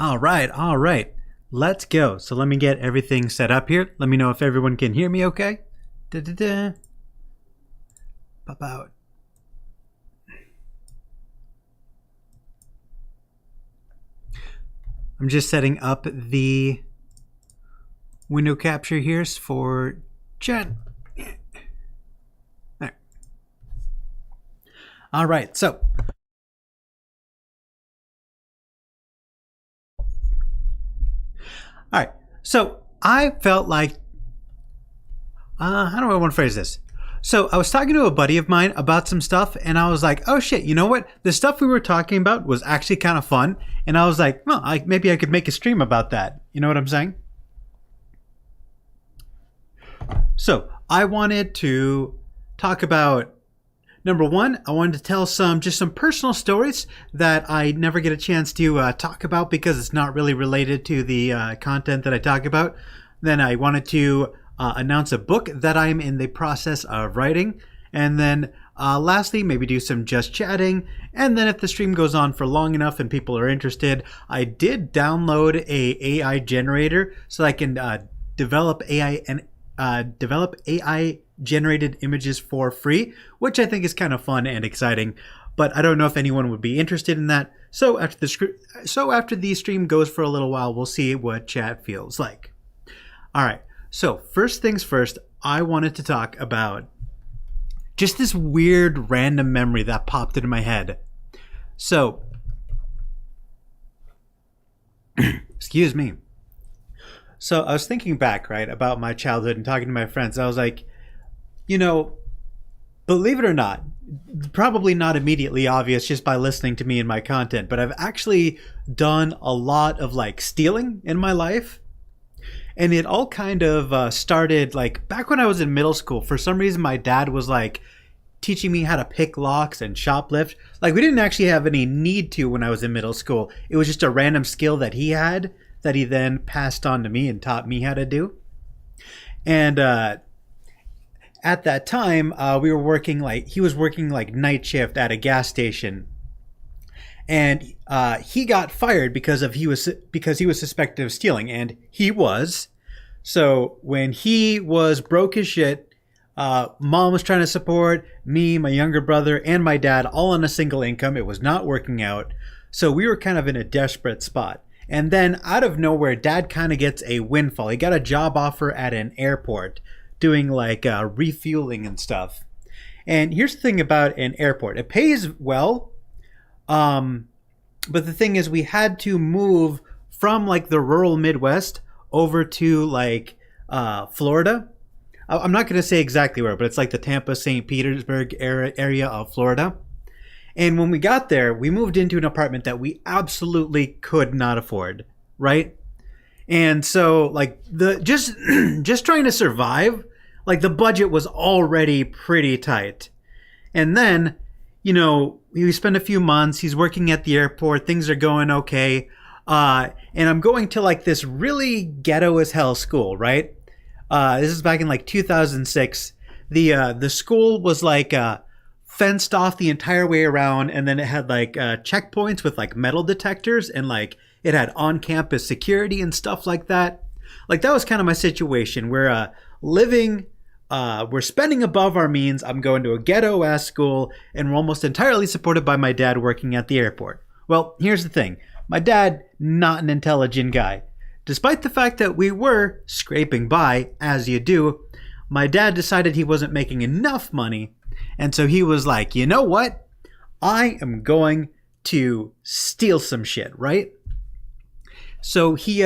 All right, all right. Let's go. So let me get everything set up here. Let me know if everyone can hear me okay. Da-da-da. Pop out. I'm just setting up the window capture here for chat. There. All right, so all right. So I felt like, how do I want to phrase this? So I was talking to a buddy of mine about some stuff, and I was like, "Oh shit! You know what? The stuff we were talking about was actually kind of fun." And I was like, "Well, maybe I could make a stream about that." You know what I'm saying? So I wanted to talk about, number one, I wanted to tell some personal stories that I never get a chance to talk about because it's not really related to the content that I talk about. Then I wanted to announce a book that I'm in the process of writing. And then lastly, maybe do some just chatting. And then if the stream goes on for long enough and people are interested, I did download a AI generator so I can develop AI generated images for free, which I think is kind of fun and exciting. But I don't know if anyone would be interested in that. So after the stream goes for a little while, we'll see what chat feels like. All right. So first things first, I wanted to talk about just this weird random memory that popped into my head. So, excuse me. So I was thinking back, right, about my childhood and talking to my friends. I was like, you know, believe it or not, probably not immediately obvious just by listening to me and my content, but I've actually done a lot of like stealing in my life. And it all kind of started like back when I was in middle school. For some reason, my dad was like teaching me how to pick locks and shoplift. Like we didn't actually have any need to when I was in middle school. It was just a random skill that he had that he then passed on to me and taught me how to do. And at that time, we were working like he was working like night shift at a gas station. And he got fired because he was suspected of stealing, and he was. So when he was broke as shit, mom was trying to support me, my younger brother, and my dad all on a single income. It was not working out, so we were kind of in a desperate spot. And then out of nowhere, dad kind of gets a windfall. He got a job offer at an airport, doing like refueling and stuff. And here's the thing about an airport: it pays well. But the thing is, we had to move from like the rural Midwest over to like Florida. I'm not going to say exactly where, but it's like the Tampa, St. Petersburg area of Florida. And when we got there, we moved into an apartment that we absolutely could not afford, right? And so like just trying to survive, like the budget was already pretty tight. And then, you know, we spend a few months. He's working at the airport. Things are going okay. And I'm going to like this really ghetto as hell school, right? This is back in like 2006. The school was like fenced off the entire way around, and then it had like checkpoints with like metal detectors, and like it had on-campus security and stuff like that. Like that was kind of my situation. We're we're spending above our means. I'm going to a ghetto-ass school, and we're almost entirely supported by my dad working at the airport. Well, here's the thing. My dad, not an intelligent guy. Despite the fact that we were scraping by, as you do, my dad decided he wasn't making enough money, and so he was like, you know what? I am going to steal some shit, right? So he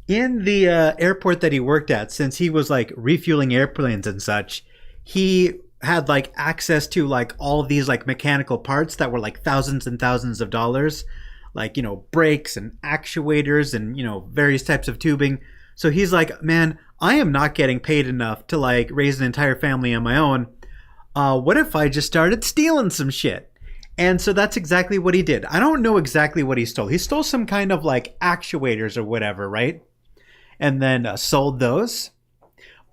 in the airport that he worked at, since he was like refueling airplanes and such, he had like access to like all these like mechanical parts that were like thousands and thousands of dollars, like, you know, brakes and actuators and, you know, various types of tubing. So he's like, man, I am not getting paid enough to like raise an entire family on my own. What if I just started stealing some shit? And so that's exactly what he did. I don't know exactly what he stole. He stole some kind of like actuators or whatever, right? And then sold those.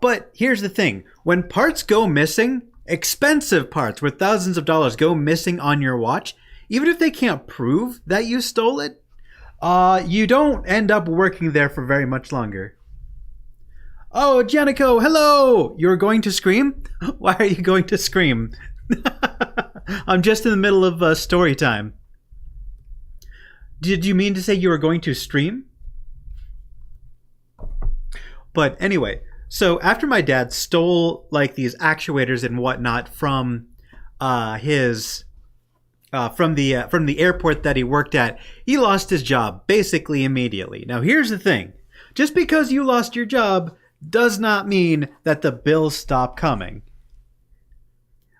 But here's the thing. When parts go missing, expensive parts worth thousands of dollars go missing on your watch, even if they can't prove that you stole it, You don't end up working there for very much longer. Oh, Janico, hello! You're going to scream? Why are you going to scream? I'm just in the middle of story time. Did you mean to say you were going to stream? But anyway, so after my dad stole like these actuators and whatnot from his from the airport that he worked at, he lost his job basically immediately. Now here's the thing: just because you lost your job does not mean that the bills stop coming.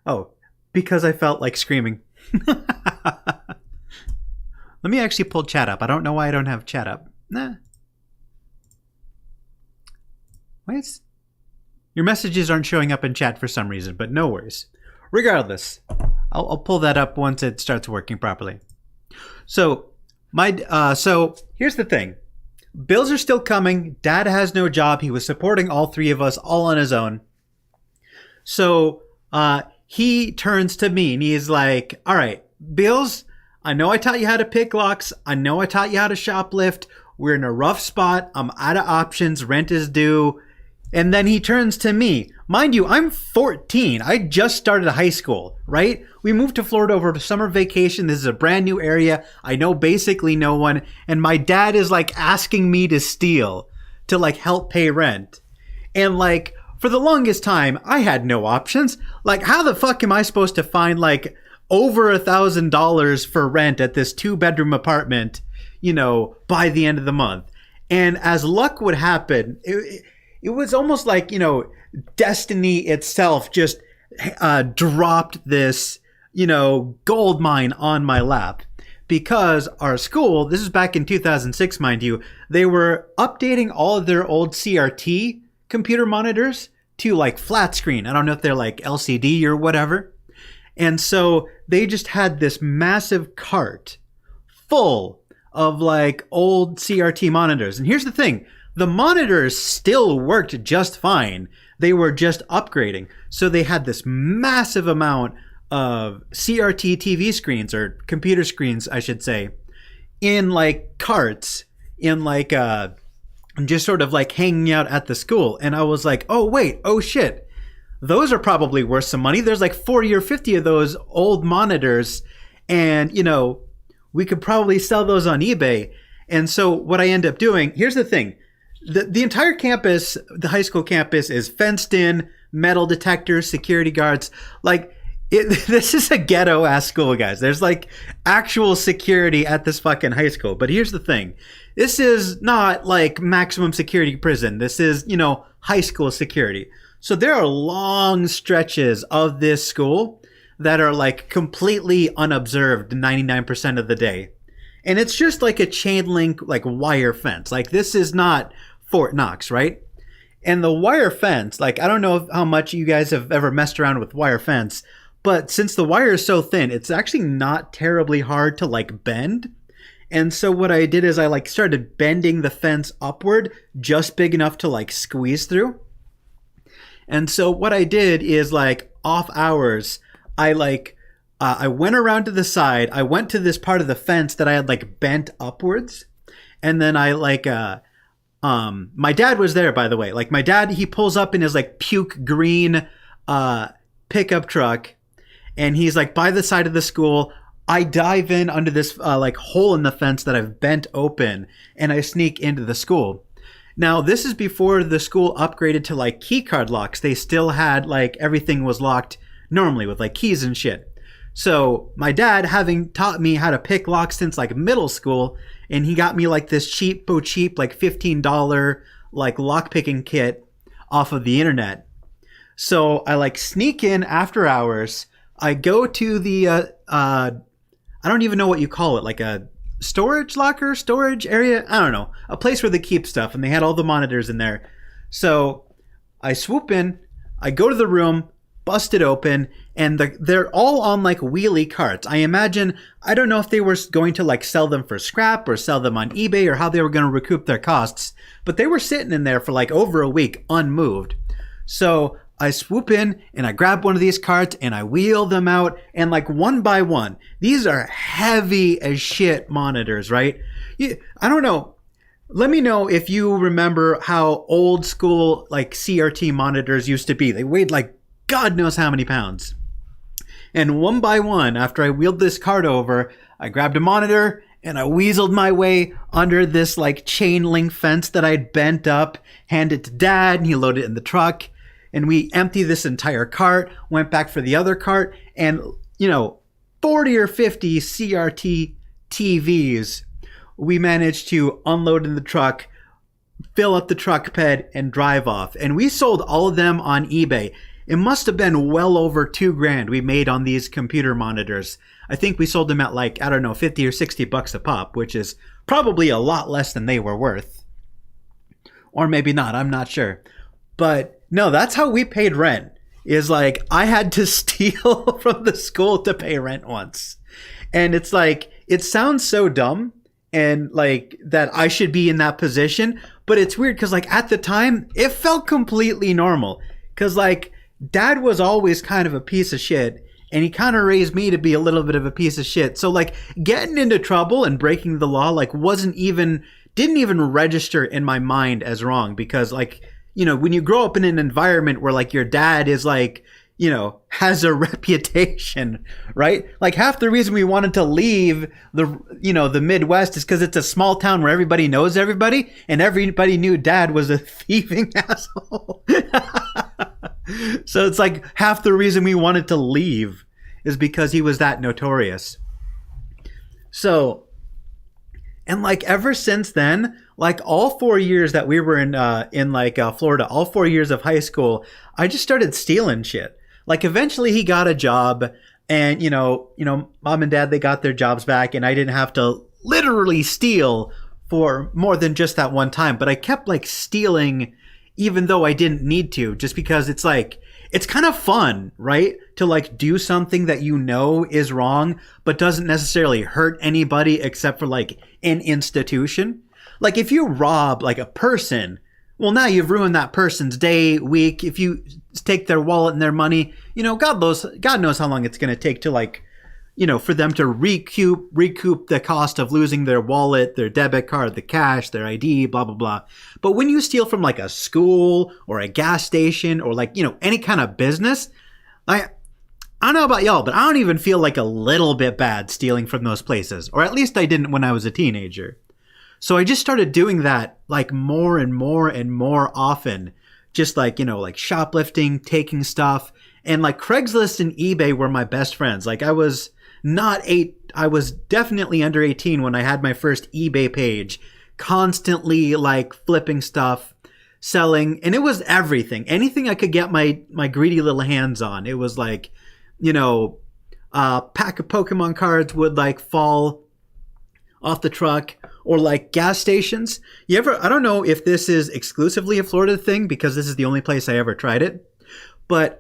Oh, because I felt like screaming. Let me actually pull chat up. I don't know why I don't have chat up. Nah. Wait. Your messages aren't showing up in chat for some reason, but no worries. Regardless, I'll pull that up once it starts working properly. So here's the thing. Bills are still coming. Dad has no job. He was supporting all three of us all on his own. So he turns to me and he's like, all right, Bills, I know I taught you how to pick locks. I know I taught you how to shoplift. We're in a rough spot. I'm out of options. Rent is due. And then he turns to me. Mind you, I'm 14. I just started high school, right? We moved to Florida over summer vacation. This is a brand new area. I know basically no one. And my dad is like asking me to steal to like help pay rent. And like for the longest time, I had no options. Like how the fuck am I supposed to find like over $1,000 for rent at this 2-bedroom apartment, you know, by the end of the month? And as luck would happen, it was almost like, you know, destiny itself just dropped this, you know, gold mine on my lap. Because our school, this is back in 2006, mind you, they were updating all of their old CRT computer monitors to like flat screen. I don't know if they're like LCD or whatever. And so they just had this massive cart full of like old CRT monitors. And here's the thing. The monitors still worked just fine. They were just upgrading. So they had this massive amount of CRT TV screens, or computer screens, I should say, in like carts, in like just sort of like hanging out at the school. And I was like, oh wait, oh shit. Those are probably worth some money. There's like 40 or 50 of those old monitors. And, you know, we could probably sell those on eBay. And so what I end up doing, here's the thing. The entire campus, the high school campus, is fenced in, metal detectors, security guards. Like, this is a ghetto-ass school, guys. There's like actual security at this fucking high school. But here's the thing. This is not like maximum security prison. This is, you know, high school security. So there are long stretches of this school that are like completely unobserved 99% of the day. And it's just like a chain link, like wire fence. Like this is not Fort Knox, right? And the wire fence, like I don't know how much you guys have ever messed around with wire fence, but since the wire is so thin, it's actually not terribly hard to like bend. And so what I did is I like started bending the fence upward just big enough to like squeeze through. And so what I did is like off hours, I went around to the side. I went to this part of the fence that I had like bent upwards. And then I like, my dad was there, by the way. Like my dad, he pulls up in his like puke green, pickup truck. And he's like by the side of the school. I dive in under this like hole in the fence that I've bent open, and I sneak into the school. Now, this is before the school upgraded to like key card locks. They still had like everything was locked normally with like keys and shit. So my dad, having taught me how to pick locks since like middle school, and he got me like this cheap like $15 like lock picking kit off of the internet. So I like sneak in after hours. I go to the I don't even know what you call it, like a storage locker, storage area, I don't know, a place where they keep stuff, and they had all the monitors in there. So I swoop in, I go to the room, bust it open, and they're all on like wheelie carts. I imagine, I don't know if they were going to like sell them for scrap or sell them on eBay or how they were going to recoup their costs, but they were sitting in there for like over a week unmoved. So I swoop in and I grab one of these carts and I wheel them out, and like one by one, these are heavy as shit monitors, right? I don't know. Let me know if you remember how old school like CRT monitors used to be. They weighed like God knows how many pounds. And one by one, after I wheeled this cart over, I grabbed a monitor and I weaseled my way under this like chain link fence that I'd bent up, handed it to Dad, and he loaded it in the truck. And we emptied this entire cart, went back for the other cart, and, 40 or 50 CRT TVs we managed to unload in the truck, fill up the truck bed, and drive off. And we sold all of them on eBay. It must have been well over $2,000 we made on these computer monitors. I think we sold them at like, I don't know, 50 or 60 bucks a pop, which is probably a lot less than they were worth. Or maybe not, I'm not sure. But no, that's how we paid rent. Is like, I had to steal from the school to pay rent once. And it's like, it sounds so dumb and like that I should be in that position. But it's weird because like at the time, it felt completely normal. Because like Dad was always kind of a piece of shit. And he kind of raised me to be a little bit of a piece of shit. So like getting into trouble and breaking the law like didn't even register in my mind as wrong. Because like, when you grow up in an environment where like your dad is like, has a reputation, right? Like half the reason we wanted to leave the Midwest is because it's a small town where everybody knows everybody, and everybody knew Dad was a thieving asshole. So it's like half the reason we wanted to leave is because he was that notorious. So, and like ever since then, like all 4 years that we were in Florida, all 4 years of high school, I just started stealing shit. Like eventually he got a job, and Mom and Dad, they got their jobs back, and I didn't have to literally steal for more than just that one time. But I kept like stealing even though I didn't need to, just because it's like, it's kind of fun, right? To like do something that is wrong, but doesn't necessarily hurt anybody except for like an institution. Like if you rob like a person, well, now you've ruined that person's day, week. If you take their wallet and their money, God knows how long it's going to take to like, for them to recoup the cost of losing their wallet, their debit card, the cash, their ID, blah, blah, blah. But when you steal from like a school or a gas station or like, any kind of business, I don't know about y'all, but I don't even feel like a little bit bad stealing from those places. Or at least I didn't when I was a teenager. So I just started doing that like more and more and more often. Just like, like shoplifting, taking stuff. And like Craigslist and eBay were my best friends. Like I was definitely under 18 when I had my first eBay page, constantly like flipping stuff, selling, and it was everything. Anything I could get my greedy little hands on. It was like, a pack of Pokemon cards would like fall off the truck, or like gas stations. I don't know if this is exclusively a Florida thing because this is the only place I ever tried it. But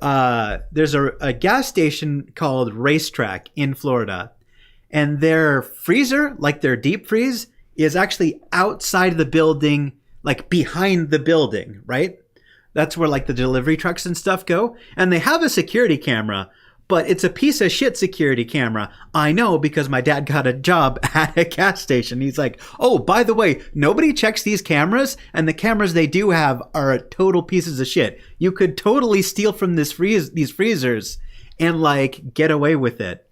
there's a gas station called Racetrack in Florida. And their freezer, like their deep freeze, is actually outside the building, like behind the building, right? That's where like the delivery trucks and stuff go. And they have a security camera, but it's a piece of shit security camera. I know because my dad got a job at a gas station. He's like, oh, by the way, nobody checks these cameras, and the cameras they do have are total pieces of shit. You could totally steal from these freezers and like get away with it.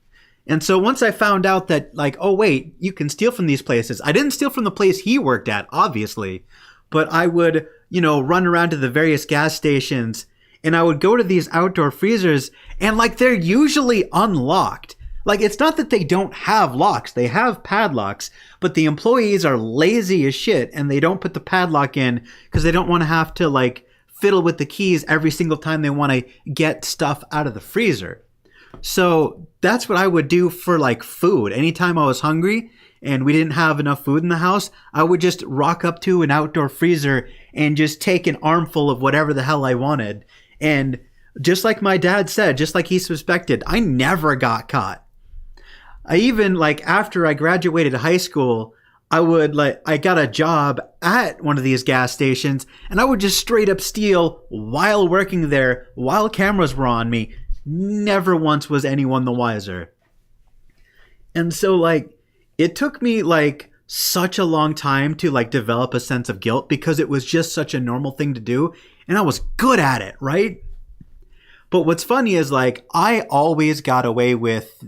And so once I found out that like, oh wait, you can steal from these places. I didn't steal from the place he worked at, obviously, but I would, run around to the various gas stations, and I would go to these outdoor freezers, and like they're usually unlocked. Like it's not that they don't have locks, they have padlocks, but the employees are lazy as shit and they don't put the padlock in because they don't want to have to like fiddle with the keys every single time they want to get stuff out of the freezer. So that's what I would do for like food. Anytime I was hungry and we didn't have enough food in the house, I would just rock up to an outdoor freezer and just take an armful of whatever the hell I wanted. And just like my dad said, just like he suspected, I never got caught. I even, like, after I graduated high school, I got a job at one of these gas stations and I would just straight up steal while working there, while cameras were on me. Never once was anyone the wiser. And so like, it took me like such a long time to like develop a sense of guilt because it was just such a normal thing to do. And I was good at it, right? But what's funny is like, I always got away with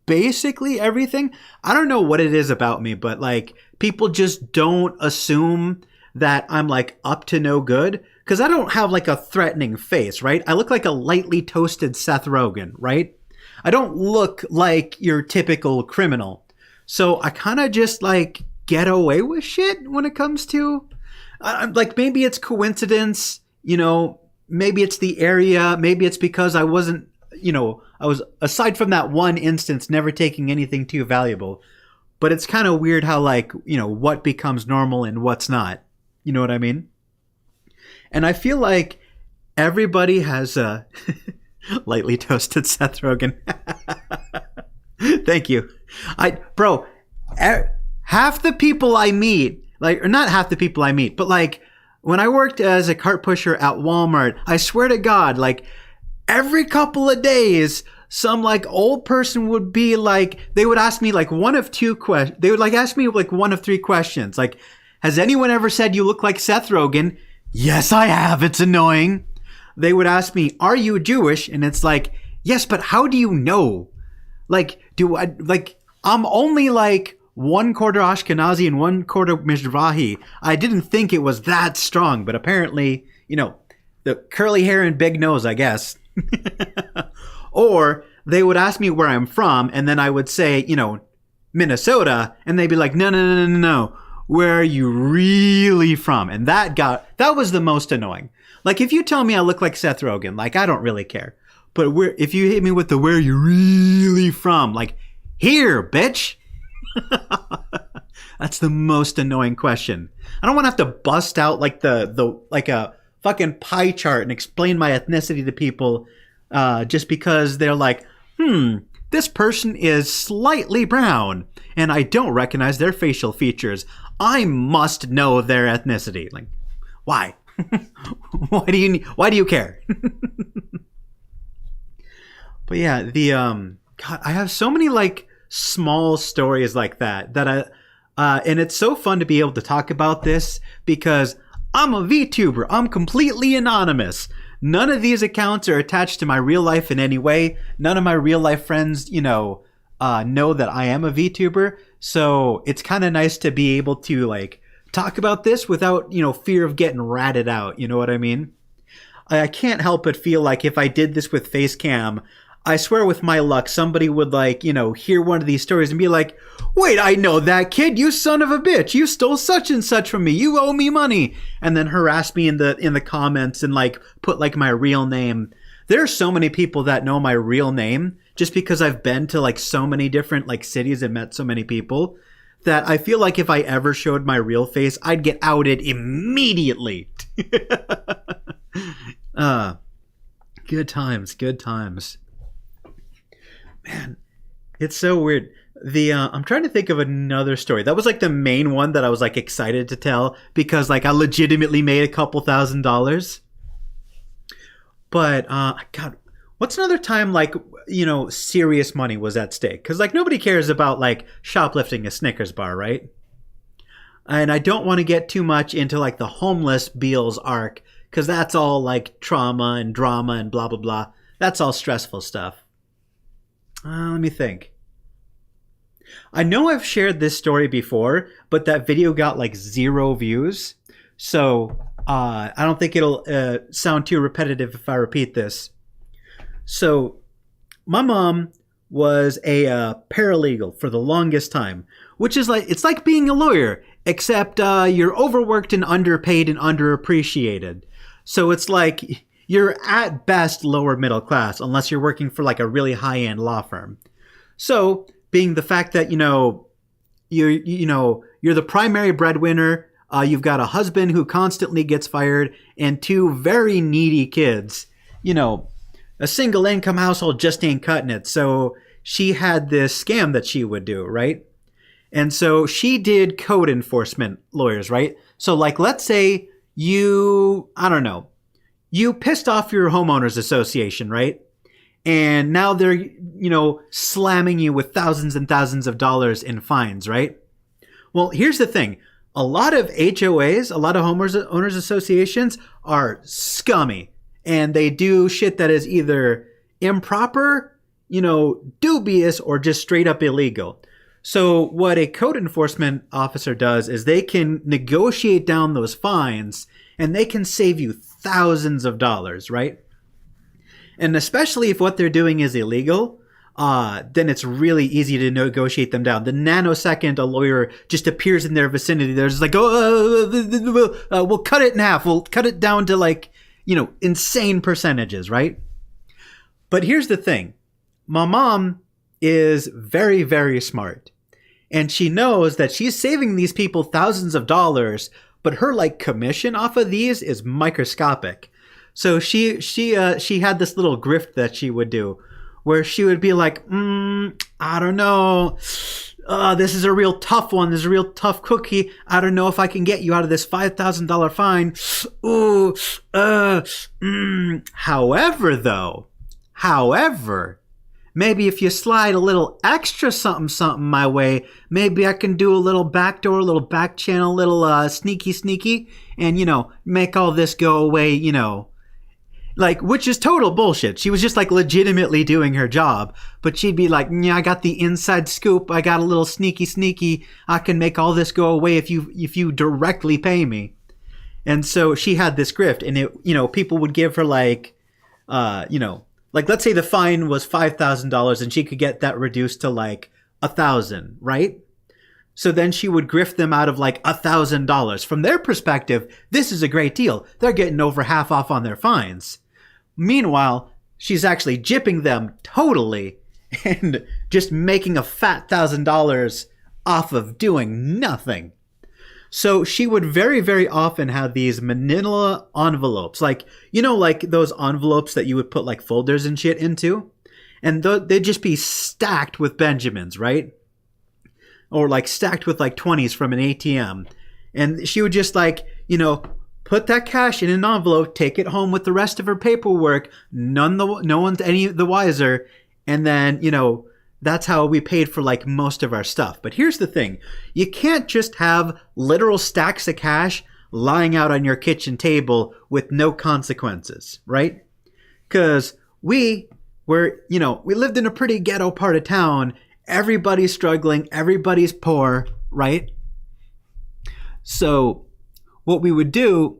basically everything. I don't know what it is about me, but like people just don't assume that I'm like up to no good because I don't have like a threatening face, right? I look like a lightly toasted Seth Rogen, right? I don't look like your typical criminal. So I kind of just like get away with shit when it comes to like maybe it's coincidence, you know, maybe it's the area, maybe it's because I wasn't, you know, I was, aside from that one instance, never taking anything too valuable. But it's kind of weird how, like, you know, what becomes normal and what's not. You know what I mean? And I feel like everybody has a lightly toasted Seth Rogen. Thank you. Half the people I meet, like, or not half the people I meet, but like, when I worked as a cart pusher at Walmart, I swear to God, like, every couple of days, some like old person would be like, they would ask me like one of two questions. They would like ask me like one of three questions. Like, has anyone ever said you look like Seth Rogen? Yes, I have. It's annoying. They would ask me, are you Jewish? And it's like, yes, but how do you know? Like, I'm only like 1/4 Ashkenazi and 1/4 Mizrahi. I didn't think it was that strong, but apparently, you know, the curly hair and big nose, I guess. Or they would ask me where I'm from, and then I would say, you know, Minnesota, and they'd be like, no. Where are you really from? And that was the most annoying. Like, if you tell me I look like Seth Rogen, like, I don't really care. But if you hit me with the where are you really from, like, here, bitch. That's the most annoying question. I don't want to have to bust out like like a fucking pie chart and explain my ethnicity to people just because they're like, this person is slightly brown and I don't recognize their facial features. I must know their ethnicity. Like, why? Why do you care? But yeah, God, I have so many like small stories like that and it's so fun to be able to talk about this because I'm a VTuber. I'm completely anonymous. None of these accounts are attached to my real life in any way. None of my real life friends, you know that I am a VTuber. So it's kind of nice to be able to like talk about this without, you know, fear of getting ratted out. You know what I mean? I can't help but feel like if I did this with Facecam, I swear with my luck, somebody would like, you know, hear one of these stories and be like, wait, I know that kid, you son of a bitch. You stole such and such from me. You owe me money. And then harass me in the comments and like put like my real name. There are so many people that know my real name just because I've been to like so many different like cities and met so many people that I feel like if I ever showed my real face, I'd get outed immediately. Good times. Man, it's so weird. I'm trying to think of another story. That was like the main one that I was like excited to tell because like I legitimately made a couple $1,000s. But God, what's another time like, you know, serious money was at stake? Because like nobody cares about like shoplifting a Snickers bar, right? And I don't want to get too much into like the homeless Beals arc because that's all like trauma and drama and blah blah blah. That's all stressful stuff. Let me think. I know I've shared this story before, but that video got like 0 views. So I don't think it'll sound too repetitive if I repeat this. So my mom was a paralegal for the longest time, which is like, it's like being a lawyer, except you're overworked and underpaid and underappreciated. So it's like you're at best lower middle class unless you're working for like a really high-end law firm. So being the fact that, you're the primary breadwinner, you've got a husband who constantly gets fired and 2 very needy kids, a single income household just ain't cutting it. So she had this scam that she would do, right? And so she did code enforcement lawyers, right? So like, let's say you, I don't know, you pissed off your homeowners association, right? And now they're, slamming you with thousands and thousands of dollars in fines, right? Well, here's the thing. A lot of HOAs, a lot of owners associations are scummy, and they do shit that is either improper, dubious, or just straight up illegal. So what a code enforcement officer does is they can negotiate down those fines, and they can save you thousands of dollars, right? And especially if what they're doing is illegal, then it's really easy to negotiate them down. The nanosecond a lawyer just appears in their vicinity, they're just like, we'll cut it in half. We'll cut it down to like, insane percentages, right? But here's the thing. My mom is very, very smart. And she knows that she's saving these people thousands of dollars, but her like commission off of these is microscopic. So she had this little grift that she would do where she would be like, I don't know. This is a real tough one. This is a real tough cookie. I don't know if I can get you out of this $5,000 fine. However, maybe if you slide a little extra something my way, maybe I can do a little backdoor, a little back channel, a little sneaky, and, make all this go away, like, which is total bullshit. She was just like legitimately doing her job, but she'd be like, yeah, I got the inside scoop. I got a little sneaky. I can make all this go away if you directly pay me. And so she had this grift, and it, people would give her like, like let's say the fine was $5,000 and she could get that reduced to like $1,000, right? So then she would grift them out of like $1,000. From their perspective, this is a great deal. They're getting over half off on their fines. Meanwhile, she's actually gypping them totally and just making a fat $1,000 off of doing nothing. So she would very, very often have these manila envelopes, like, like those envelopes that you would put like folders and shit into. And they'd just be stacked with Benjamins, right? Or like stacked with like 20s from an ATM. And she would just like, put that cash in an envelope, take it home with the rest of her paperwork. No one's any the wiser. And then, that's how we paid for like most of our stuff. But here's the thing. You can't just have literal stacks of cash lying out on your kitchen table with no consequences, right? Because we lived in a pretty ghetto part of town. Everybody's struggling. Everybody's poor, right? So what we would do,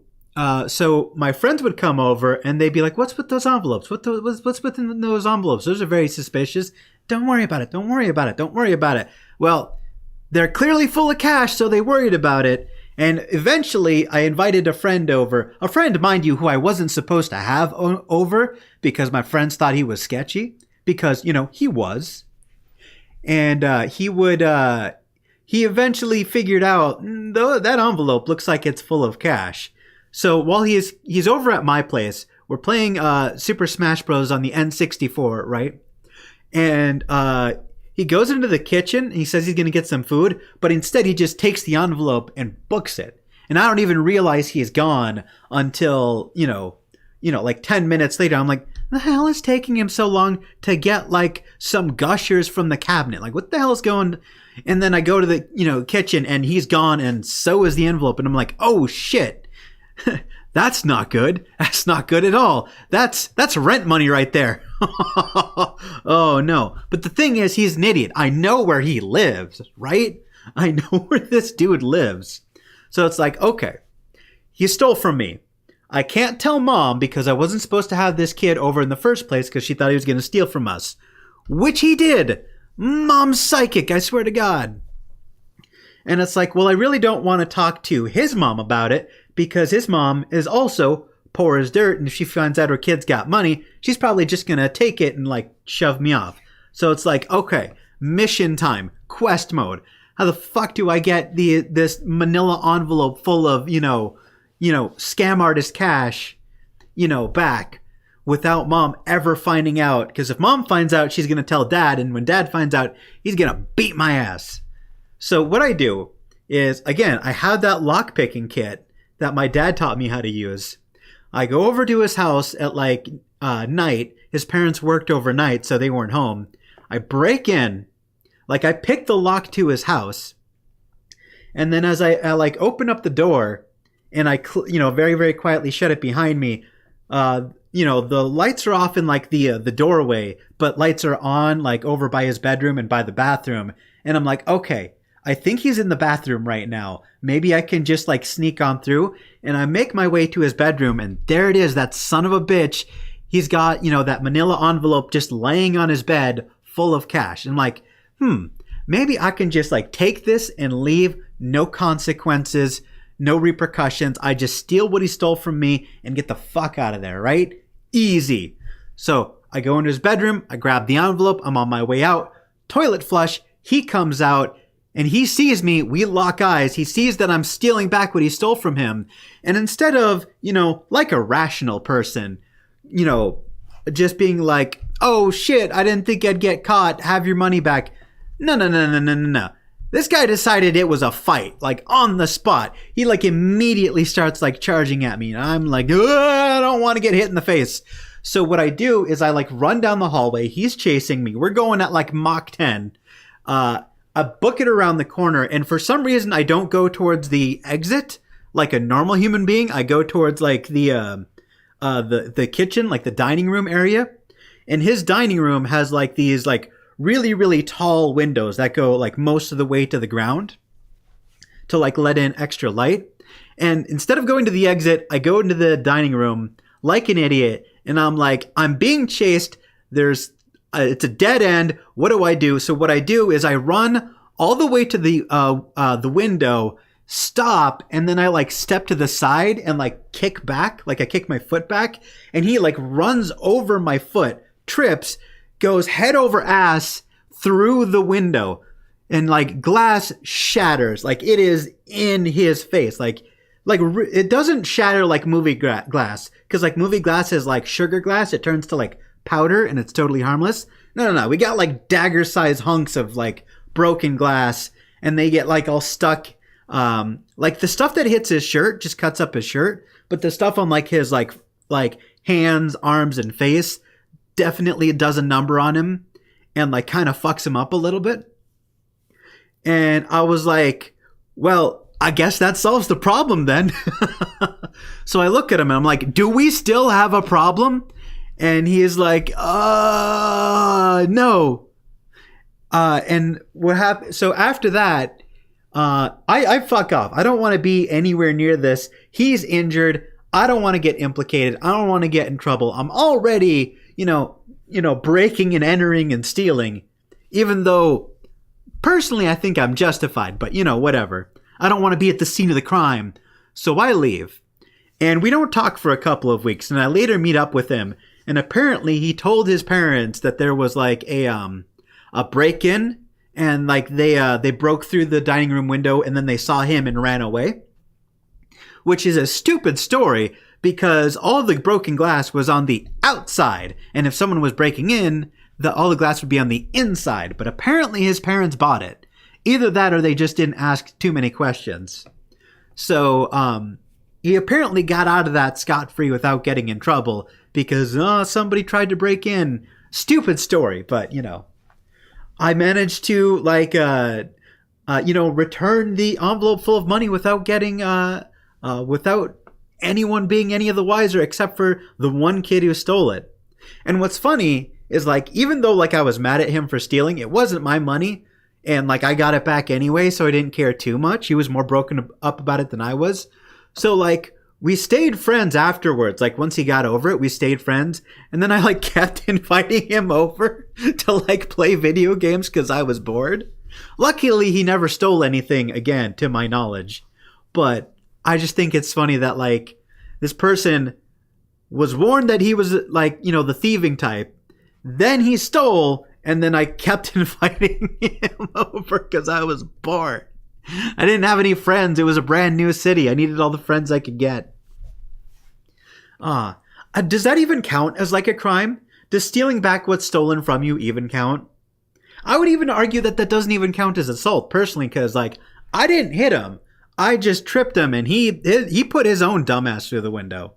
so my friends would come over and they'd be like, what's with those envelopes? What's within those envelopes? Those are very suspicious. Don't worry about it. Well, they're clearly full of cash, so they worried about it. And eventually I invited a friend over. A friend, mind you, who I wasn't supposed to have over because my friends thought he was sketchy. Because, he was. And he eventually figured out, that envelope looks like it's full of cash. So while he's over at my place, we're playing Super Smash Bros. On the N64, right? And he goes into the kitchen and he says he's going to get some food, but instead he just takes the envelope and books it. And I don't even realize he's gone until, like 10 minutes later. I'm like, the hell is taking him so long to get like some gushers from the cabinet? Like, what the hell is going? And then I go to the, kitchen and he's gone, and so is the envelope. And I'm like, oh shit, that's not good. That's not good at all. That's rent money right there. Oh no. But the thing is, he's an idiot. I know where he lives, right? I know where this dude lives. So it's like, okay, he stole from me. I can't tell mom because I wasn't supposed to have this kid over in the first place because she thought he was going to steal from us, which he did. Mom's psychic, I swear to God. And it's like, well, I really don't want to talk to his mom about it because his mom is also poor as dirt. And if she finds out her kid's got money, she's probably just going to take it and like shove me off. So it's like, okay, mission time, quest mode. How the fuck do I get this manila envelope full of, scam artist cash, back without mom ever finding out? Because if mom finds out, she's going to tell dad. And when dad finds out, he's going to beat my ass. So what I do is, again, I have that lock picking kit that my dad taught me how to use. I go over to his house at like night. His parents worked overnight, so they weren't home. I break in, like I pick the lock to his house, and then as I like open up the door, and I very very quietly shut it behind me. The lights are off in like the doorway, but lights are on like over by his bedroom and by the bathroom. And I'm like, okay, I think he's in the bathroom right now. Maybe I can just like sneak on through. And I make my way to his bedroom, and there it is, that son of a bitch. He's got, that manila envelope just laying on his bed full of cash. And I'm like, maybe I can just like take this and leave, no consequences, no repercussions. I just steal what he stole from me and get the fuck out of there, right? Easy. So I go into his bedroom, I grab the envelope, I'm on my way out, toilet flush, he comes out, and he sees me, we lock eyes, he sees that I'm stealing back what he stole from him, and instead of, like a rational person, just being like, oh shit, I didn't think I'd get caught, have your money back. No. This guy decided it was a fight, like on the spot. He like immediately starts like charging at me, and I'm like, I don't want to get hit in the face. So what I do is I like run down the hallway. He's chasing me. We're going at like Mach 10. I book it around the corner, and for some reason I don't go towards the exit like a normal human being. I go towards like the kitchen, like the dining room area. And his dining room has like these like really, really tall windows that go like most of the way to the ground to like let in extra light. And instead of going to the exit, I go into the dining room like an idiot, and I'm like, I'm being chased. It's a dead end. What do I do? So what I do is I run all the way to the window, stop, and then I like step to the side and like kick back, like I kick my foot back, and he like runs over my foot, trips, goes head over ass through the window, and like glass shatters, like it is in his face, like it doesn't shatter like movie glass, because like movie glass is like sugar glass, it turns to like powder and it's totally harmless. No, we got like dagger sized hunks of like broken glass, and they get like all stuck. Like the stuff that hits his shirt just cuts up his shirt, but the stuff on like his like hands, arms, and face definitely does a number on him and like kind of fucks him up a little bit. And I was like, well, I guess that solves the problem then. So I look at him and I'm like, do we still have a problem? And he is like, no. And what happened? So after that, I fuck off. I don't want to be anywhere near this. He's injured. I don't want to get implicated. I don't want to get in trouble. I'm already, breaking and entering and stealing, even though personally I think I'm justified, but whatever. I don't want to be at the scene of the crime. So I leave, and we don't talk for a couple of weeks, and I later meet up with him, and apparently he told his parents that there was like a break-in, and like they broke through the dining room window, and then they saw him and ran away, which is a stupid story because all the broken glass was on the outside, and if someone was breaking in, all the glass would be on the inside. But apparently his parents bought it. Either that or they just didn't ask too many questions. So he apparently got out of that scot-free without getting in trouble because somebody tried to break in. Stupid story, but I managed to return the envelope full of money without getting without anyone being any of the wiser except for the one kid who stole it. And what's funny is like, even though like I was mad at him for stealing, it wasn't my money, and like I got it back anyway, so I didn't care too much. He was more broken up about it than I was. So like we stayed friends afterwards. Like once he got over it, we stayed friends, and then I like kept inviting him over to like play video games because I was bored. Luckily, he never stole anything again, to my knowledge. But I just think it's funny that like this person was warned that he was like, the thieving type. Then he stole, and then I kept inviting him over because I was bored. I didn't have any friends. It was a brand new city. I needed all the friends I could get. Does that even count as like a crime? Does stealing back what's stolen from you even count? I would even argue that that doesn't even count as assault personally, because like I didn't hit him. I just tripped him, and he put his own dumbass through the window.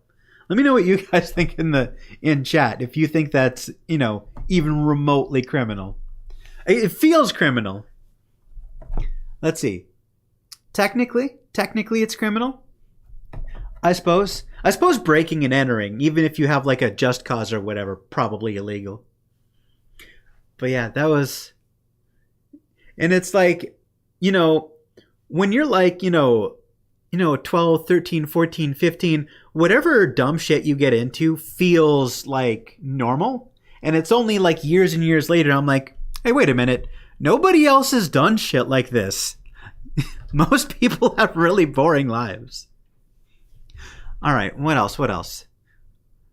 Let me know what you guys think in chat if you think that's, you know, even remotely criminal. It feels criminal. Let's see. Technically it's criminal. I suppose breaking and entering, even if you have like a just cause or whatever, probably illegal. But yeah, that was, and it's like, you know, when you're like, you know, 12, 13, 14, 15, whatever dumb shit you get into feels like normal. And it's only like years and years later, I'm like, hey, wait a minute. Nobody else has done shit like this. Most people have really boring lives. All right, what else?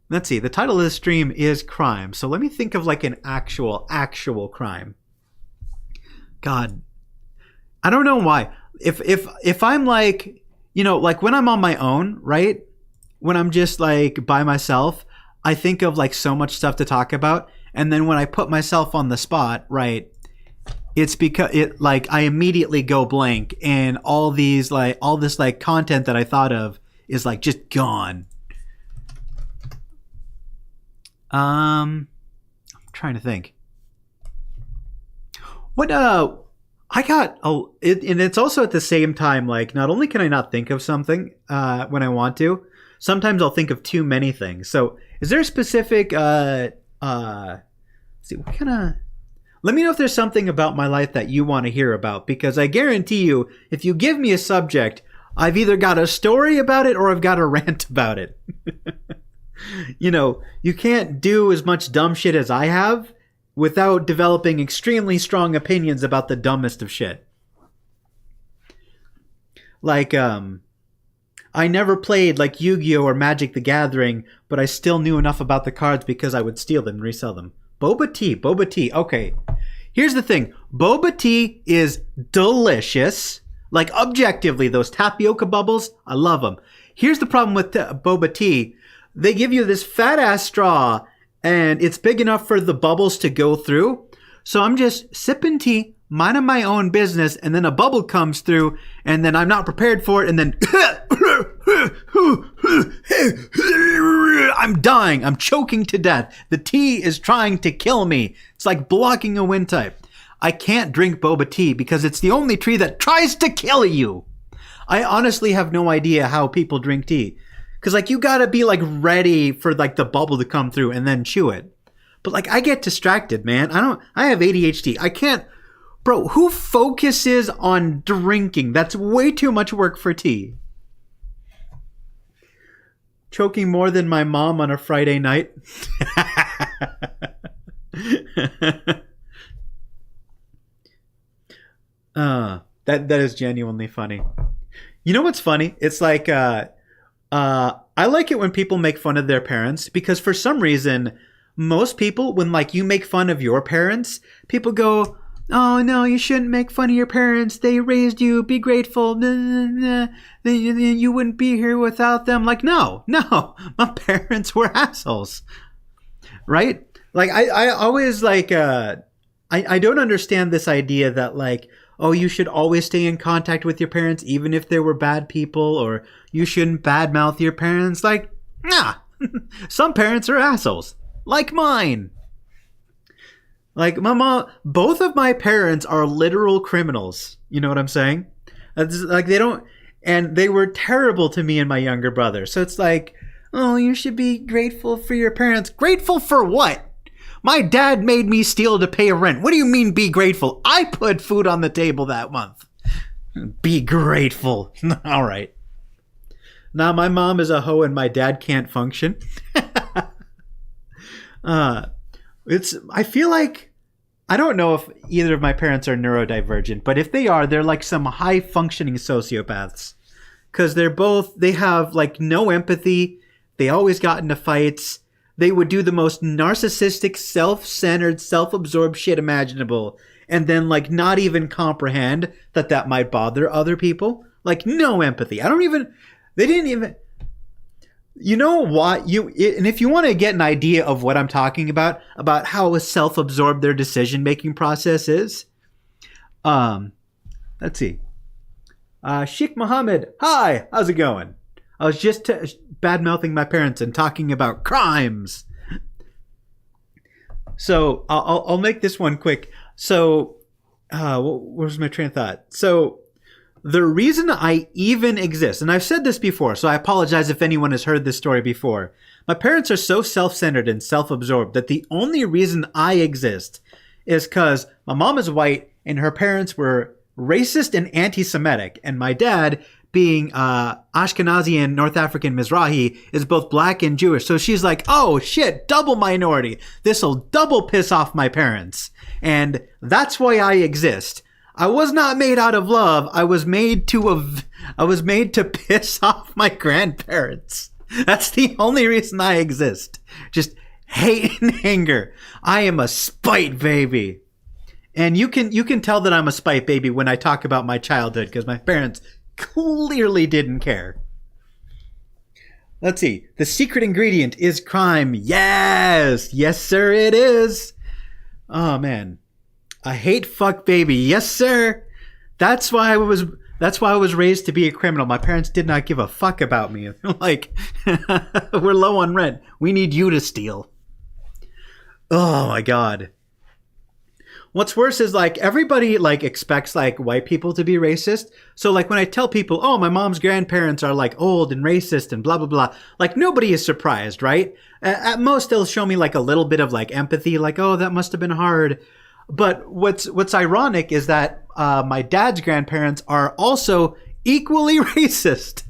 Let's see. The title of the stream is crime. So let me think of like an actual crime. God, I don't know why. If I'm like, you know, like when I'm on my own, right? When I'm just like by myself, I think of like so much stuff to talk about. And then when I put myself on the spot, right, it's because it like I immediately go blank, and all this like content that I thought of is like just gone. I'm trying to think. What I got and it's also at the same time, like, not only can I not think of something when I want to, sometimes I'll think of too many things. So is there a specific let's see, what kind of, let me know if there's something about my life that you want to hear about, because I guarantee you, if you give me a subject, I've either got a story about it or I've got a rant about it. You know, you can't do as much dumb shit as I have without developing extremely strong opinions about the dumbest of shit. Like, I never played like Yu-Gi-Oh! Or Magic the Gathering, but I still knew enough about the cards because I would steal them and resell them. Boba tea. Okay. Here's the thing. Boba tea is delicious. Like, objectively, those tapioca bubbles, I love them. Here's the problem with boba tea. They give you this fat-ass straw, and it's big enough for the bubbles to go through. So I'm just sipping tea, minding my own business, and then a bubble comes through, and then I'm not prepared for it, and then I'm dying. I'm choking to death. The tea is trying to kill me. It's like blocking a wind type. I can't drink boba tea because it's the only tree that tries to kill you. I honestly have no idea how people drink tea. Because, like, you gotta be, like, ready for, like, the bubble to come through and then chew it. But, like, I get distracted, man. I have ADHD. I can't. Bro, who focuses on drinking? That's way too much work for tea. Choking more than my mom on a Friday night. That is genuinely funny. You know what's funny? It's like, I like it when people make fun of their parents, because for some reason, most people, when like you make fun of your parents, people go, oh no, you shouldn't make fun of your parents. They raised you. Be grateful. You wouldn't be here without them. Like, no, my parents were assholes. Right? Like, I always like, I don't understand this idea that like, oh, you should always stay in contact with your parents even if they were bad people, or you shouldn't badmouth your parents. Like, nah. Some parents are assholes. Like mine. Like, my mom, both of my parents are literal criminals. You know what I'm saying? It's like, they don't, and they were terrible to me and my younger brother. So it's like, oh, you should be grateful for your parents. Grateful for what? My dad made me steal to pay rent. What do you mean be grateful? I put food on the table that month. Be grateful. All right. Now my mom is a hoe and my dad can't function. I feel like, I don't know if either of my parents are neurodivergent, but if they are, they're like some high functioning sociopaths. Because they have like no empathy. They always got into fights. They would do the most narcissistic, self-centered, self-absorbed shit imaginable, and then like not even comprehend that might bother other people. Like, no empathy. They didn't even, You know what and if you want to get an idea of what I'm talking about how self-absorbed their decision-making process is, um, let's see. Sheikh Mohammed, hi, how's it going? I was just bad mouthing my parents and talking about crimes. So I'll make this one quick. So, where's my train of thought? So, the reason I even exist, and I've said this before, so I apologize if anyone has heard this story before. My parents are so self-centered and self-absorbed that the only reason I exist is because my mom is white and her parents were racist and anti-Semitic, and my dad, being Ashkenazi and North African Mizrahi, is both black and Jewish. So she's like, oh shit, double minority. This'll double piss off my parents. And that's why I exist. I was not made out of love. I was made to piss off my grandparents. That's the only reason I exist. Just hate and anger. I am a spite baby. And you can tell that I'm a spite baby when I talk about my childhood because my parents clearly didn't care. Let's see. The secret ingredient is crime. Yes. Yes, sir, it is. Oh, man. I hate fuck baby. Yes, sir. That's why I was raised to be a criminal. My parents did not give a fuck about me. Like, we're low on rent. We need you to steal. Oh my God. What's worse is like everybody like expects like white people to be racist. So like when I tell people, oh, my mom's grandparents are like old and racist and blah, blah, blah, like nobody is surprised, right? At most they'll show me like a little bit of like empathy, like, oh, that must have been hard. But what's ironic is that my dad's grandparents are also equally racist.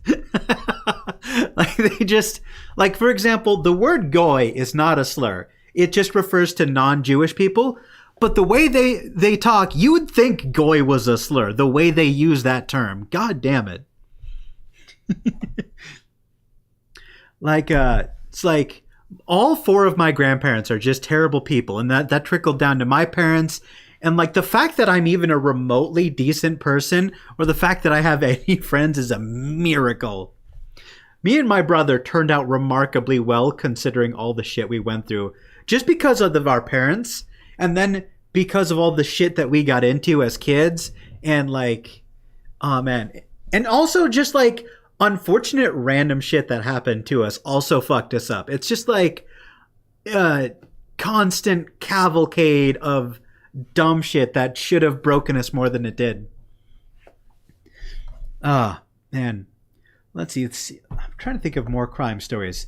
Like they just, like for example, the word goy is not a slur. It just refers to non-Jewish people. But the way they talk, you would think goy was a slur. The way they use that term, God damn it. Like it's like. All four of my grandparents are just terrible people, and that trickled down to my parents. And like the fact that I'm even a remotely decent person, or the fact that I have any friends, is a miracle. Me and my brother turned out remarkably well considering all the shit we went through, just because of our parents, and then because of all the shit that we got into as kids, and like, oh man, and also just like unfortunate random shit that happened to us also fucked us up. It's just like a constant cavalcade of dumb shit that should have broken us more than it did. Ah, man. Let's see. I'm trying to think of more crime stories.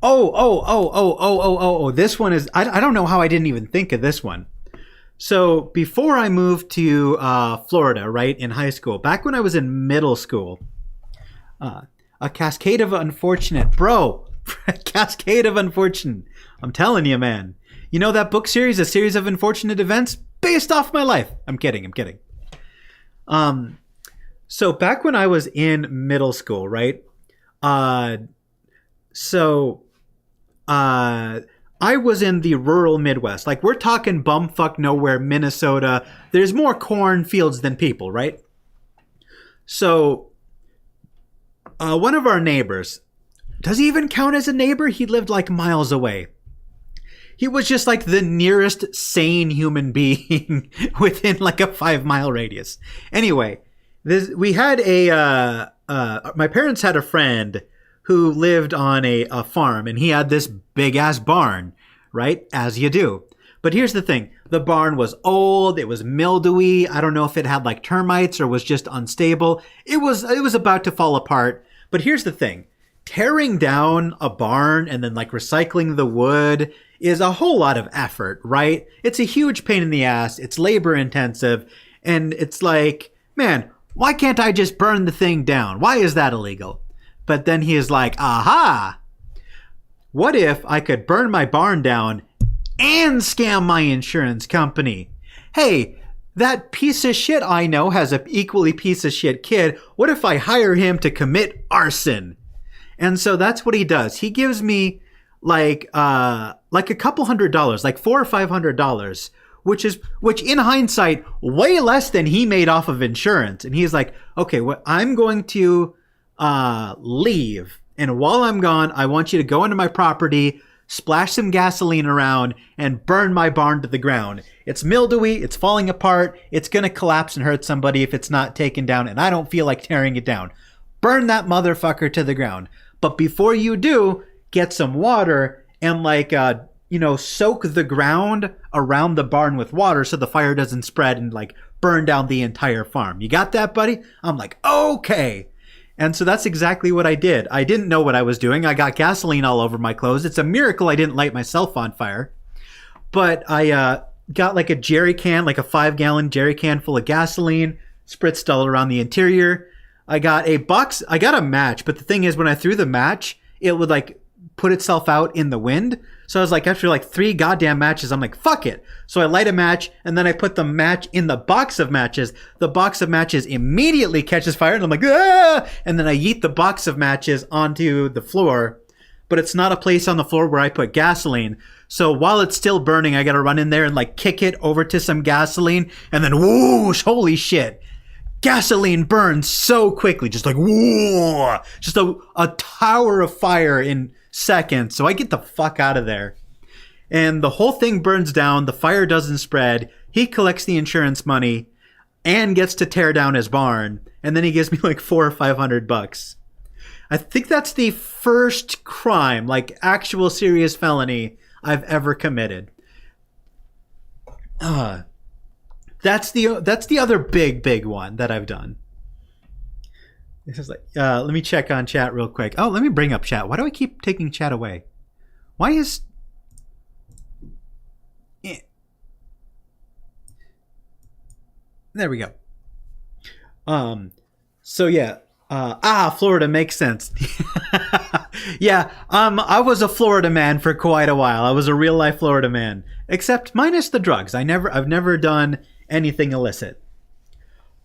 Oh. This one is, I don't know how I didn't even think of this one. So before I moved to Florida, right, in high school, back when I was in middle school, a cascade of unfortunate, bro. Cascade of unfortunate. I'm telling you, man. You know that book series, A Series of Unfortunate Events, based off my life. I'm kidding. So back when I was in middle school, right? I was in the rural Midwest. Like we're talking bumfuck nowhere, Minnesota. There's more cornfields than people, right? So one of our neighbors, does he even count as a neighbor? He lived like miles away. He was just like the nearest sane human being within like a 5-mile radius. Anyway, we had my parents had a friend who lived on a farm, and he had this big ass barn, right? As you do. But here's the thing. The barn was old. It was mildewy. I don't know if it had like termites or was just unstable. It was about to fall apart. But here's the thing. Tearing down a barn and then like recycling the wood is a whole lot of effort, right? It's a huge pain in the ass. It's labor intensive. And it's like, man, why can't I just burn the thing down? Why is that illegal? But then he is like, aha! What if I could burn my barn down and scam my insurance company? Hey, that piece of shit I know has an equally piece of shit kid. What if I hire him to commit arson? And so that's what he does. He gives me like a couple $100, like $400 or $500, which in hindsight, way less than he made off of insurance. And he's like, okay, I'm going to leave And while I'm gone, I want you to go into my property, splash some gasoline around, and burn my barn to the ground. It's mildewy, it's falling apart, it's gonna collapse and hurt somebody if it's not taken down, and I don't feel like tearing it down. Burn that motherfucker to the ground. But before you do, get some water and soak the ground around the barn with water so the fire doesn't spread and like burn down the entire farm. You got that, buddy? I'm like, okay. And so that's exactly what I did. I didn't know what I was doing. I got gasoline all over my clothes. It's a miracle I didn't light myself on fire. But I got like a jerry can, like a 5-gallon jerry can full of gasoline, spritzed all around the interior. I got a match, but the thing is when I threw the match, it would like put itself out in the wind. So I was like, after like 3 goddamn matches, I'm like, fuck it. So I light a match and then I put the match in the box of matches. The box of matches immediately catches fire and I'm like, ah! And then I yeet the box of matches onto the floor, but it's not a place on the floor where I put gasoline. So while it's still burning, I got to run in there and like kick it over to some gasoline and then whoosh, holy shit. Gasoline burns so quickly, just like, whoa, just a tower of fire in seconds. So I get the fuck out of there. And the whole thing burns down. The fire doesn't spread. He collects the insurance money and gets to tear down his barn. And then he gives me like $400 or $500. I think that's the first crime, like actual serious felony I've ever committed. That's the other big one that I've done. This is like, let me check on chat real quick. Oh, let me bring up chat. Why do I keep taking chat away? Why is... There we go. So yeah. Florida makes sense. Yeah, I was a Florida man for quite a while. I was a real life Florida man. Except minus the drugs. I've never done anything illicit.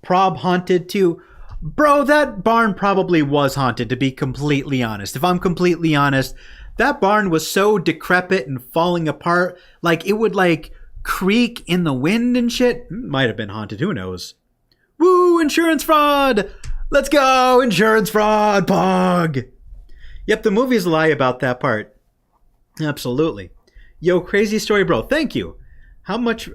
Prob haunted too. Bro, that barn probably was haunted, to be completely honest. If I'm completely honest, that barn was so decrepit and falling apart, like it would like creak in the wind and shit. Might have been haunted, who knows? Woo, insurance fraud! Let's go, insurance fraud, Pog! Yep, the movies lie about that part. Absolutely. Yo, crazy story, bro. Thank you. How much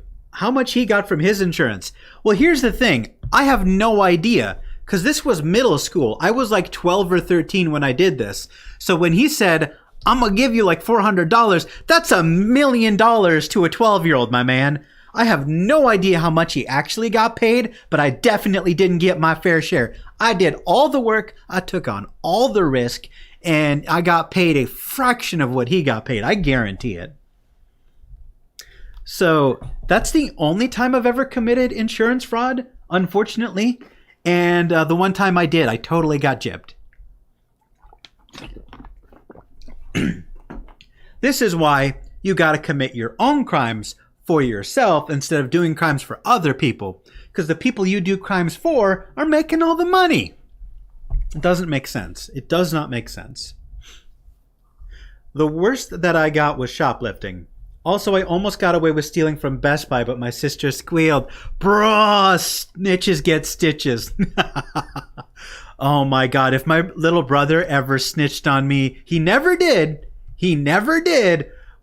he got from his insurance? Well, here's the thing. I have no idea, because this was middle school. I was like 12 or 13 when I did this. So when he said, I'm going to give you like $400, that's $1 million to a 12-year-old, my man. I have no idea how much he actually got paid, but I definitely didn't get my fair share. I did all the work, I took on all the risk, and I got paid a fraction of what he got paid. I guarantee it. So that's the only time I've ever committed insurance fraud, unfortunately. And the one time I did, I totally got gypped. This is why you got to commit your own crimes for yourself instead of doing crimes for other people. Because the people you do crimes for are making all the money. It doesn't make sense. It does not make sense. The worst that I got was shoplifting. Also, I almost got away with stealing from Best Buy, but my sister squealed, bruh, snitches get stitches. Oh my God, if my little brother ever snitched on me, he never did,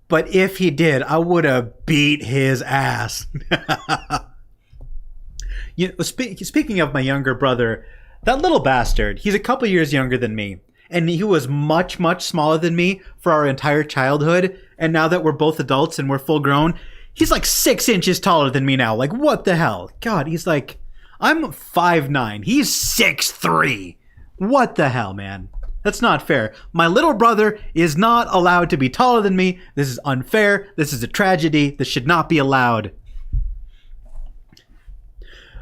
but if he did, I would have beat his ass. Speaking of my younger brother, that little bastard, he's a couple years younger than me. And he was much, much smaller than me for our entire childhood. And now that we're both adults and we're full grown, he's like 6 inches taller than me now. Like, what the hell? God, he's like, I'm 5'9". He's 6'3". What the hell, man? That's not fair. My little brother is not allowed to be taller than me. This is unfair. This is a tragedy. This should not be allowed.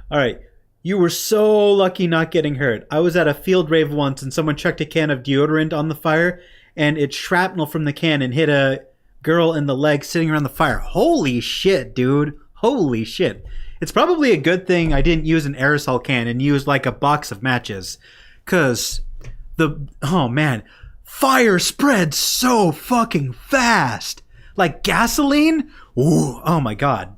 All right. You were so lucky not getting hurt. I was at a field rave once and someone chucked a can of deodorant on the fire and it shrapnel from the can and hit a girl in the leg sitting around the fire. Holy shit, dude. Holy shit. It's probably a good thing I didn't use an aerosol can and use like a box of matches. Cause oh man, fire spreads so fucking fast. Like gasoline? Ooh, oh my God.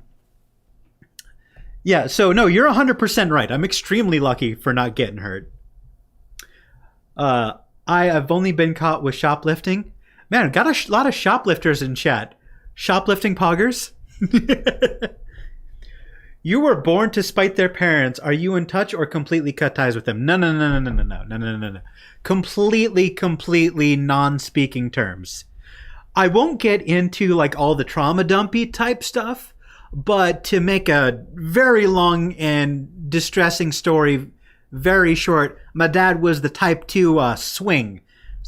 Yeah, so no, you're 100% right. I'm extremely lucky for not getting hurt. I I've only been caught with shoplifting. Man, got a lot of shoplifters in chat. Shoplifting poggers. You were born to spite their parents. Are you in touch or completely cut ties with them? No, no, no, no, no, no, no, no, no, no. Completely non-speaking terms. I won't get into like all the trauma dumpy type stuff, but to make a very long and distressing story very short, my dad was the type to swing.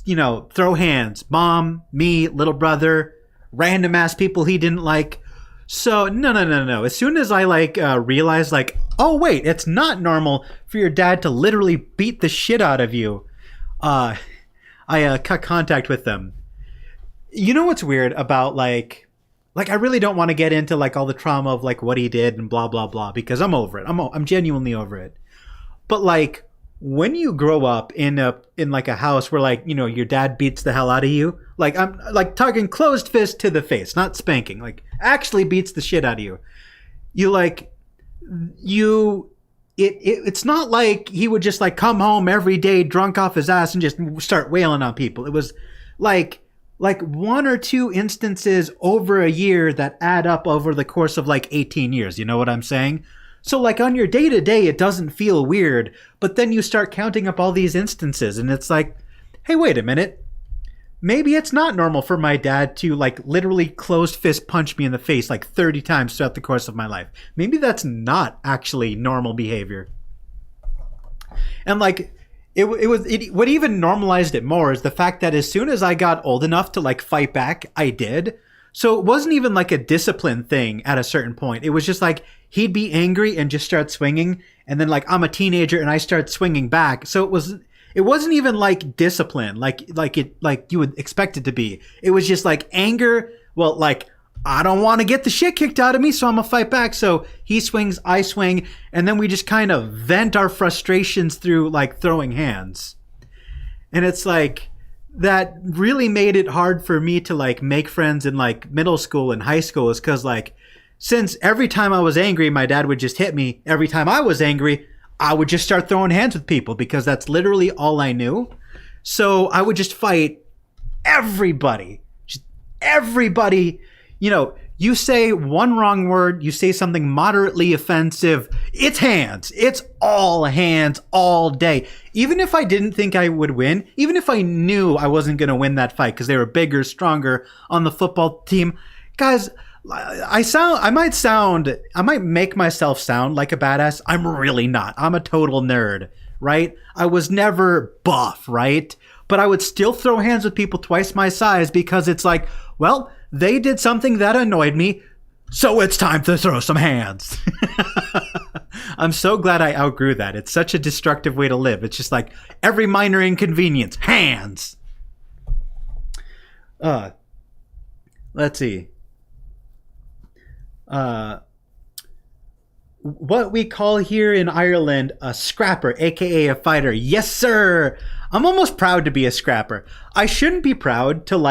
You know, throw hands. Mom, me, little brother, random ass people he didn't like. So no. As soon as I realized oh wait, it's not normal for your dad to literally beat the shit out of you, I cut contact with them. You know what's weird about like I really don't want to get into like all the trauma of like what he did and blah blah blah because I'm over it. I'm genuinely over it. But like when you grow up in like a house where like, you know, your dad beats the hell out of you, like I'm like talking closed fist to the face, not spanking, like actually beats the shit out of you. It's not like he would just like come home every day drunk off his ass and just start wailing on people. It was like one or two instances over a year that add up over the course of like 18 years. You know what I'm saying? So like on your day to day, it doesn't feel weird, but then you start counting up all these instances and it's like, hey, wait a minute. Maybe it's not normal for my dad to like literally closed fist punch me in the face like 30 times throughout the course of my life. Maybe that's not actually normal behavior. And like what even normalized it more is the fact that as soon as I got old enough to like fight back, I did. So it wasn't even like a discipline thing at a certain point. It was just like he'd be angry and just start swinging. And then like I'm a teenager and I start swinging back. So it wasn't even like discipline, like you would expect it to be. It was just like anger. Well, like I don't want to get the shit kicked out of me, so I'm gonna fight back. So he swings, I swing, and then we just kind of vent our frustrations through like throwing hands. And it's like that really made it hard for me to like make friends in like middle school and high school, is because like since every time I was angry, my dad would just hit me. Every time I was angry, I would just start throwing hands with people because that's literally all I knew. So I would just fight everybody. Just everybody. You know, you say one wrong word, you say something moderately offensive, it's hands. It's all hands all day. Even if I didn't think I would win, even if I knew I wasn't going to win that fight because they were bigger, stronger on the football team, guys, I might make myself sound like a badass. I'm really not. I'm a total nerd, right? I was never buff, right? But I would still throw hands with people twice my size because it's like, well, they did something that annoyed me, so it's time to throw some hands. I'm so glad I outgrew that. It's such a destructive way to live. It's just like every minor inconvenience, hands. Let's see. What we call here in Ireland a scrapper, aka a fighter. Yes, sir. I'm almost proud to be a scrapper. I shouldn't be proud of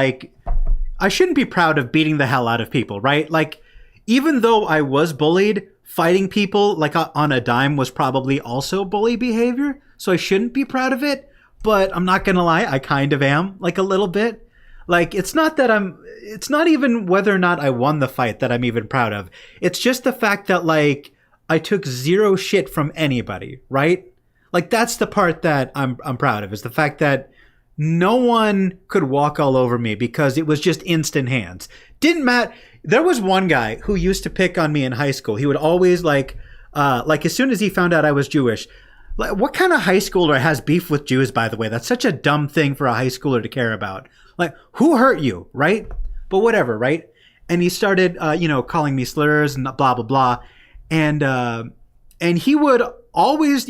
beating the hell out of people, right? Like, even though I was bullied, fighting people like on a dime was probably also bully behavior. So I shouldn't be proud of it. But I'm not gonna lie, I kind of am, like a little bit. Like, it's not even whether or not I won the fight that I'm even proud of. It's just the fact that, like, I took zero shit from anybody, right? Like, that's the part that I'm proud of, is the fact that no one could walk all over me because it was just instant hands. Didn't matter. There was one guy who used to pick on me in high school. He would always, like as soon as he found out I was Jewish, like, what kind of high schooler has beef with Jews, by the way? That's such a dumb thing for a high schooler to care about. Like, who hurt you, right? But whatever, right? And he started, calling me slurs and blah, blah, blah. And he would always,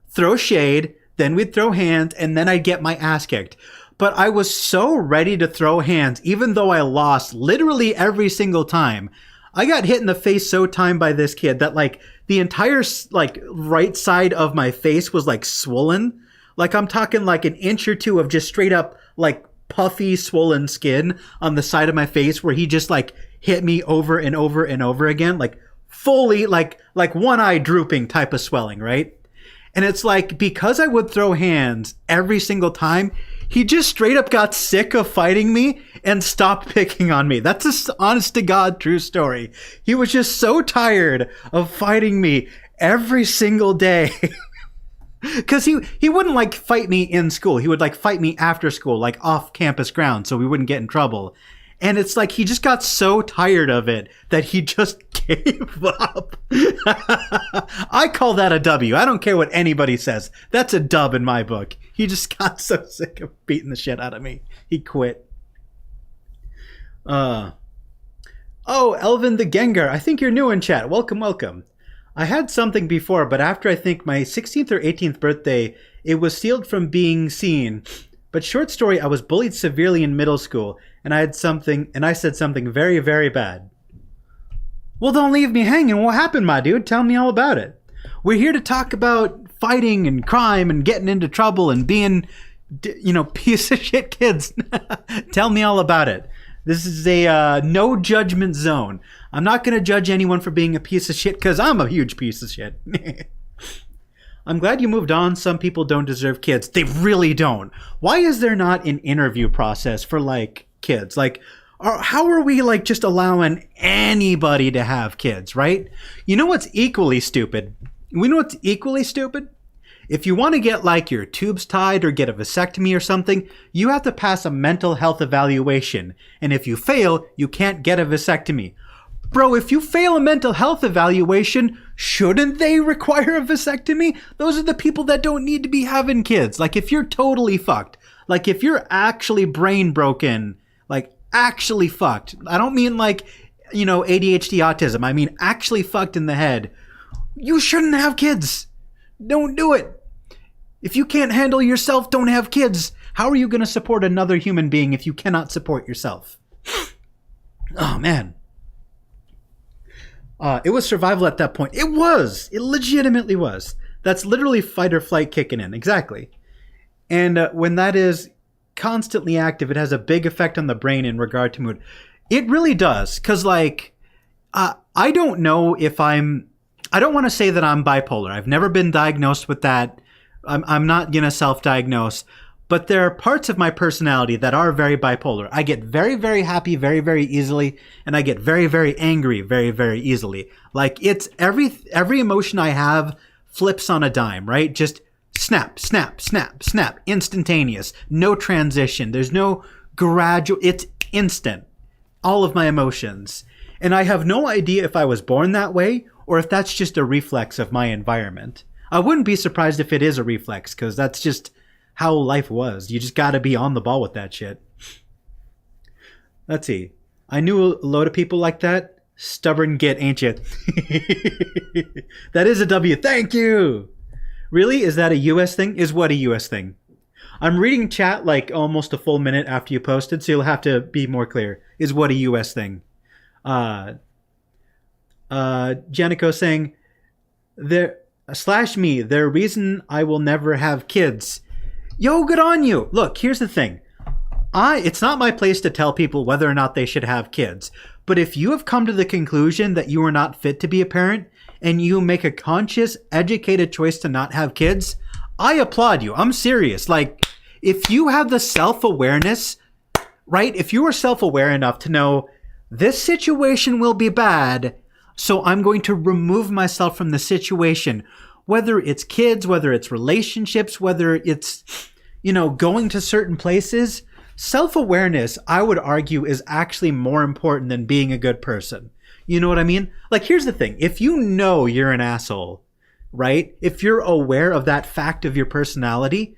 throw shade. Then we'd throw hands, and then I'd get my ass kicked. But I was so ready to throw hands, even though I lost literally every single time. I got hit in the face so time by this kid that, like, the entire, like, right side of my face was, like, swollen. Like, I'm talking, like, an inch or two of just straight up, like, puffy, swollen skin on the side of my face where he just, like, hit me over and over and over again. Like, fully, like one eye drooping type of swelling, right? And it's like, because I would throw hands every single time, he just straight up got sick of fighting me and stopped picking on me. That's an honest to God true story. He was just so tired of fighting me every single day. Because he wouldn't like fight me in school. He would like fight me after school, like off campus ground, so we wouldn't get in trouble. And it's like he just got so tired of it that he just gave up. I call that a W. I don't care what anybody says. That's a dub in my book. He just got so sick of beating the shit out of me. He quit. Oh, Elvin the Gengar. I think you're new in chat. Welcome, welcome. I had something before, but after I think my 16th or 18th birthday, it was sealed from being seen. But short story, I was bullied severely in middle school, and I said something very, very bad. Well, don't leave me hanging. What happened, my dude? Tell me all about it. We're here to talk about fighting and crime and getting into trouble and being, piece of shit kids. Tell me all about it. This is a no judgment zone. I'm not going to judge anyone for being a piece of shit because I'm a huge piece of shit. I'm glad you moved on. Some people don't deserve kids. They really don't. Why is there not an interview process for like kids? Like, how are we like just allowing anybody to have kids, right? You know what's equally stupid? We know what's equally stupid? If you want to get like your tubes tied or get a vasectomy or something, you have to pass a mental health evaluation. And if you fail, you can't get a vasectomy. Bro, if you fail a mental health evaluation, shouldn't they require a vasectomy? Those are the people that don't need to be having kids. Like, if you're totally fucked, like, if you're actually brain broken, like, actually fucked. I don't mean like, ADHD autism. I mean actually fucked in the head. You shouldn't have kids. Don't do it. If you can't handle yourself, don't have kids. How are you going to support another human being if you cannot support yourself? Oh, man. It was survival at that point. It was. It legitimately was. That's literally fight or flight kicking in. Exactly. And when that is constantly active, it has a big effect on the brain in regard to mood. It really does. Because, I don't know if I don't want to say that I'm bipolar. I've never been diagnosed with that. I'm not going to self-diagnose. But there are parts of my personality that are very bipolar. I get very, very happy very, very easily, and I get very, very angry very, very easily. Like, it's every emotion I have flips on a dime, right? Just snap, snap, snap, snap, instantaneous, no transition. There's no gradual, it's instant. All of my emotions. And I have no idea if I was born that way or if that's just a reflex of my environment. I wouldn't be surprised if it is a reflex, because that's just how life was. You just gotta be on the ball with that shit. Let's see. I knew a load of people like that. Stubborn git, ain't you? That is a W. Thank you. Really? Is that a US thing? Is what a US thing? I'm reading chat like almost a full minute after you posted, so you'll have to be more clear. Is what a US thing? Janico saying, /me, their reason I will never have kids. Yo, good on you. Look, here's the thing. It's not my place to tell people whether or not they should have kids. But if you have come to the conclusion that you are not fit to be a parent and you make a conscious, educated choice to not have kids, I applaud you. I'm serious. Like, if you have the self-awareness, right? If you are self-aware enough to know this situation will be bad, so I'm going to remove myself from the situation, whether it's kids, whether it's relationships, whether it's, going to certain places. Self-awareness, I would argue, is actually more important than being a good person. You know what I mean? Like, here's the thing. If you know you're an asshole, right? If you're aware of that fact of your personality,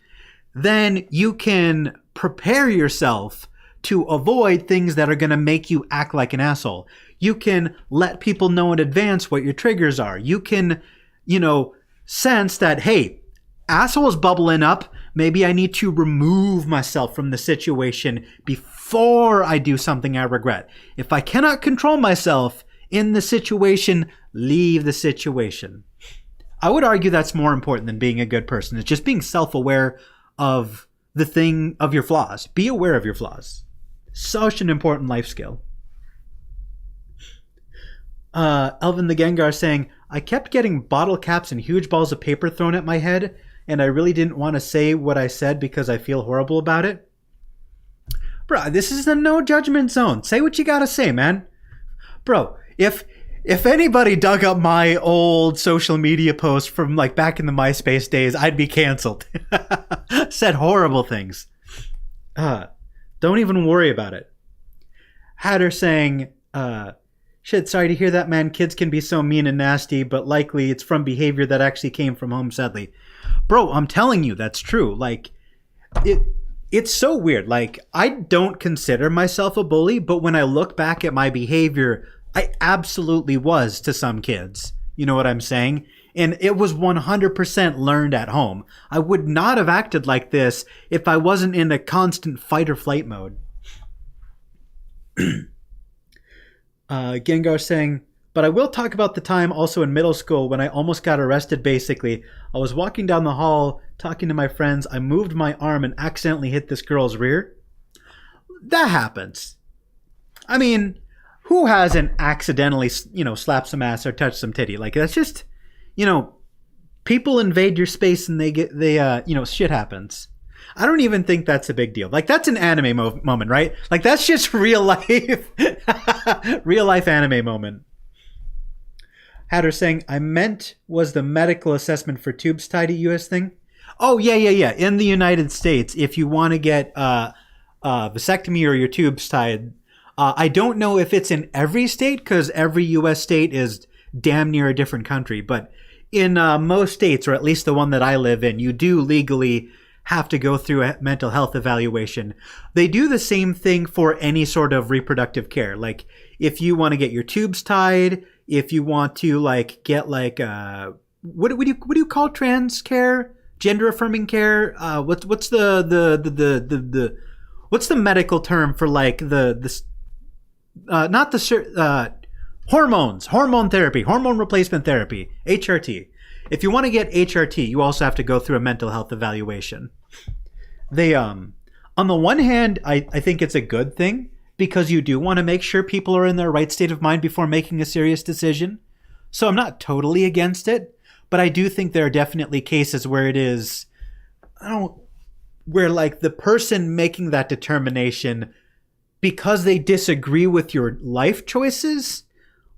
then you can prepare yourself to avoid things that are going to make you act like an asshole. You can let people know in advance what your triggers are. You can, sense that, hey, asshole's bubbling up. Maybe I need to remove myself from the situation before I do something I regret. If I cannot control myself in the situation, leave the situation. I would argue that's more important than being a good person. It's just being self-aware of the thing, of your flaws. Be aware of your flaws. Such an important life skill. Elvin the Gengar saying, I kept getting bottle caps and huge balls of paper thrown at my head, and I really didn't want to say what I said because I feel horrible about it. Bro, this is a no judgment zone. Say what you gotta say, man. Bro, if anybody dug up my old social media post from like back in the MySpace days, I'd be canceled. Said horrible things. Don't even worry about it. Hatter saying, shit, sorry to hear that, man. Kids can be so mean and nasty, but likely it's from behavior that actually came from home, sadly. Bro, I'm telling you, that's true. Like, it's so weird. Like, I don't consider myself a bully, but when I look back at my behavior, I absolutely was to some kids. You know what I'm saying? And it was 100% learned at home. I would not have acted like this if I wasn't in a constant fight or flight mode. Gengar saying, but I will talk about the time also in middle school when I almost got arrested basically. I was walking down the hall talking to my friends. I moved my arm and accidentally hit this girl's rear. That happens. I mean, who hasn't accidentally, slapped some ass or touched some titty? Like, that's just, people invade your space and shit happens. I don't even think that's a big deal. Like, that's an anime moment, right? Like, that's just real life, real life anime moment. Hatter saying, I meant was the medical assessment for tubes tied a US thing. Oh, yeah. In the United States, if you want to get vasectomy or your tubes tied, I don't know if it's in every state because every US state is damn near a different country. But in most states, or at least the one that I live in, you do legally have to go through a mental health evaluation. They do the same thing for any sort of reproductive care. Like, if you want to get your tubes tied, if you want to get what do you call trans care, gender affirming care? What's the what's the medical term for hormone therapy, hormone replacement therapy, HRT. If you want to get HRT, you also have to go through a mental health evaluation. They on the one hand, I think it's a good thing because you do want to make sure people are in their right state of mind before making a serious decision. So I'm not totally against it, but I do think there are definitely cases where it is, where the person making that determination, because they disagree with your life choices,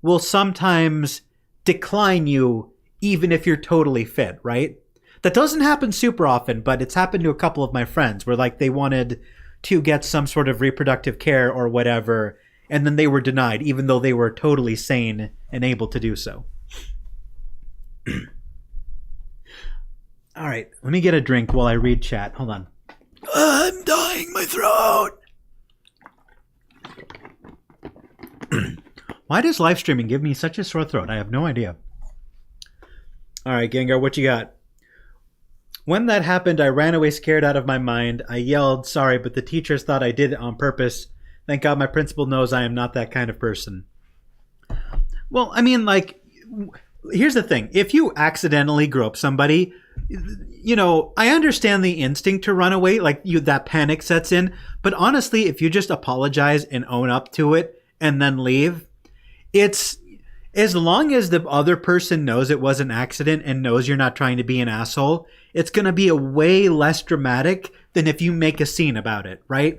will sometimes decline you even if you're totally fit, right? That doesn't happen super often, but it's happened to a couple of my friends where they wanted to get some sort of reproductive care or whatever, and then they were denied even though they were totally sane and able to do so. All right, let me get a drink while I read chat. Hold on. I'm dying my throat. Why does live streaming give me such a sore throat? I have no idea. All right, Gengar, what you got? When that happened, I ran away scared out of my mind. I yelled, sorry, but the teachers thought I did it on purpose. Thank God my principal knows I am not that kind of person. Well, I mean, here's the thing. If you accidentally grope somebody, I understand the instinct to run away, that panic sets in. But honestly, if you just apologize and own up to it and then leave, it's as long as the other person knows it was an accident and knows you're not trying to be an asshole, it's going to be a way less dramatic than if you make a scene about it, right?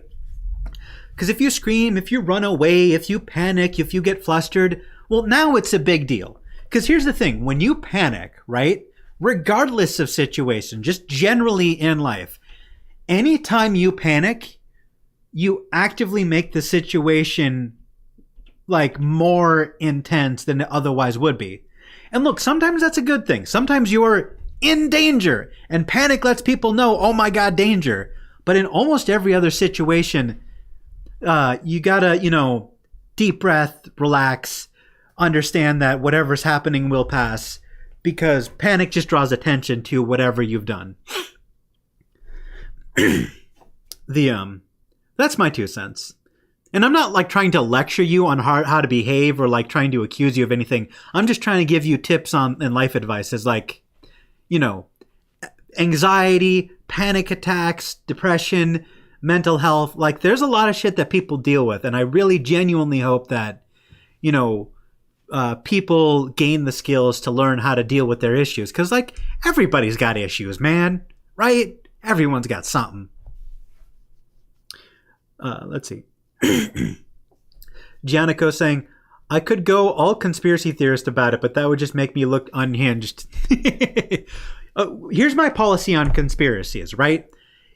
Because if you scream, if you run away, if you panic, if you get flustered, well, now it's a big deal. Because here's the thing. When you panic, right, regardless of situation, just generally in life, anytime you panic, you actively make the situation more intense than it otherwise would be. And look, sometimes that's a good thing. Sometimes you're in danger and panic lets people know, oh my God, danger. But in almost every other situation, you gotta, deep breath, relax, understand that whatever's happening will pass, because panic just draws attention to whatever you've done. That's my 2 cents. And I'm not trying to lecture you on how to behave or trying to accuse you of anything. I'm just trying to give you tips and life advice as anxiety, panic attacks, depression, mental health. There's a lot of shit that people deal with. And I really genuinely hope that, people gain the skills to learn how to deal with their issues. Because, like, everybody's got issues, man. Right? Everyone's got something. Let's see. Giannico saying, I could go all conspiracy theorist about it, but that would just make me look unhinged. Here's my policy on conspiracies, right?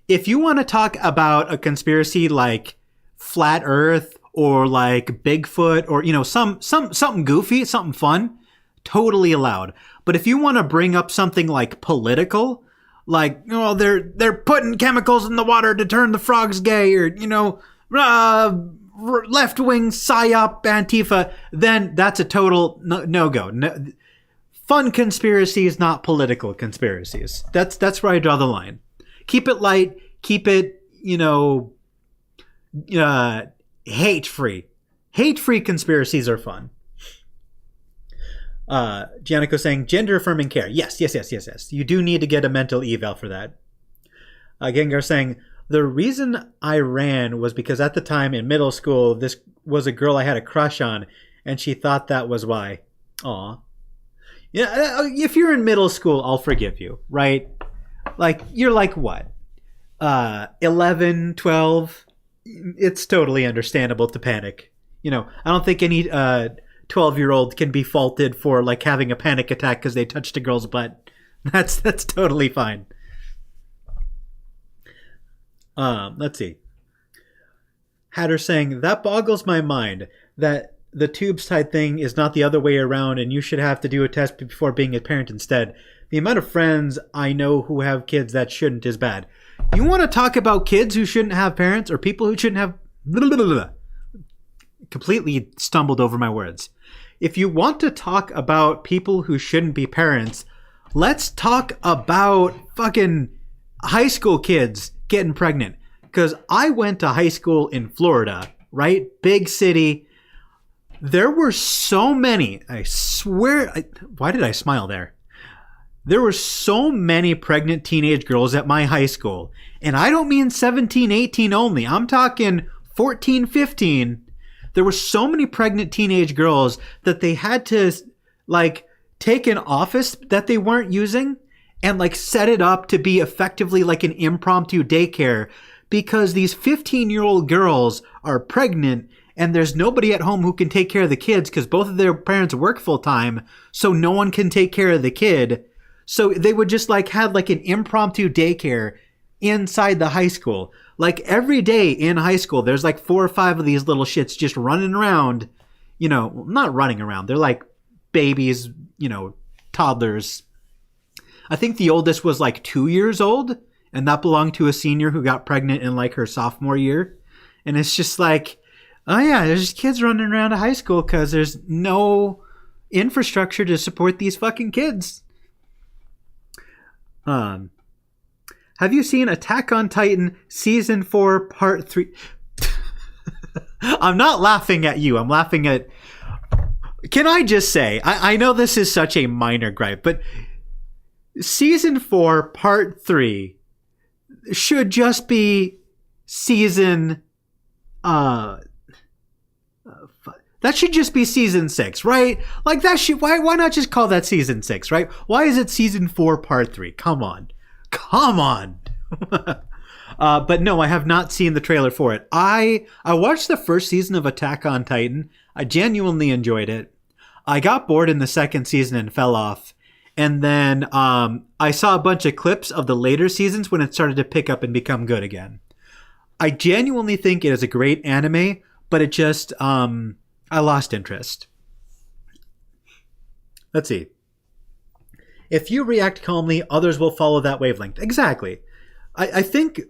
If you want to talk about a conspiracy like flat Earth or like Bigfoot or, you know, something goofy, something fun, totally allowed. But if you want to bring up something like political, like, oh, they're putting chemicals in the water to turn the frogs gay, or, you know, left-wing psyop Antifa, then that's a total no-go. No, fun conspiracies, not political conspiracies. That's where I draw the line. Keep it light. Keep it, you know, hate-free. Hate-free conspiracies are fun. Giannico saying, gender-affirming care. Yes. You do need to get a mental eval for that. Gengar saying, the reason I ran was because at the time in middle school, this was a girl I had a crush on, and she thought that was why. Aw. Yeah, if you're in middle school, I'll forgive you, right? Like, you're like what? 11, 12? It's totally understandable to panic. You know, I don't think any 12-year-old can be faulted for, like, having a panic attack because they touched a girl's butt. That's totally fine. Let's see. Hatter saying, that boggles my mind that the tubes tied thing is not the other way around and you should have to do a test before being a parent instead. The amount of friends I know who have kids that shouldn't is bad. You want to talk about kids who shouldn't have parents or people who shouldn't have... Completely stumbled over my words. If you want to talk about people who shouldn't be parents, let's talk about fucking high school kids getting pregnant. Because I went to high school in Florida, right? Big city. There were so many, I swear, why did I smile there? There were so many pregnant teenage girls at my high school. And I don't mean 17, 18 only. I'm talking 14, 15. There were so many pregnant teenage girls that they had to, like, take an office that they weren't using and, like, set it up to be effectively like an impromptu daycare because these 15-year-old girls are pregnant and there's nobody at home who can take care of the kids because both of their parents work full-time, so no one can take care of the kid. So they would just, like, have, like, an impromptu daycare inside the high school. Like, every day in high school, there's, like, 4 or 5 of these little shits just running around. You know, not running around. They're, like, babies, you know, toddlers. I think the oldest was, like, 2 years old, and that belonged to a senior who got pregnant in, like, her sophomore year. And it's just like, oh, yeah, there's just kids running around high school because there's no infrastructure to support these fucking kids. Have you seen Attack on Titan Season 4 Part 3? I'm not laughing at you. I'm laughing at... Can I just say, I know this is such a minor gripe, but Season 4 Part 3 should just be Season... that should just be Season 6, right? Like, that should... Why not just call that Season 6, right? Why is it Season 4 Part 3? Come on. But no, I have not seen the trailer for it. I watched the first season of Attack on Titan. I genuinely enjoyed it. I got bored in the second season and fell off. And then I saw a bunch of clips of the later seasons when it started to pick up and become good again. I genuinely think it is a great anime, but it just, I lost interest. Let's see. If you react calmly, others will follow that wavelength. Exactly. I think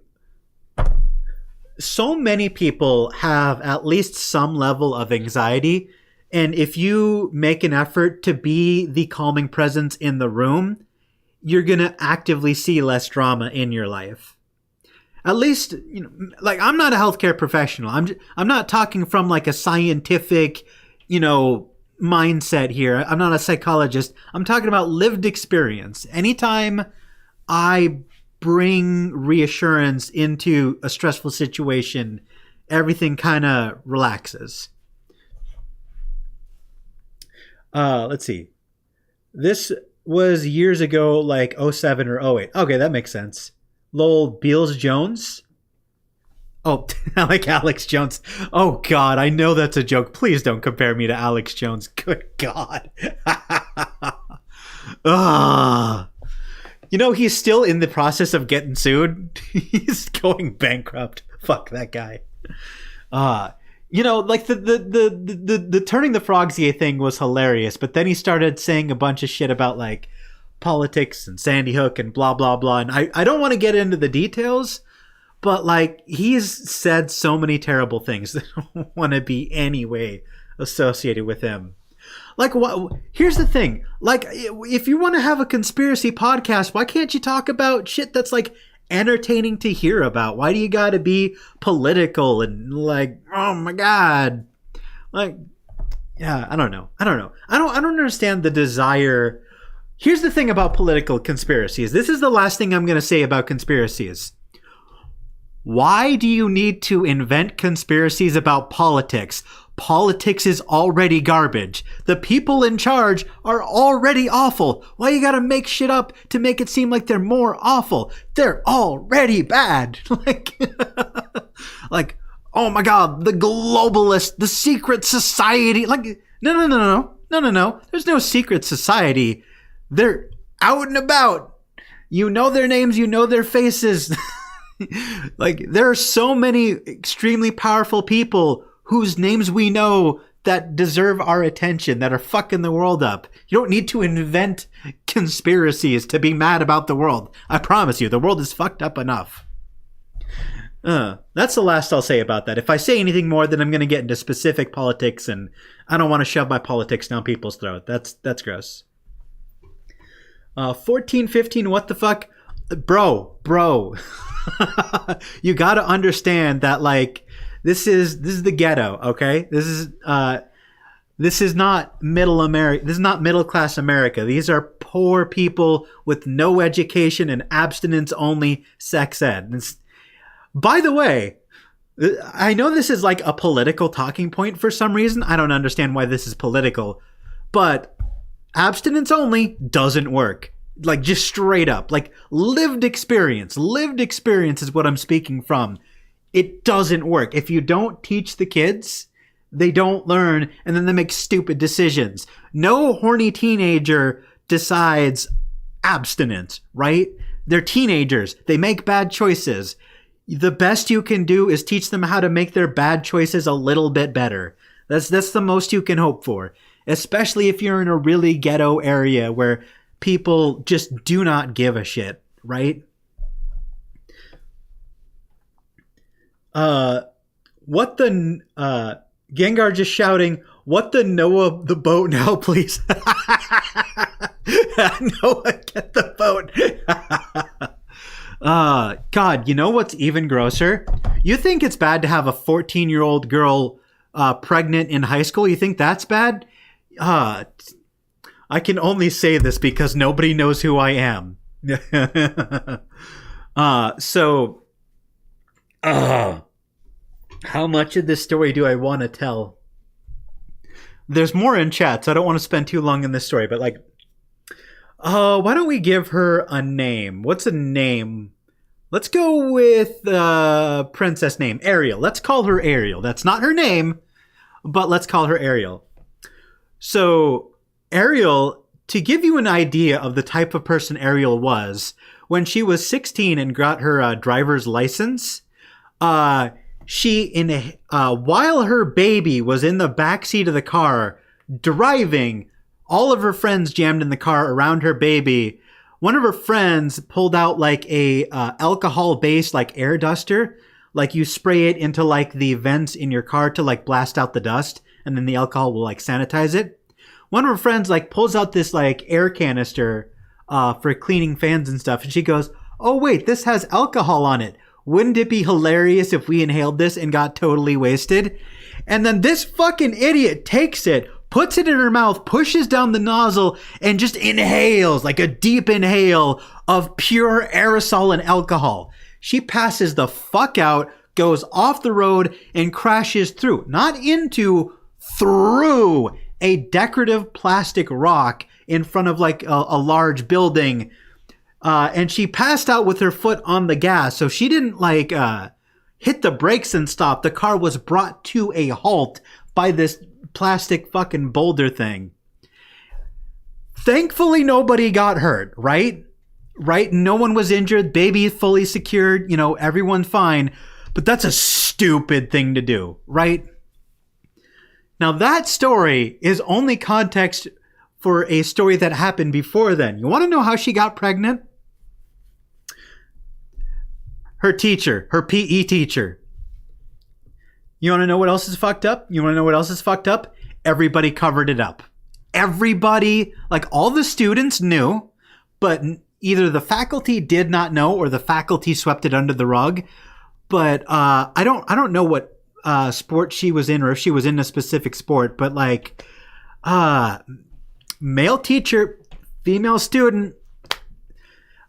so many people have at least some level of anxiety. And if you make an effort to be the calming presence in the room, you're going to actively see less drama in your life. At least, you know, like, I'm not a healthcare professional. I'm not talking from, like, a scientific, you know, mindset here. I'm not a psychologist. I'm talking about lived experience. Anytime I bring reassurance into a stressful situation, everything kind of relaxes. Let's see. This was years ago, like '07 or '08. Okay, that makes sense. Lowell Beals Jones. Oh, I like Alex Jones. Oh God, I know that's a joke. Please don't compare me to Alex Jones. Good God. Ah. You know, he's still in the process of getting sued. He's going bankrupt. Fuck that guy. You know, like the turning the Frogsy thing was hilarious, but then he started saying a bunch of shit about like politics and Sandy Hook and blah blah blah. And I don't want to get into the details, but like he's said so many terrible things that I don't want to be any way associated with him. Like, what? Here's the thing. Like, if you want to have a conspiracy podcast, why can't you talk about shit that's like entertaining to hear about? Why do you got to be political and like, oh my God, like, yeah, I don't know. I don't understand the desire. Here's the thing about political conspiracies. This is the last thing I'm going to say about conspiracies. Why do you need to invent conspiracies about politics? Politics is already garbage. The people in charge are already awful. Why you gotta make shit up to make it seem like they're more awful? They're already bad. Like, oh my God, the globalist, the secret society. Like, no. There's no secret society. They're out and about. You know their names, you know their faces. Like, there are so many extremely powerful people whose names we know that deserve our attention, that are fucking the world up. You don't need to invent conspiracies to be mad about the world. I promise you, the world is fucked up enough. That's the last I'll say about that. If I say anything more, then I'm going to get into specific politics, and I don't want to shove my politics down people's throat. That's gross. 1415, what the fuck? Bro. You got to understand that, like, This is the ghetto, okay? This is not middle America. This is not middle class America. These are poor people with no education and abstinence only sex ed. By the way, I know this is like a political talking point for some reason. I don't understand why this is political, but abstinence only doesn't work. Like, just straight up, like lived experience is what I'm speaking from. It doesn't work. If you don't teach the kids, they don't learn, and then they make stupid decisions. No horny teenager decides abstinence, right? They're teenagers. They make bad choices. The best you can do is teach them how to make their bad choices a little bit better. That's the most you can hope for, especially if you're in a really ghetto area where people just do not give a shit, right? What the, Gengar just shouting, what the Noah the boat now, please. Noah, get the boat. God, you know what's even grosser? You think it's bad to have a 14-year-old girl, pregnant in high school? You think that's bad? I can only say this because nobody knows who I am. How much of this story do I want to tell? There's more in chat, so I don't want to spend too long in this story, but like, why don't we give her a name? What's a name? Let's go with princess name, Ariel. Let's call her Ariel. That's not her name, but let's call her Ariel. So Ariel, to give you an idea of the type of person Ariel was, when she was 16 and got her driver's license, while her baby was in the backseat of the car driving, all of her friends jammed in the car around her baby. One of her friends pulled out like a alcohol-based like air duster, like you spray it into like the vents in your car to like blast out the dust, and then the alcohol will like sanitize it. One of her friends like pulls out this like air canister for cleaning fans and stuff, and she goes, "Oh wait, this has alcohol on it. Wouldn't it be hilarious if we inhaled this and got totally wasted?" And then this fucking idiot takes it, puts it in her mouth, pushes down the nozzle, and just inhales, like a deep inhale of pure aerosol and alcohol. She passes the fuck out, goes off the road, and crashes through. Not into, through a decorative plastic rock in front of like a large building. And she passed out with her foot on the gas. So she didn't like hit the brakes and stop. The car was brought to a halt by this plastic fucking boulder thing. Thankfully, nobody got hurt, right? Right? No one was injured. Baby fully secured. You know, everyone's fine. But that's a stupid thing to do, right? Now, that story is only context for a story that happened before then. You want to know how she got pregnant? Her teacher, her PE teacher. You want to know what else is fucked up? Everybody covered it up. Everybody, like all the students knew, but either the faculty did not know or the faculty swept it under the rug. But I don't know what sport she was in or if she was in a specific sport, but like male teacher, female student,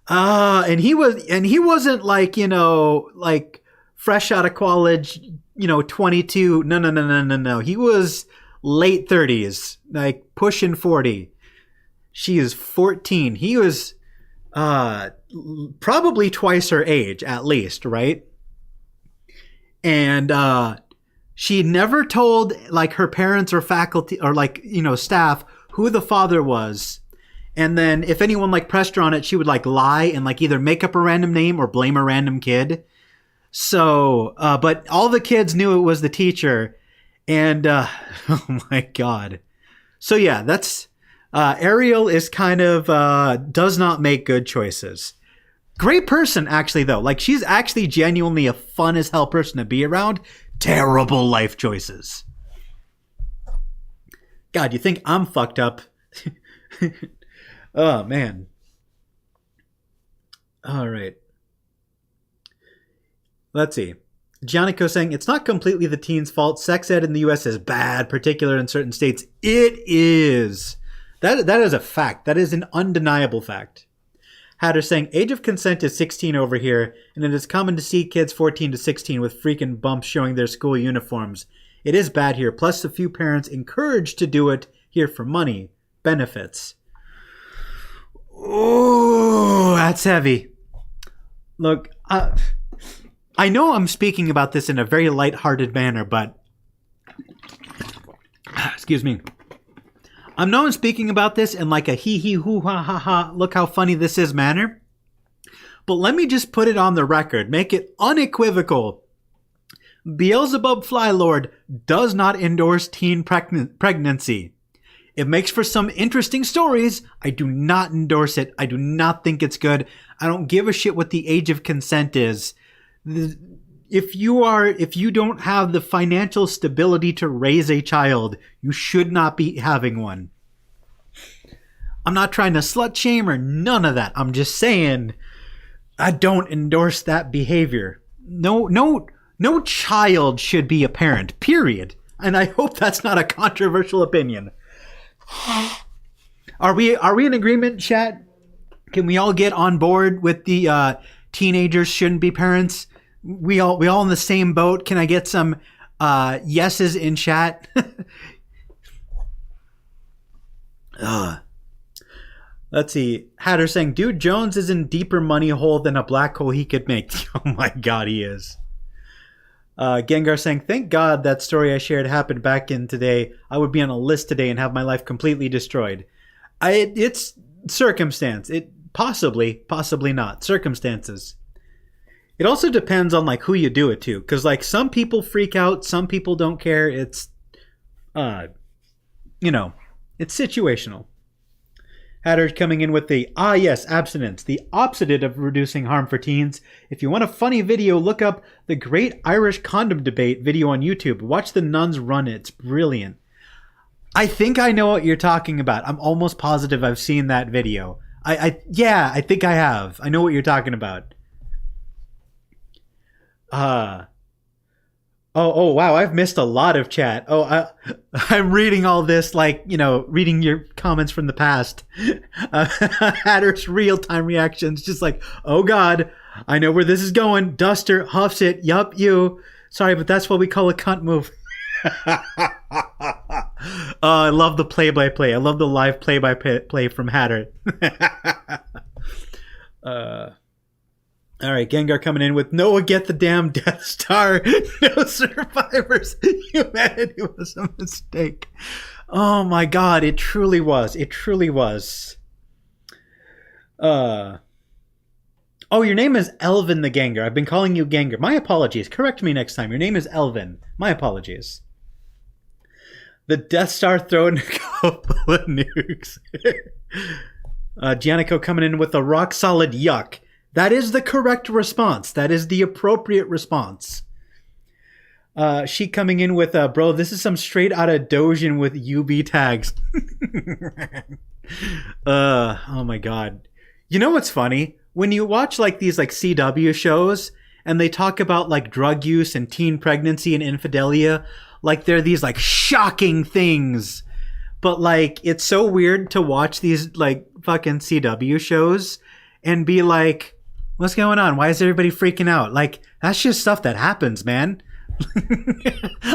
and he wasn't like, you know, like fresh out of college, you know, 22. No. He was late 30s, like pushing 40. She is 14. He was probably twice her age at least, right? And she never told like her parents or faculty or like, you know, staff who the father was. And then if anyone like pressed her on it, she would like lie and like either make up a random name or blame a random kid. So, but all the kids knew it was the teacher. And, oh my God. So yeah, that's, Ariel is kind of, does not make good choices. Great person, actually, though. Like, she's actually genuinely a fun as hell person to be around. Terrible life choices. God, you think I'm fucked up? Oh, man. All right. Let's see. Giannico saying, it's not completely the teens' fault. Sex ed in the U.S. is bad, particularly in certain states. It is. That is a fact. That is an undeniable fact. Hatter saying, age of consent is 16 over here, and it is common to see kids 14 to 16 with freaking bumps showing their school uniforms. It is bad here, plus a few parents encouraged to do it here for money. Benefits. Oh, that's heavy. Look, I know I'm speaking about this in a very lighthearted manner, but... Excuse me. I know I'm speaking about this in like a hee hoo ha ha ha, look how funny this is manner. But let me just put it on the record, make it unequivocal. Beelzebub Flylord does not endorse teen pregnancy. It makes for some interesting stories. I do not endorse it. I do not think it's good. I don't give a shit what the age of consent is. If you don't have the financial stability to raise a child, you should not be having one. I'm not trying to slut shame or none of that. I'm just saying I don't endorse that behavior. No child should be a parent, period. And I hope that's not a controversial opinion. Are we in agreement, chat? Can we all get on board with the teenagers shouldn't be parents? We all in the same boat. Can I get some yeses in chat? Let's see. Hatter saying, dude, Jones is in deeper money hole than a black hole he could make. Oh my God, he is. Gengar saying, thank God that story I shared happened back in today. I would be on a list today and have my life completely destroyed. It's circumstance. It possibly not. Circumstances. It also depends on like who you do it to, because like some people freak out, some people don't care. It's, it's situational. Hatter coming in with the, yes, abstinence, the opposite of reducing harm for teens. If you want a funny video, look up the Great Irish Condom Debate video on YouTube. Watch the nuns run it. It's brilliant. I think I know what you're talking about. I'm almost positive I've seen that video. I think I have. I know what you're talking about. Oh, wow, I've missed a lot of chat. I'm reading all this like, reading your comments from the past. Hatter's real-time reactions, just like, oh God, I know where this is going. Duster huffs it. Yup, you. Sorry, but that's what we call a cunt move. I love the play-by-play. I love the live play-by-play from Hatter. All right, Gengar coming in with Noah, get the damn Death Star. No survivors. Humanity was a mistake. Oh my God, it truly was. It truly was. Oh, your name is Elvin the Gengar. I've been calling you Gengar. My apologies. Correct me next time. Your name is Elvin. My apologies. The Death Star throwing a couple of nukes. Giannico coming in with a rock solid yuck. That is the correct response. That is the appropriate response. She coming in with, bro, this is some straight out of Dojin with UB tags. Oh my God. You know what's funny? When you watch like these like CW shows and they talk about like drug use and teen pregnancy and infidelia, like they're these like shocking things. But like it's so weird to watch these like fucking CW shows and be like, what's going on? Why is everybody freaking out? Like that's just stuff that happens, man.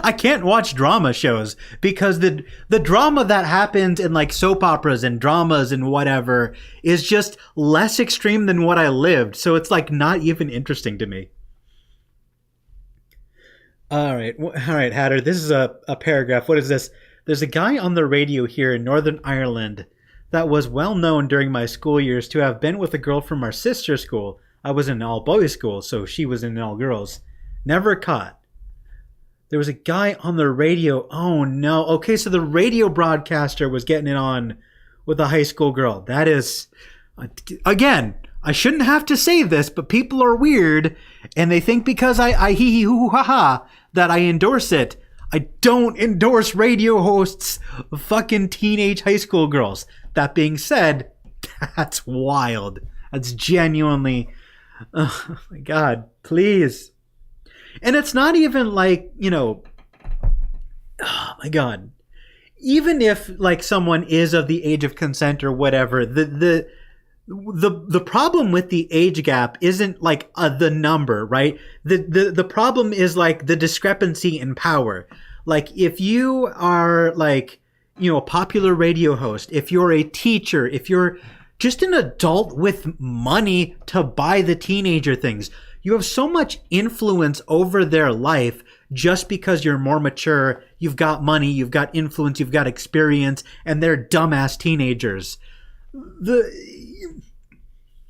I can't watch drama shows because the drama that happens in like soap operas and dramas and whatever is just less extreme than what I lived. So it's like not even interesting to me. All right, Hatter. This is a paragraph. What is this? There's a guy on the radio here in Northern Ireland that was well known during my school years to have been with a girl from our sister school. I was in an all-boys school, so she was in all-girls. Never caught. There was a guy on the radio. Oh, no. Okay, so the radio broadcaster was getting it on with a high school girl. That is... Again, I shouldn't have to say this, but people are weird, and they think because I hee-hee-hoo-ha-ha that I endorse it. I don't endorse radio hosts of fucking teenage high school girls. That being said, that's wild. That's genuinely... Oh, my God. Please. And it's not even like, you know, oh my God, even if like someone is of the age of consent or whatever, the problem with the age gap isn't like the number, right? The problem is like the discrepancy in power. Like if you are like, you know, a popular radio host, if you're a teacher, if you're just an adult with money to buy the teenager things, you have so much influence over their life just because you're more mature, you've got money, you've got influence, you've got experience, and they're dumbass teenagers.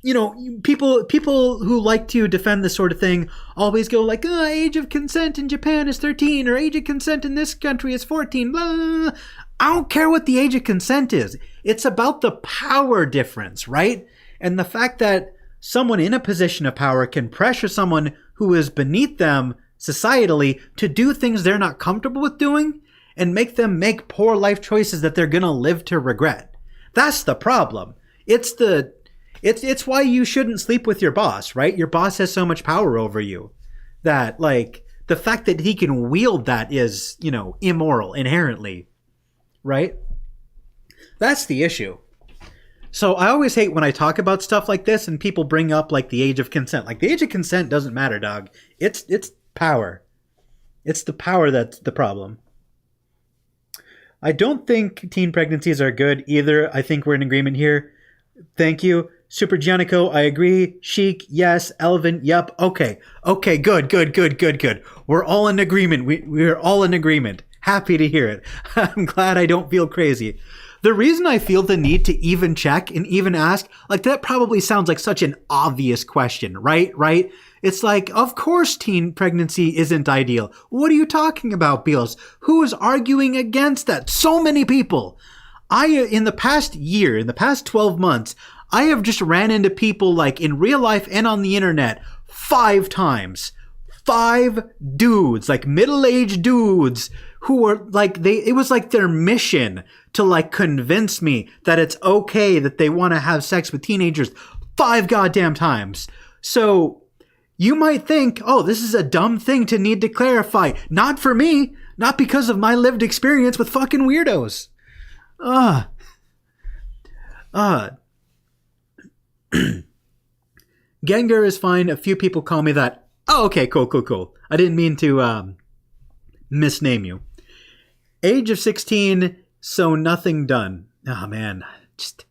You know, people who like to defend this sort of thing always go like, age of consent in Japan is 13, or age of consent in this country is 14, blah, blah, blah. I don't care what the age of consent is. It's about the power difference, right? And the fact that someone in a position of power can pressure someone who is beneath them societally to do things they're not comfortable with doing and make them make poor life choices that they're going to live to regret. That's the problem. It's why you shouldn't sleep with your boss, right? Your boss has so much power over you that like the fact that he can wield that is, you know, immoral inherently, right? That's the issue. So I always hate when I talk about stuff like this and people bring up like the age of consent. Like the age of consent doesn't matter, dog. It's power. It's the power that's the problem. I don't think teen pregnancies are good either. I think we're in agreement here. Thank you. Super Giannico, I agree. Chic, yes. Elvin, yep. Okay, good. We're all in agreement. We're all in agreement. Happy to hear it. I'm glad I don't feel crazy. The reason I feel the need to even check and even ask, like that probably sounds like such an obvious question, right? It's like, of course teen pregnancy isn't ideal. What are you talking about, Beals? Who is arguing against that? So many people. In the past year, in the past 12 months, I have just ran into people like in real life and on the internet 5 times. 5 dudes, like middle-aged dudes who were like, it was like their mission to like convince me that it's okay that they want to have sex with teenagers 5 goddamn times. So you might think, oh, this is a dumb thing to need to clarify. Not for me. Not because of my lived experience with fucking weirdos. Gengar is fine. A few people call me that. Oh, okay, cool. I didn't mean to misname you. Age of 16 So nothing done. Oh man, just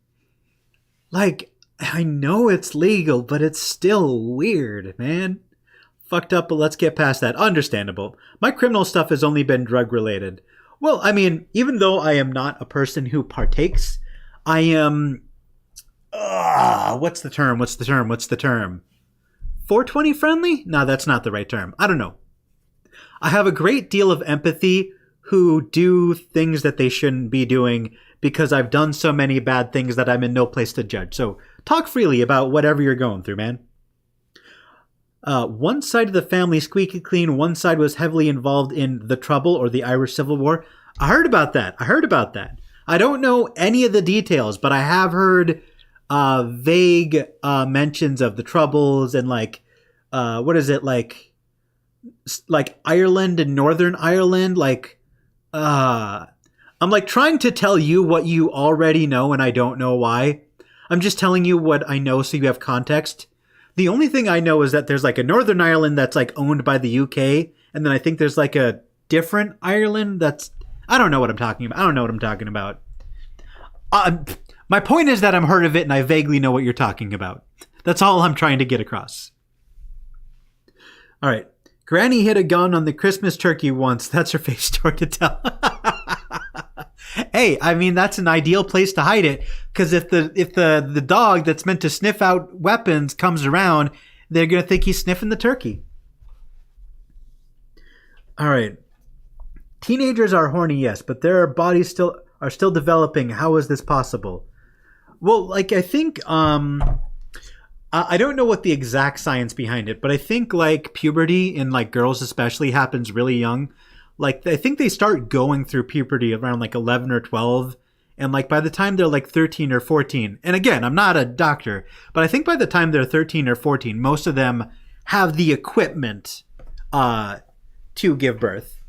like I know it's legal, but it's still weird, man. Fucked up, but let's get past that. Understandable. My criminal stuff has only been drug related. Well, I mean, even though I am not a person who partakes, I am. What's the term? 420 friendly? No, that's not the right term. I don't know. I have a great deal of empathy who do things that they shouldn't be doing because I've done so many bad things that I'm in no place to judge. So talk freely about whatever you're going through, man. One side of the family squeaky clean. One side was heavily involved in the Trouble or the Irish Civil War. I heard about that. I don't know any of the details, but I have heard vague mentions of the Troubles and what is it like Ireland and Northern Ireland? I'm like trying to tell you what you already know, and I don't know why. I'm just telling you what I know so you have context. The only thing I know is that there's like a Northern Ireland that's like owned by the UK, and then I think there's like a different Ireland that's I don't know what I'm talking about. My point is that I'm heard of it and I vaguely know what you're talking about. That's all I'm trying to get across. All right. Granny hid a gun on the Christmas turkey once. That's her fake story to tell. Hey, I mean, that's an ideal place to hide it. Because if the dog that's meant to sniff out weapons comes around, they're going to think he's sniffing the turkey. All right. Teenagers are horny, yes, but their bodies are still developing. How is this possible? Well, like, I think, I don't know what the exact science behind it, but I think, like, puberty in, like, girls especially happens really young. Like, I think they start going through puberty around, like, 11 or 12. And, like, by the time they're, like, 13 or 14, and again, I'm not a doctor, but I think by the time they're 13 or 14, most of them have the equipment to give birth.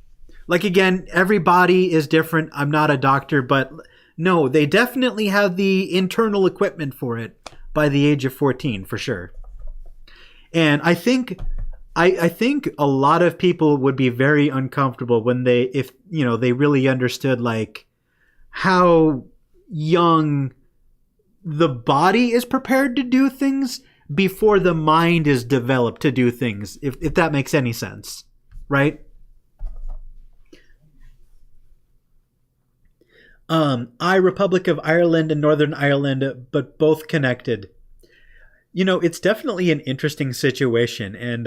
Like, again, every body is different. I'm not a doctor, but no, they definitely have the internal equipment for it by the age of 14, for sure. And I think a lot of people would be very uncomfortable when they really understood, like, how young the body is prepared to do things before the mind is developed to do things, if that makes any sense, right? Republic of Ireland and Northern Ireland, but both connected. You know, it's definitely an interesting situation, and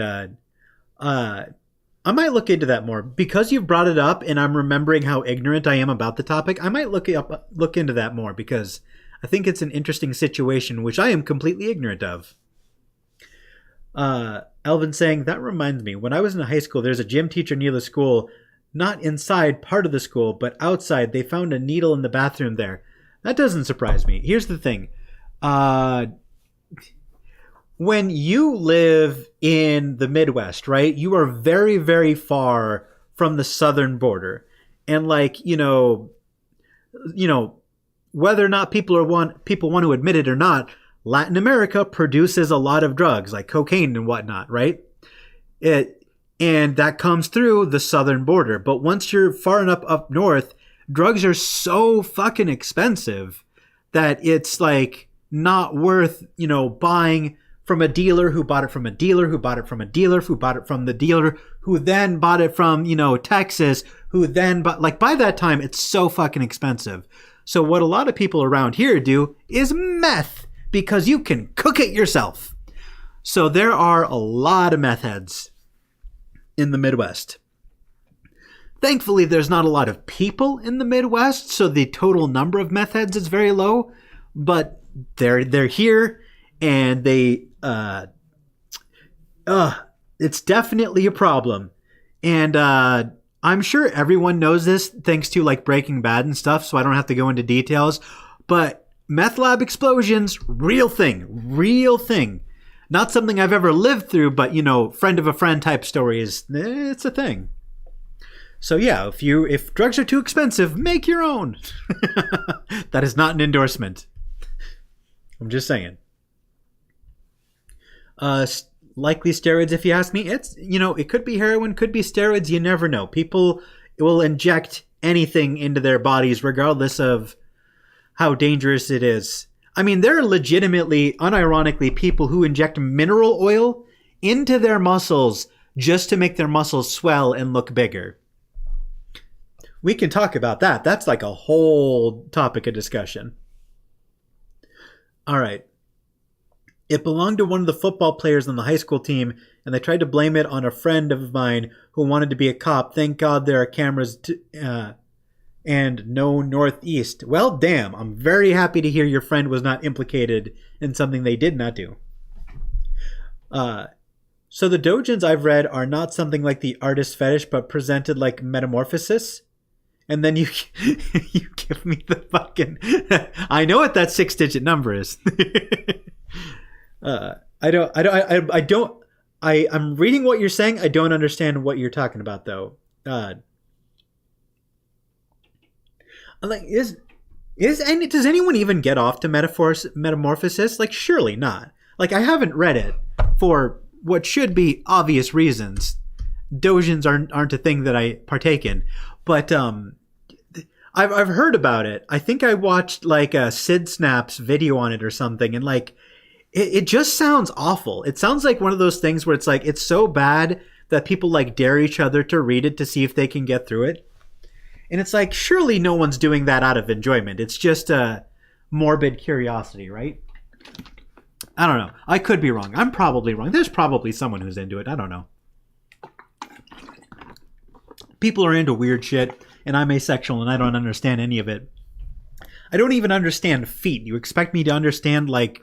I might look into that more because you've brought it up, and I'm remembering how ignorant I am about the topic. I might look into that more because I think it's an interesting situation which I am completely ignorant of. Elvin saying, that reminds me, when I was in high school, there's a gym teacher near the school. Not inside part of the school, but outside. They found a needle in the bathroom there. That doesn't surprise me. Here's the thing. When you live in the Midwest, right, you are very, very far from the southern border. And, like, you know, whether or not people want to admit it or not, Latin America produces a lot of drugs, like cocaine and whatnot, right? And that comes through the southern border. But once you're far enough up north, drugs are so fucking expensive that it's, like, not worth, buying from a dealer who bought it from a dealer who bought it from a dealer who bought it from the dealer who then bought it from, Texas, who then bought, like, by that time, it's so fucking expensive. So what a lot of people around here do is meth because you can cook it yourself. So there are a lot of meth heads in the Midwest. Thankfully, there's not a lot of people in the Midwest, so the total number of meth heads is very low, but they're here, and it's definitely a problem. And I'm sure everyone knows this thanks to, like, Breaking Bad and stuff, so I don't have to go into details, but meth lab explosions, real thing. Not something I've ever lived through, but, friend of a friend type stories, it's a thing. So yeah, if drugs are too expensive, make your own. That is not an endorsement. I'm just saying. Likely steroids, if you ask me. It's, it could be heroin, could be steroids, you never know. People will inject anything into their bodies, regardless of how dangerous it is. I mean, there are legitimately, unironically, people who inject mineral oil into their muscles just to make their muscles swell and look bigger. We can talk about that. That's like a whole topic of discussion. All right. It belonged to one of the football players on the high school team, and they tried to blame it on a friend of mine who wanted to be a cop. Thank God there are cameras and no Northeast. Well, damn. I'm very happy to hear your friend was not implicated in something they did not do. So the dojins I've read are not something like the artist fetish, but presented like metamorphosis. And then you give me the fucking... I know what that 6-digit number is. I'm reading what you're saying. I don't understand what you're talking about, though. Like, does anyone even get off to metamorphosis? Like, surely not. Like, I haven't read it for what should be obvious reasons. Dojins aren't a thing that I partake in, but I've heard about it. I think I watched like a Sid Snaps video on it or something, and like it just sounds awful. It sounds like one of those things where it's like it's so bad that people like dare each other to read it to see if they can get through it. And it's like, surely no one's doing that out of enjoyment. It's just a morbid curiosity, right? I don't know. I could be wrong. I'm probably wrong. There's probably someone who's into it. I don't know. People are into weird shit, and I'm asexual, and I don't understand any of it. I don't even understand feet. You expect me to understand, like,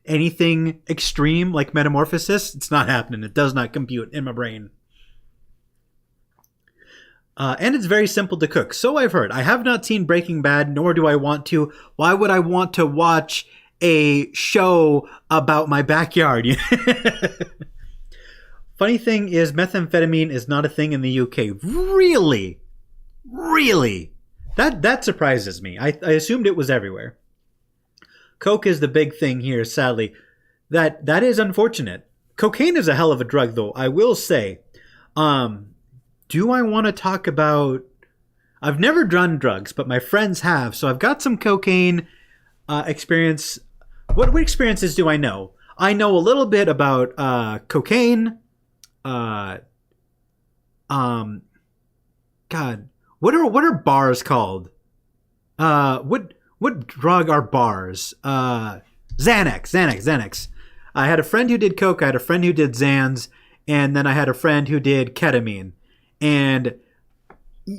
anything extreme, like metamorphosis? It's not happening. It does not compute in my brain. And it's very simple to cook. So I've heard. I have not seen Breaking Bad, nor do I want to. Why would I want to watch a show about my backyard? Funny thing is, methamphetamine is not a thing in the UK. Really? Really? That surprises me. I assumed it was everywhere. Coke is the big thing here, sadly. That is unfortunate. Cocaine is a hell of a drug, though, I will say. Do I want to talk about... I've never done drugs, but my friends have, so I've got some cocaine experience. What experiences do I know? I know a little bit about cocaine. God, what are bars called? What drug are bars? Xanax. I had a friend who did coke. I had a friend who did Xans, and then I had a friend who did ketamine. And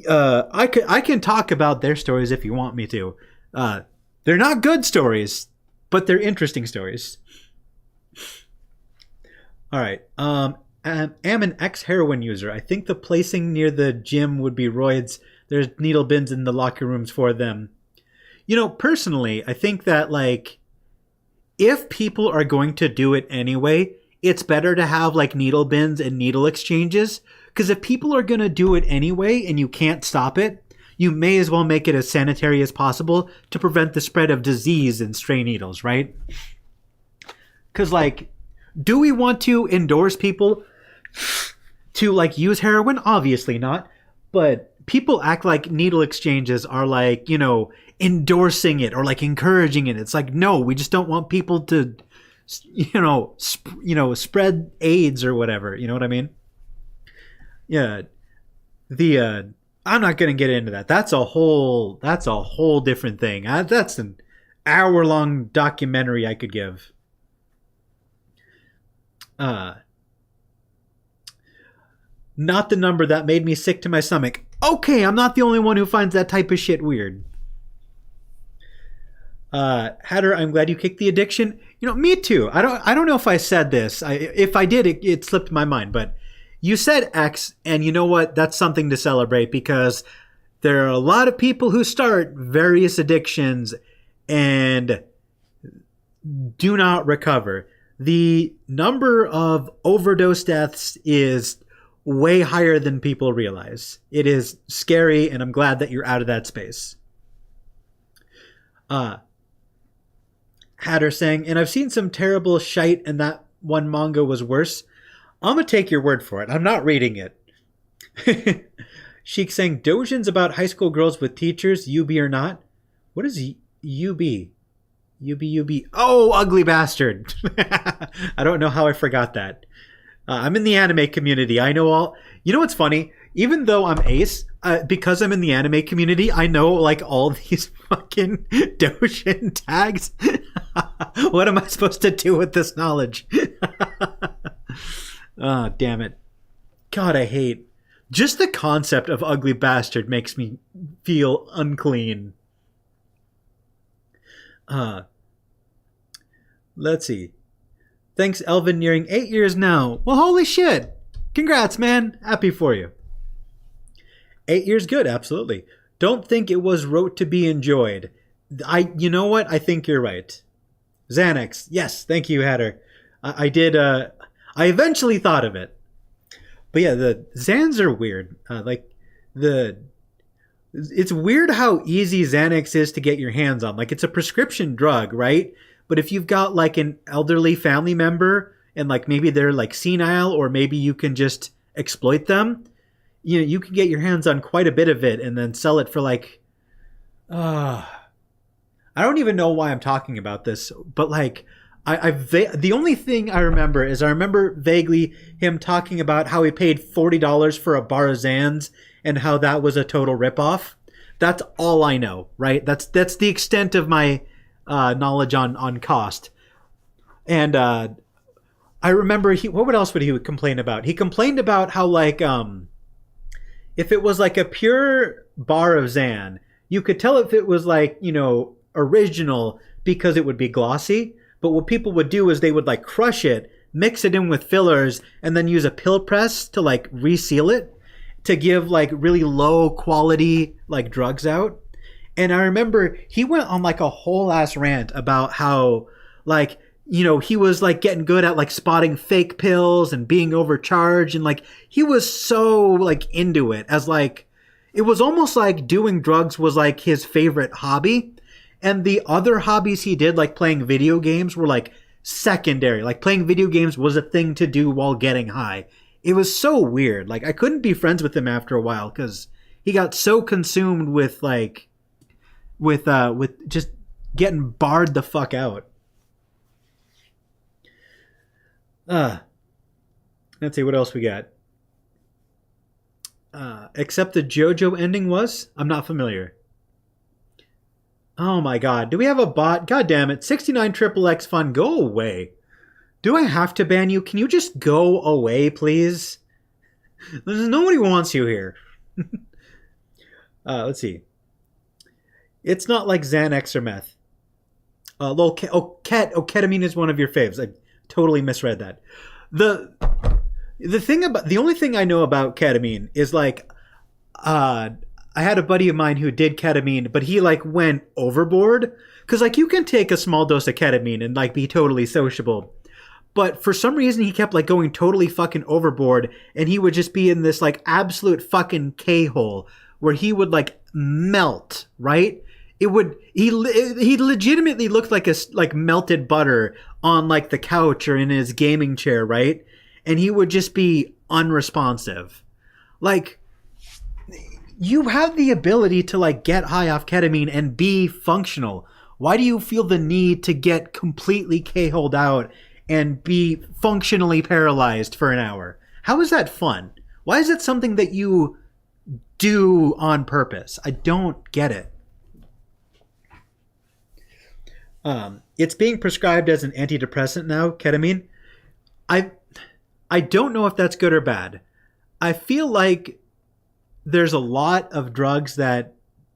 I can talk about their stories if you want me to. They're not good stories, but they're interesting stories. All right. Am an ex-heroin user. I think the placing near the gym would be roids. There's needle bins in the locker rooms for them. You know, personally, I think that, like, if people are going to do it anyway, it's better to have, like, needle bins and needle exchanges. Because if people are going to do it anyway and you can't stop it, you may as well make it as sanitary as possible to prevent the spread of disease and stray needles, right? Because, like, do we want to endorse people to, like, use heroin? Obviously not. But people act like needle exchanges are, like, you know, endorsing it or, like, encouraging it. It's like, no, we just don't want people to, spread AIDS or whatever. You know what I mean? Yeah. I'm not going to get into that. That's a whole different thing. That's an hour-long documentary I could give. Not the number that made me sick to my stomach. Okay, I'm not the only one who finds that type of shit weird. Hatter, I'm glad you kicked the addiction. You know, me too. I don't know if I said this. If I did, it slipped my mind. But you said X, and you know what? That's something to celebrate because there are a lot of people who start various addictions and do not recover. The number of overdose deaths is way higher than people realize. It is scary, and I'm glad that you're out of that space. Hatter saying, and I've seen some terrible shite, and that one manga was worse. I'm going to take your word for it. I'm not reading it. Sheik saying Dojins about high school girls with teachers, UB or not. What is UB? UB. Oh, ugly bastard. I don't know how I forgot that. I'm in the anime community. I know all. You know what's funny? Even though I'm ace, because I'm in the anime community, I know like all these fucking Dojin tags. What am I supposed to do with this knowledge? Oh, damn it. God, I hate. Just the concept of ugly bastard makes me feel unclean. Let's see. Thanks, Elvin, nearing 8 years now. Well, holy shit. Congrats, man. Happy for you. 8 years good, absolutely. Don't think it was wrote to be enjoyed. You know what? I think you're right. Xanax. Yes, thank you, Hatter. I did, I eventually thought of it. But yeah, the Xans are weird. It's weird how easy Xanax is to get your hands on. Like, it's a prescription drug, right? But if you've got like an elderly family member and like maybe they're like senile, or maybe you can just exploit them, you know, you can get your hands on quite a bit of it and then sell it for like, I don't even know why I'm talking about this, but like, the only thing I remember is I remember vaguely him talking about how he paid $40 for a bar of Xans and how that was a total ripoff. That's all I know, right? That's the extent of my knowledge on cost. And I remember what else would he complain about? He complained about how like if it was like a pure bar of Xan, you could tell if it was like, you know, original because it would be glossy. But what people would do is they would like crush it, mix it in with fillers, and then use a pill press to like reseal it to give like really low quality like drugs out. And I remember he went on like a whole ass rant about how like, you know, he was like getting good at like spotting fake pills and being overcharged. And like, he was so like into it as like, it was almost like doing drugs was like his favorite hobby. And the other hobbies he did, like playing video games, were like secondary. Like playing video games was a thing to do while getting high. It was so weird. Like I couldn't be friends with him after a while because he got so consumed with like, with just getting barred the fuck out. Let's see what else we got. Except the JoJo ending was? I'm not familiar. Oh my god. Do we have a bot? God damn it. 69 triple X fun. Go away. Do I have to ban you? Can you just go away, please? Nobody wants you here. Let's see. It's not like Xanax or meth. Ketamine is one of your faves. I totally misread that. The only thing I know about ketamine is like, I had a buddy of mine who did ketamine, but he like went overboard. Cause like you can take a small dose of ketamine and like be totally sociable. But for some reason he kept like going totally fucking overboard, and he would just be in this like absolute fucking K-hole where he would like melt, right? He legitimately looked like a like melted butter on like the couch or in his gaming chair, right? And he would just be unresponsive. Like, you have the ability to like get high off ketamine and be functional. Why do you feel the need to get completely K-holed out and be functionally paralyzed for an hour? How is that fun? Why is it something that you do on purpose? I don't get it. It's being prescribed as an antidepressant now, ketamine. I don't know if that's good or bad. I feel like there's a lot of drugs that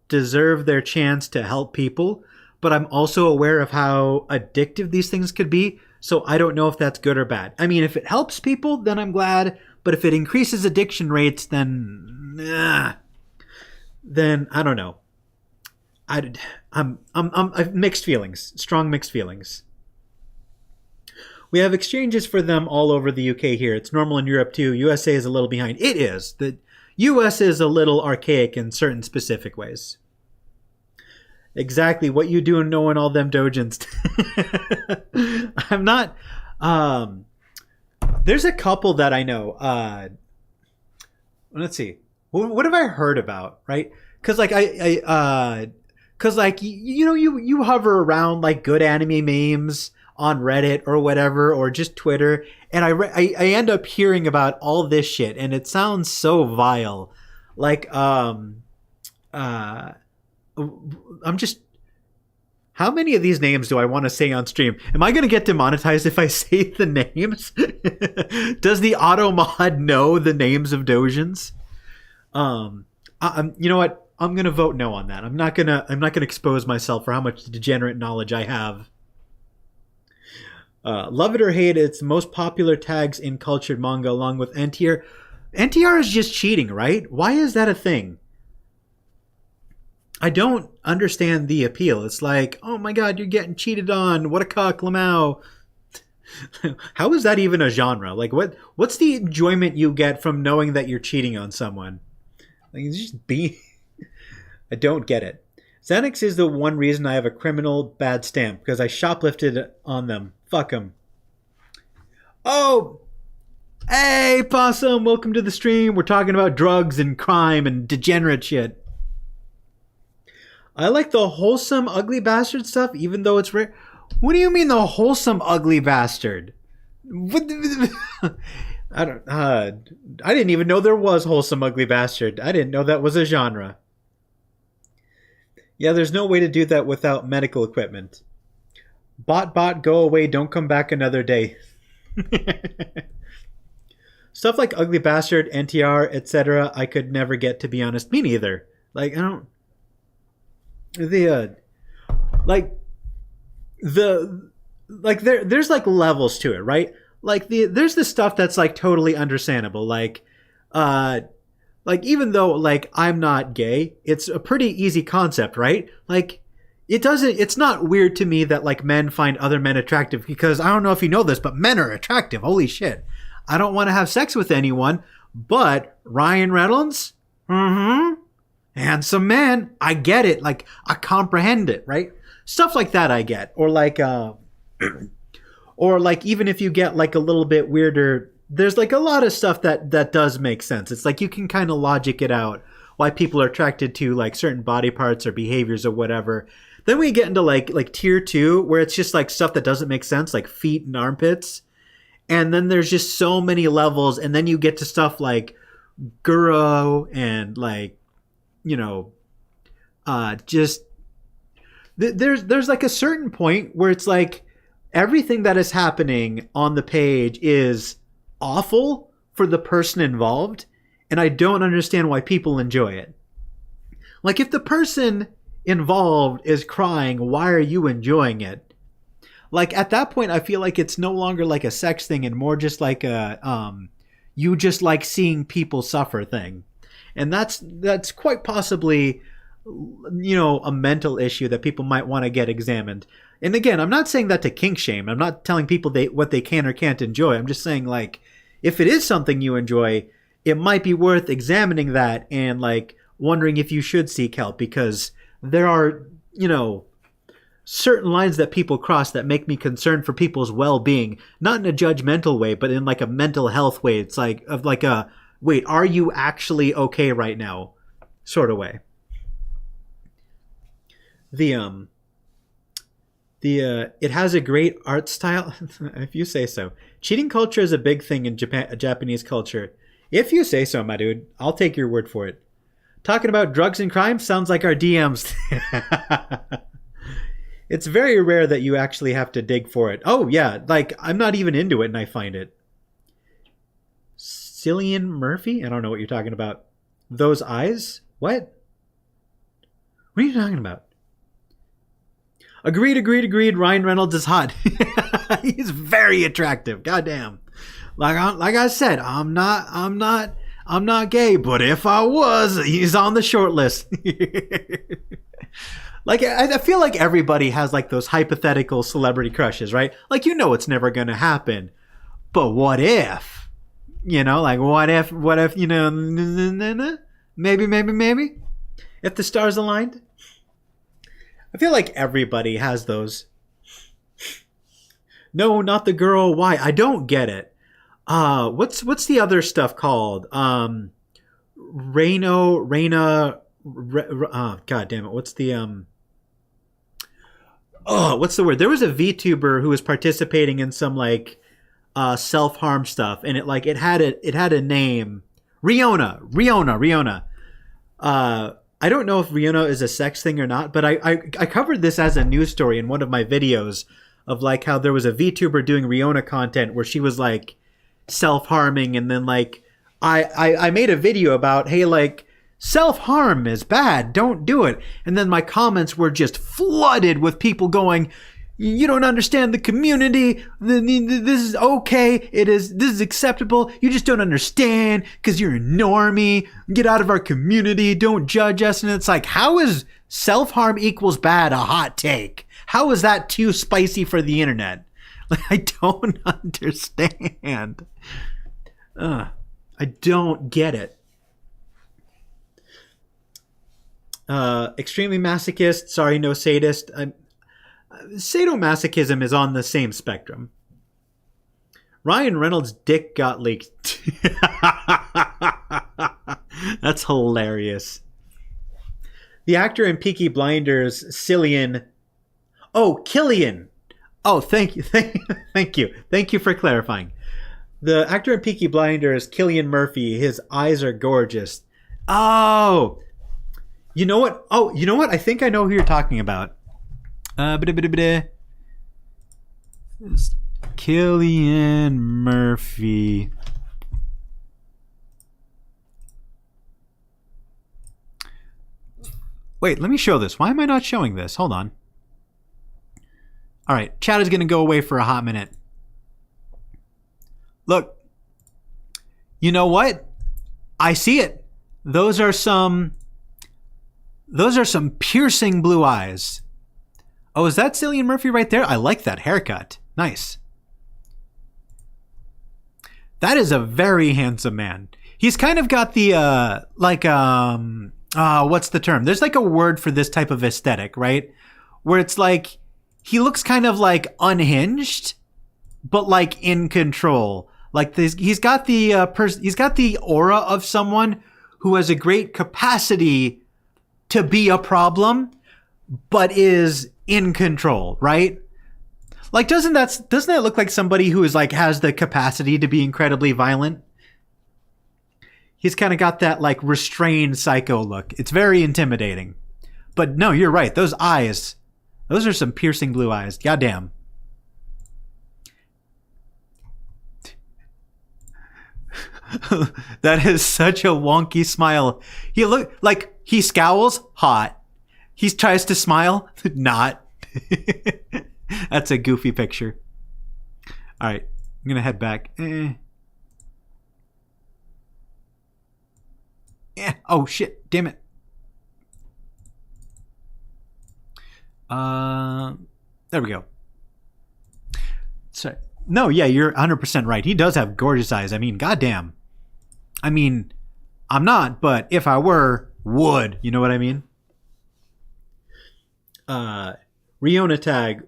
deserve their chance to help people, but I'm also aware of how addictive these things could be, so I don't know if that's good or bad. I mean, if it helps people, then I'm glad, but if it increases addiction rates, then I don't know. I've mixed feelings, strong mixed feelings. We have exchanges for them all over the UK here. It's normal in Europe too. USA is a little behind. It is. The US is a little archaic in certain specific ways. Exactly what you do knowing all them dojins. I'm not. There's a couple that I know. Let's see. what have I heard about, right? Because like because like you know you hover around like good anime memes on Reddit or whatever or just Twitter, and I end up hearing about all this shit, and it sounds so vile. Like uh, I'm just. How many of these names do I want to say on stream? Am I going to get demonetized if I say the names? Does the auto mod know the names of dojins? You know what? I'm gonna vote no on that. I'm not gonna expose myself for how much degenerate knowledge I have. Love it or hate it, it's the most popular tags in cultured manga, along with NTR. NTR is just cheating, right? Why is that a thing? I don't understand the appeal. It's like, oh my god, you're getting cheated on. What a cock, Lamau. How is that even a genre? Like, what's the enjoyment you get from knowing that you're cheating on someone? Like, it's just be. I don't get it. Xanax is the one reason I have a criminal bad stamp, because I shoplifted on them. Fuck them. Oh! Hey, Possum! Welcome to the stream. We're talking about drugs and crime and degenerate shit. I like the wholesome ugly bastard stuff, even though it's rare. What do you mean the wholesome ugly bastard? What? I don't. I didn't even know there was wholesome ugly bastard. I didn't know that was a genre. Yeah, there's no way to do that without medical equipment. Bot, go away. Don't come back another day. Stuff like ugly bastard, NTR, etc. I could never get, to be honest. Me neither. Like I don't. There's like levels to it, right? Like there's the stuff that's like totally understandable, like even though like I'm not gay, it's a pretty easy concept, right? Like it's not weird to me that like men find other men attractive, because I don't know if you know this, but men are attractive. Holy shit. I don't want to have sex with anyone, but Ryan Reynolds, handsome man. I get it. Like I comprehend it, right? Stuff like that I get. Or like even if you get like a little bit weirder, there's like a lot of stuff that does make sense. It's like you can kind of logic it out why people are attracted to like certain body parts or behaviors or whatever. Then we get into like tier 2, where it's just like stuff that doesn't make sense, like feet and armpits. And then there's just so many levels, and then you get to stuff like Guro and like, you know, just there's like a certain point where it's like everything that is happening on the page is awful for the person involved, and I don't understand why people enjoy it. Like if the person involved is crying, why are you enjoying it? Like at that point I feel like it's no longer like a sex thing and more just like a you just like seeing people suffer thing. And that's quite possibly, you know, a mental issue that people might want to get examined. And again, I'm not saying that to kink shame. I'm not telling people what they can or can't enjoy. I'm just saying, like, if it is something you enjoy, it might be worth examining that and like wondering if you should seek help, because there are, you know, certain lines that people cross that make me concerned for people's well-being, not in a judgmental way, but in like a mental health way. It's like of like a, wait, are you actually okay right now sort of way. It has a great art style. If you say so. Cheating culture is a big thing in Japanese culture. If you say so, my dude, I'll take your word for it. Talking about drugs and crime sounds like our DMs. It's very rare that you actually have to dig for it. Oh yeah, like I'm not even into it and I find it. Cillian Murphy? I don't know what you're talking about. Those eyes? What? What are you talking about? Agreed. Ryan Reynolds is hot. He's very attractive. Goddamn. Like I said, I'm not gay, but if I was, he's on the short list. Like I feel like everybody has like those hypothetical celebrity crushes, right? Like you know it's never gonna happen, but what if? You know, like what if? You know, maybe if the stars aligned. I feel like everybody has those. No, not the girl. Why? I don't get it. What's the other stuff called? God damn it, what's the what's the word? There was a VTuber who was participating in some like self-harm stuff, and it had a name. Riona. I don't know if Riona is a sex thing or not, but I covered this as a news story in one of my videos of like how there was a VTuber doing Riona content where she was like self-harming, and then like I made a video about, hey, like self-harm is bad, don't do it. And then my comments were just flooded with people going, you don't understand the community. This is okay. This is acceptable. You just don't understand because you're a normie. Get out of our community. Don't judge us. And it's like, how is self-harm equals bad a hot take? How is that too spicy for the internet? Like, I don't understand. I don't get it. Extremely masochist. Sorry, no sadist. Sadomasochism is on the same spectrum. Ryan Reynolds' dick got leaked. That's hilarious. The actor in Peaky Blinders, Cillian. Oh, Killian. Oh, thank you. Thank you. Thank you for clarifying. The actor in Peaky Blinders, Cillian Murphy, his eyes are gorgeous. Oh. You know what? Oh, you know what? I think I know who you're talking about. Cillian Murphy. Wait, let me show this. Why am I not showing this? Hold on. All right, chat is going to go away for a hot minute. Look. You know what? I see it. Those are some piercing blue eyes. Oh, is that Cillian Murphy right there? I like that haircut. Nice. That is a very handsome man. He's kind of got the, what's the term? There's like a word for this type of aesthetic, right? Where it's like, he looks kind of like unhinged, but like in control. Like this, he's got the aura of someone who has a great capacity to be a problem, but is in control, right? Like, doesn't that look like somebody who is like has the capacity to be incredibly violent? He's kind of got that like restrained psycho look. It's very intimidating. But no, you're right. Those eyes, those are some piercing blue eyes. Goddamn. That is such a wonky smile. He look like he scowls, hot. He tries to smile, not. That's a goofy picture. All right, I'm gonna head back. Oh shit! Damn it. There we go. Sorry. No, yeah, you're 100% right. He does have gorgeous eyes. I mean, goddamn. I mean, I'm not, but if I were, would. You know what I mean? Riona tag.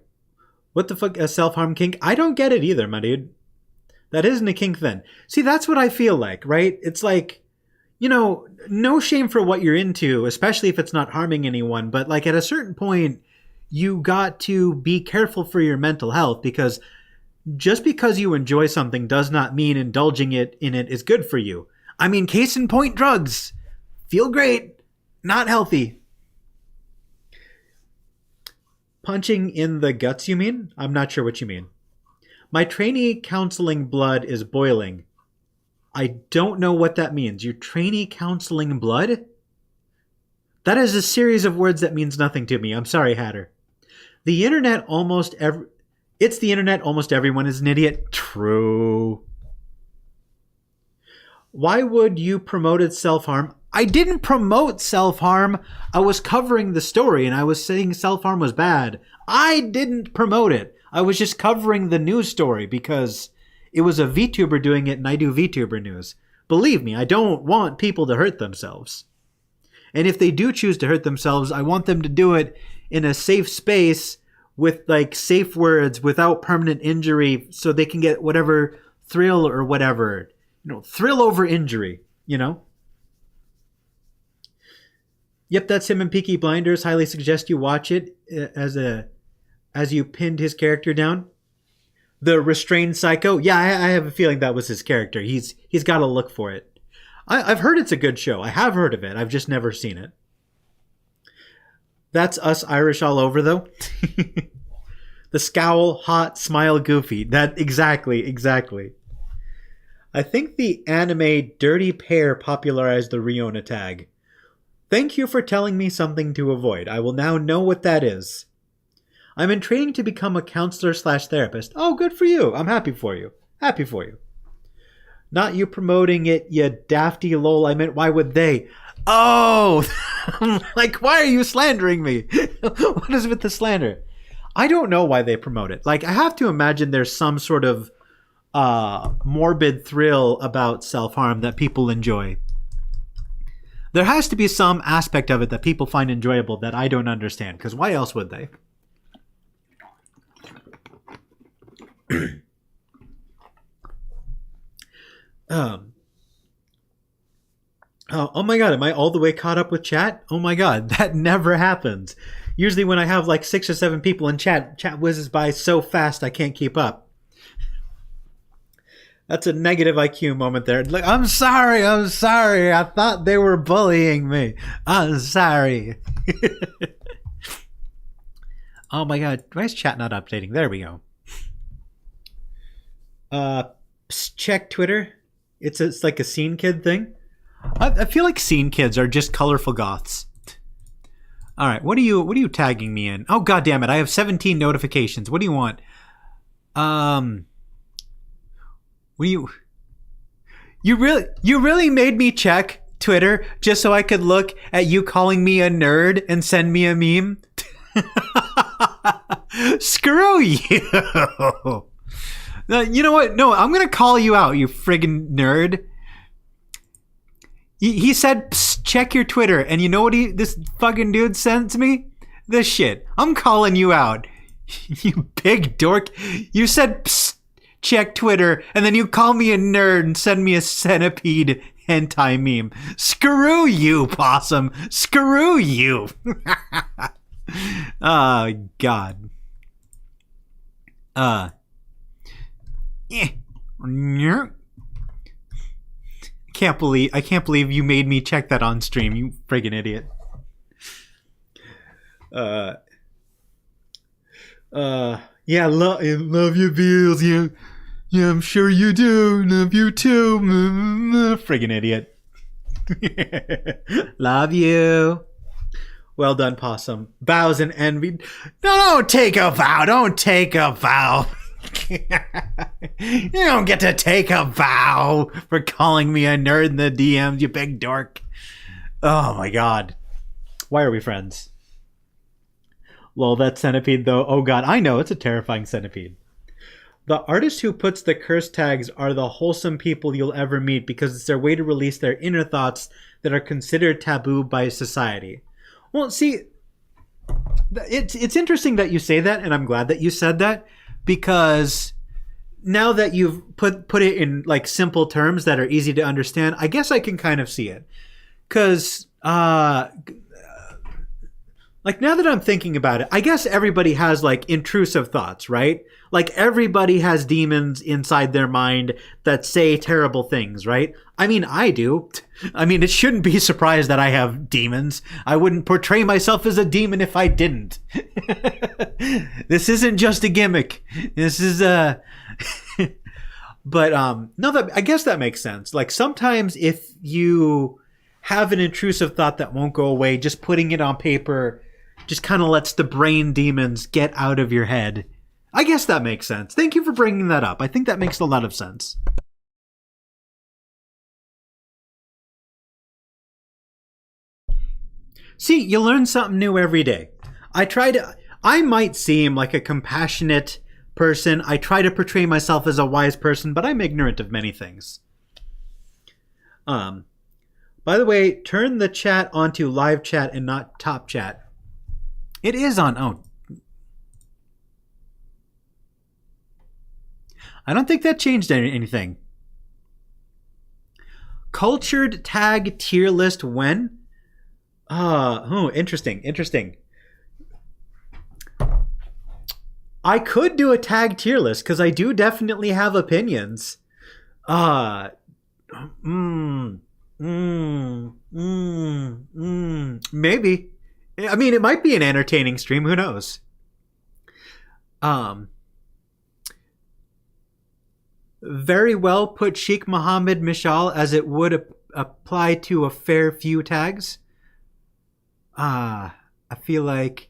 What the fuck? A self-harm kink? I don't get it either, my dude. That isn't a kink then. See, that's what I feel like, right? It's like, you know, no shame for what you're into, especially if it's not harming anyone. But like at a certain point, you got to be careful for your mental health, because just because you enjoy something does not mean indulging in it is good for you. I mean, case in point, drugs. Feel great. Not healthy. Punching in the guts, you mean? I'm not sure what you mean. My trainee counseling blood is boiling. I don't know what that means. Your trainee counseling blood? That is a series of words that means nothing to me. I'm sorry, Hatter. The internet It's the internet. Almost everyone is an idiot. True. Why would you promote self-harm? I didn't promote self-harm. I was covering the story and I was saying self-harm was bad. I didn't promote it. I was just covering the news story because it was a VTuber doing it and I do VTuber news. Believe me, I don't want people to hurt themselves. And if they do choose to hurt themselves, I want them to do it in a safe space with like safe words without permanent injury so they can get whatever thrill or whatever, thrill over injury, Yep, that's him in Peaky Blinders. Highly suggest you watch it as you pinned his character down. The restrained psycho. Yeah, I have a feeling that was his character. He's got to look for it. I've heard it's a good show. I have heard of it. I've just never seen it. That's us Irish all over, though. The scowl, hot, smile, goofy. That exactly. I think the anime Dirty Pair popularized the Riona tag. Thank you for telling me something to avoid. I will now know what that is. I'm in training to become a counselor/therapist. Oh, good for you. I'm happy for you. Happy for you. Not you promoting it, you dafty lol. I meant, why would they? Oh! Like, why are you slandering me? What is with the slander? I don't know why they promote it. Like, I have to imagine there's some sort of morbid thrill about self-harm that people enjoy. There has to be some aspect of it that people find enjoyable that I don't understand, because why else would they? Oh my god, am I all the way caught up with chat? Oh my god, that never happens. Usually when I have like 6 or 7 people in chat whizzes by so fast I can't keep up. That's a negative IQ moment there. Like, I'm sorry. I thought they were bullying me. I'm sorry. Oh my god, why is chat not updating? There we go. Check Twitter. It's like a scene kid thing. I feel like scene kids are just colorful goths. All right, what are you tagging me in? Oh god damn it! I have 17 notifications. What do you want? What do you really made me check Twitter just so I could look at you calling me a nerd and send me a meme? Screw you. You know what? No, I'm going to call you out, you friggin' nerd. He said, psst, check your Twitter. And you know what this fucking dude sent me? This shit. I'm calling you out. You big dork. You said, psst, check Twitter. And then you call me a nerd and send me a centipede hentai meme. Screw you, possum. Screw you. Oh, God. I can't believe you made me check that on stream, you friggin' idiot. Yeah, love your views. Yeah, I'm sure you do. Love you too. Friggin' idiot. Love you. Well done, possum. Vows and envy. No, don't take a vow. Don't take a vow. You don't get to take a vow for calling me a nerd in the DMs, you big dork. Oh my god. Why are we friends? Lol, that centipede though. Oh god, I know, it's a terrifying centipede. The artist who puts the curse tags are the wholesome people you'll ever meet because it's their way to release their inner thoughts that are considered taboo by society. Well, see, it's interesting that you say that, and I'm glad that you said that, because now that you've put it in like simple terms that are easy to understand, I guess I can kind of see it. Because like now that I'm thinking about it, I guess everybody has like intrusive thoughts, right? Like everybody has demons inside their mind that say terrible things, right? I mean, I do. I mean, it shouldn't be surprised that I have demons. I wouldn't portray myself as a demon if I didn't. This isn't just a gimmick. This is but no, I guess that makes sense. Like sometimes if you have an intrusive thought that won't go away, just putting it on paper just kind of lets the brain demons get out of your head. I guess that makes sense. Thank you for bringing that up. I think that makes a lot of sense. See, you learn something new every day. I might seem like a compassionate person. I try to portray myself as a wise person, but I'm ignorant of many things. By the way, turn the chat onto live chat and not top chat. It is on. Oh. I don't think that changed anything. Cultured tag tier list when? Interesting, interesting. I could do a tag tier list because I do definitely have opinions. Uh, mm, maybe. I mean, it might be an entertaining stream. Who knows? Um, very well put, Sheikh Mohammed Mishal, as it would apply to a fair few tags. I feel like.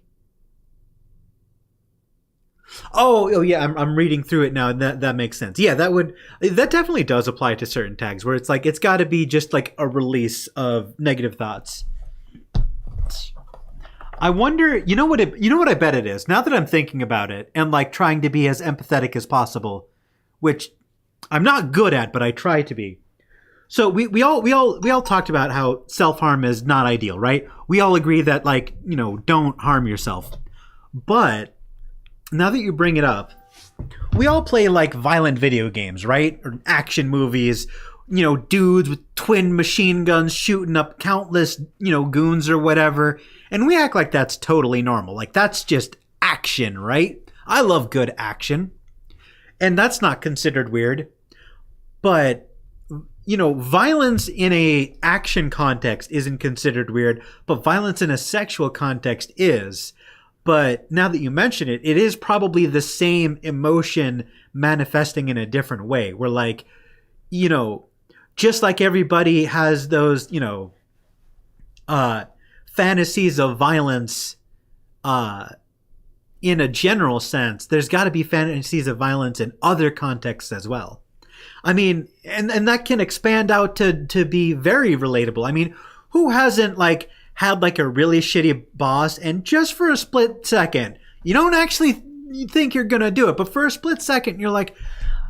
Oh yeah, I'm reading through it now, and that makes sense. Yeah, that definitely does apply to certain tags where it's like it's got to be just like a release of negative thoughts. I wonder, you know what I bet it is. Now that I'm thinking about it and like trying to be as empathetic as possible, which I'm not good at, but I try to be. So we all talked about how self-harm is not ideal, right? We all agree that like, don't harm yourself. But now that you bring it up, we all play like violent video games, right? Or action movies, dudes with twin machine guns shooting up countless, goons or whatever. And we act like that's totally normal. Like that's just action, right? I love good action. And that's not considered weird. But violence in a action context isn't considered weird, but violence in a sexual context is. But now that you mention it, it is probably the same emotion manifesting in a different way. Where like, just like everybody has those, fantasies of violence, in a general sense, there's got to be fantasies of violence in other contexts as well. I mean, and that can expand out to be very relatable. I mean, who hasn't like had like a really shitty boss and just for a split second, you don't actually think you're gonna do it, but for a split second you're like,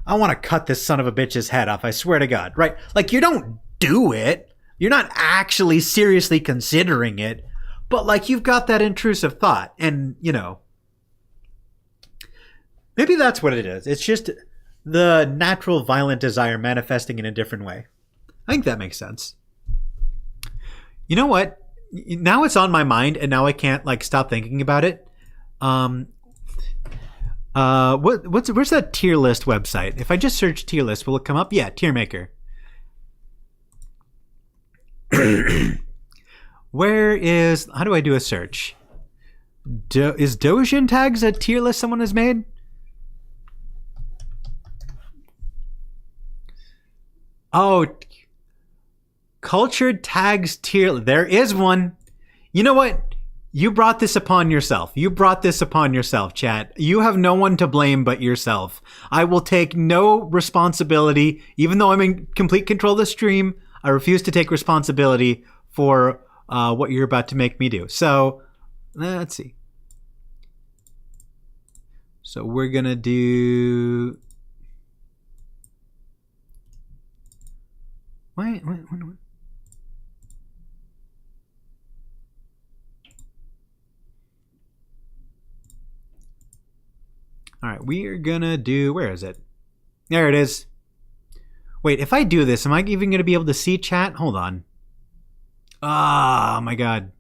I want to cut this son of a bitch's head off, I swear to God, right? Like you don't do it. You're not actually seriously considering it, but like you've got that intrusive thought and, maybe that's what it is. It's just the natural violent desire manifesting in a different way. I think that makes sense. You know what? Now it's on my mind and now I can't like stop thinking about it. Where's that tier list website? If I just search tier list, will it come up? Yeah, tier maker. How do I do a search? Is Dojin tags a tier list someone has made? Oh, cultured tags tier. There is one. You know what? You brought this upon yourself. Chat. You have no one to blame but yourself. I will take no responsibility, even though I'm in complete control of the stream. I refuse to take responsibility for what you're about to make me do. So, let's see. So we're gonna do. Wait. All right, we are gonna do. Where is it? There it is. Wait, if I do this, am I even gonna be able to see chat? Hold on. Oh my God.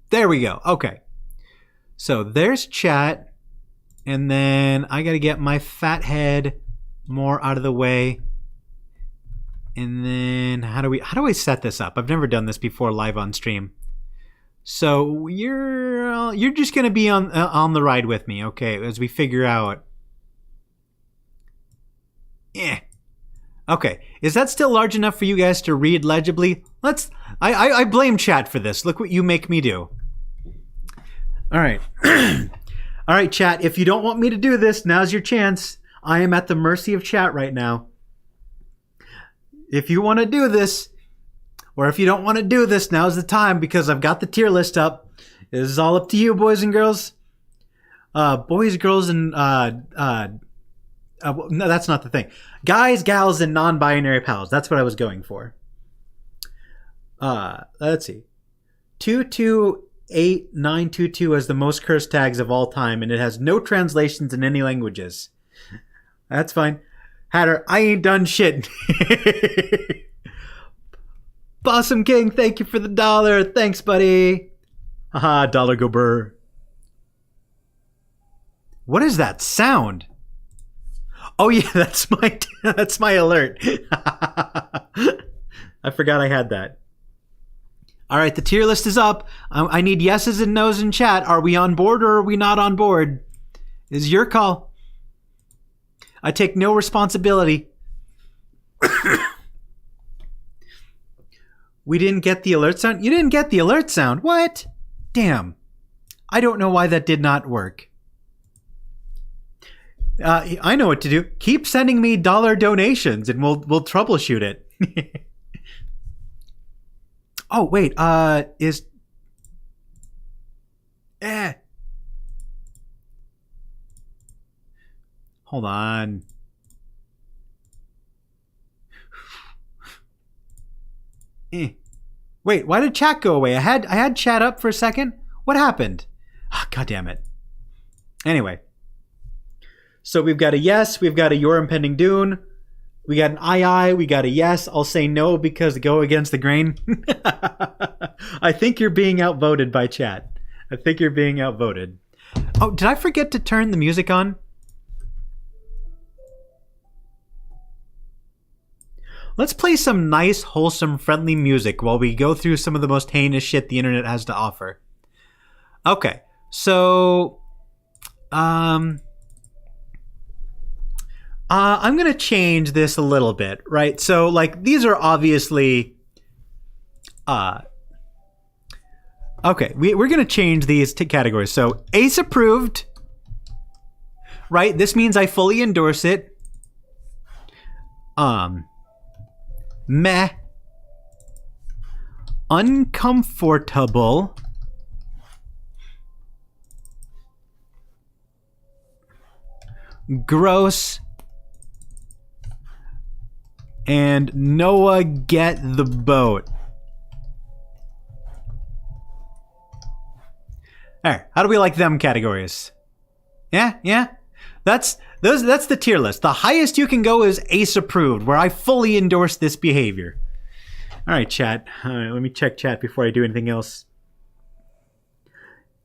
There we go. Okay. So there's chat, and then I gotta get my fat head more out of the way. And then how do I set this up? I've never done this before live on stream. So you're just gonna be on the ride with me, okay? As we figure out. Okay, is that still large enough for you guys to read legibly? I blame chat for this. Look what you make me do. All right, all right, chat. If you don't want me to do this, now's your chance. I am at the mercy of chat right now. If you want to do this, or if you don't want to do this, now's the time because I've got the tier list up. This is all up to you, boys and girls. Boys, girls, and no, that's not the thing. Guys, gals, and non-binary pals. That's what I was going for. Let's see. 228922 has the most cursed tags of all time, and it has no translations in any languages. That's fine. Hatter, I ain't done shit. Possum King, thank you for the dollar. Thanks, buddy. Haha, dollar go burr. What is that sound? Oh yeah, that's my alert. I forgot I had that. All right, the tier list is up. I need yeses and nos in chat. Are we on board or are we not on board? This is your call. I take no responsibility. We didn't get the alert sound? You didn't get the alert sound? What? Damn. I don't know why that did not work. I know what to do. Keep sending me dollar donations and we'll troubleshoot it. Oh, wait. Hold on. Wait, why did chat go away? I had chat up for a second. What happened? Oh, God damn it. Anyway. So we've got a yes, we've got a your impending doom, we got an aye, we got a yes. I'll say no because go against the grain. I think you're being outvoted by chat. I think you're being outvoted. Oh, did I forget to turn the music on? Let's play some nice, wholesome, friendly music while we go through some of the most heinous shit the internet has to offer. Okay, so... I'm going to change this a little bit, right? So, like, these are obviously... Okay, we're going to change these to categories. So, Ace approved, right? This means I fully endorse it. Meh. Uncomfortable. Gross. And Noah, get the boat. Alright, how do we like them categories? Yeah? That's the tier list. The highest you can go is Ace approved, where I fully endorse this behavior. Alright, chat. Alright, let me check chat before I do anything else.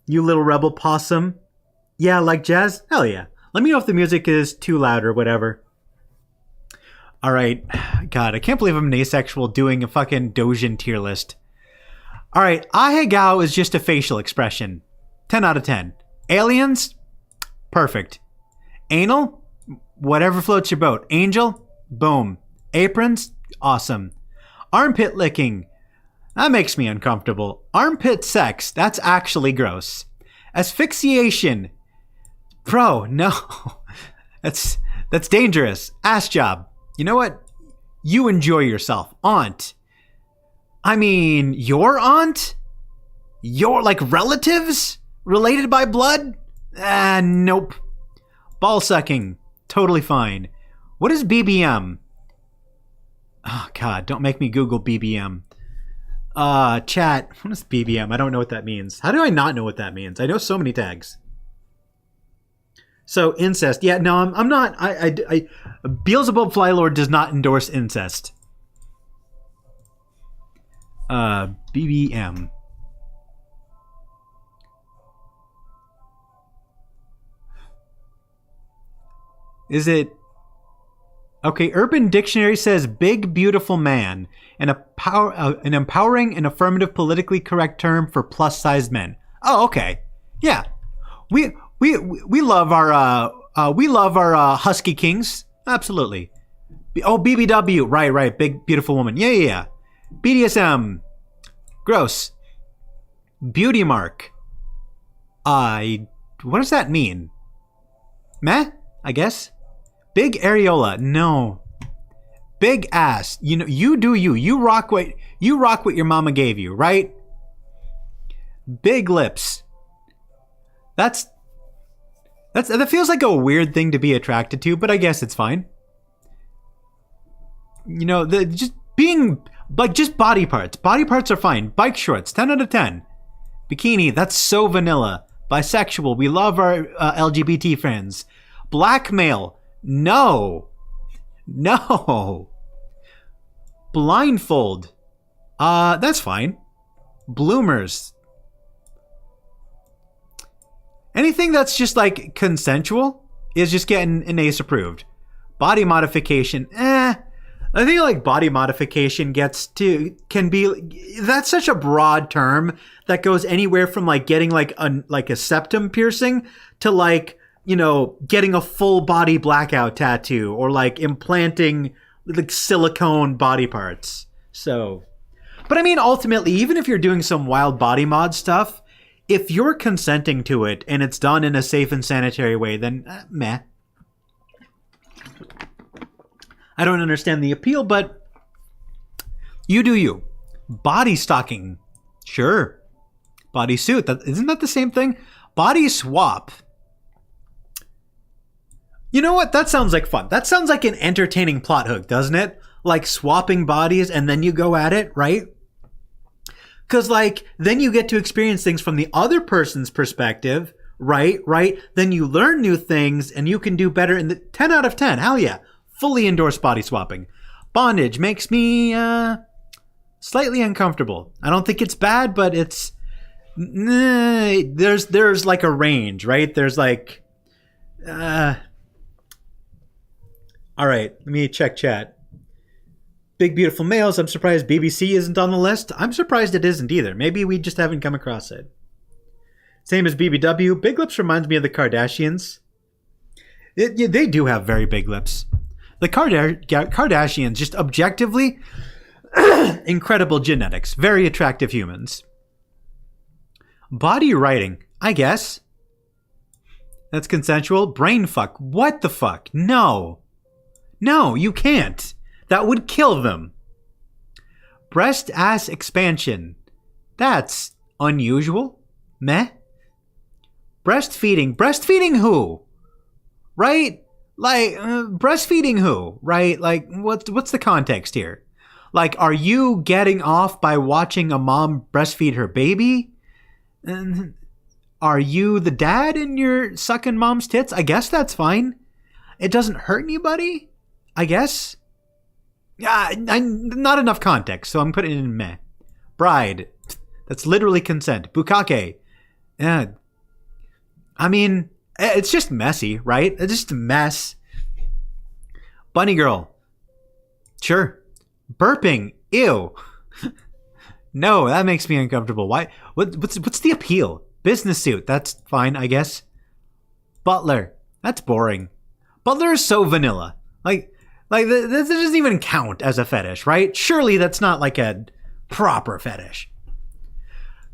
You little rebel possum. Yeah, like jazz? Hell yeah. Let me know if the music is too loud or whatever. Alright. God, I can't believe I'm an asexual doing a fucking Dojin tier list. Alright, Ahegao is just a facial expression. 10 out of 10. Aliens? Perfect. Anal? Whatever floats your boat. Angel? Boom. Aprons? Awesome. Armpit licking? That makes me uncomfortable. Armpit sex? That's actually gross. Asphyxiation? Bro, no. That's dangerous. Ass job? You know what? You enjoy yourself. Aunt. I mean, your aunt? Your, like, relatives? Related by blood? Nope. Ball sucking. Totally fine. What is BBM? Oh, God, don't make me Google BBM. Chat. What is BBM? I don't know what that means. How do I not know what that means? I know so many tags. So, incest. Yeah, no, I'm not. Beelzebub Flylord does not endorse incest. BBM. Is it... Okay, Urban Dictionary says big, beautiful man. An empowering and affirmative politically correct term for plus-sized men. Oh, okay. Yeah. We love our husky kings. Absolutely. Oh, BBW. Right. Big beautiful woman. Yeah. BDSM. Gross. Beauty mark. What does that mean? Meh, I guess. Big areola. No. Big ass. You know, you do you. You rock what your mama gave you, right? Big lips. That feels like a weird thing to be attracted to, but I guess it's fine. You know, just body parts. Body parts are fine. Bike shorts, 10 out of 10. Bikini, that's so vanilla. Bisexual, we love our LGBT friends. Blackmail, no. Blindfold. That's fine. Bloomers. Anything that's just like consensual is just getting an ace approved. Body modification, I think like body modification can be, that's such a broad term that goes anywhere from like getting like a septum piercing to like, getting a full body blackout tattoo or like implanting like silicone body parts. So, but I mean, ultimately, even if you're doing some wild body mod stuff, if you're consenting to it and it's done in a safe and sanitary way, then meh. I don't understand the appeal, but you do you. Body stocking. Sure. Bodysuit. Isn't that the same thing? Body swap. You know what? That sounds like fun. That sounds like an entertaining plot hook, doesn't it? Like swapping bodies and then you go at it, right? Because, like, then you get to experience things from the other person's perspective, right? Then you learn new things and you can do better in the 10 out of 10. Hell yeah. Fully endorse body swapping. Bondage makes me slightly uncomfortable. I don't think it's bad, but it's... there's like a range, right? There's like... all right, let me check chat. Big Beautiful Males, I'm surprised BBC isn't on the list. I'm surprised it isn't either. Maybe we just haven't come across it. Same as BBW. Big lips reminds me of the Kardashians. They do have very big lips. The Kardashians, just objectively, incredible genetics. Very attractive humans. Body writing, I guess. That's consensual. Brain fuck. What the fuck? No. No, you can't. That would kill them. Breast ass expansion. That's unusual. Meh. Breastfeeding. Breastfeeding who? Right? Like, breastfeeding who? Right? Like, what's the context here? Like, are you getting off by watching a mom breastfeed her baby? Are you the dad and you're sucking mom's tits? I guess that's fine. It doesn't hurt anybody? I guess. Yeah, not enough context, so I'm putting it in meh. Bride. That's literally consent. Bukake. Yeah. I mean, it's just messy, right? It's just a mess. Bunny girl. Sure. Burping. Ew. No, that makes me uncomfortable. Why? What's the appeal? Business suit. That's fine, I guess. Butler. That's boring. Butler is so vanilla. Like this doesn't even count as a fetish, right? Surely that's not like a proper fetish.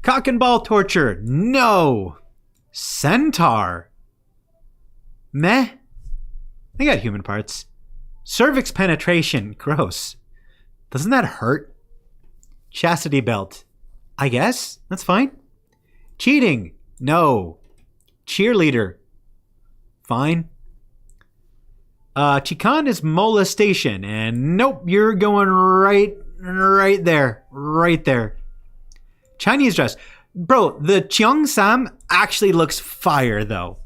Cock and ball torture. No. Centaur. Meh. They got human parts. Cervix penetration. Gross. Doesn't that hurt? Chastity belt. I guess. That's fine. Cheating. No. Cheerleader. Fine. Chikan is molestation, and nope, you're going right there. Right there. Chinese dress. Bro, the Cheongsam actually looks fire, though.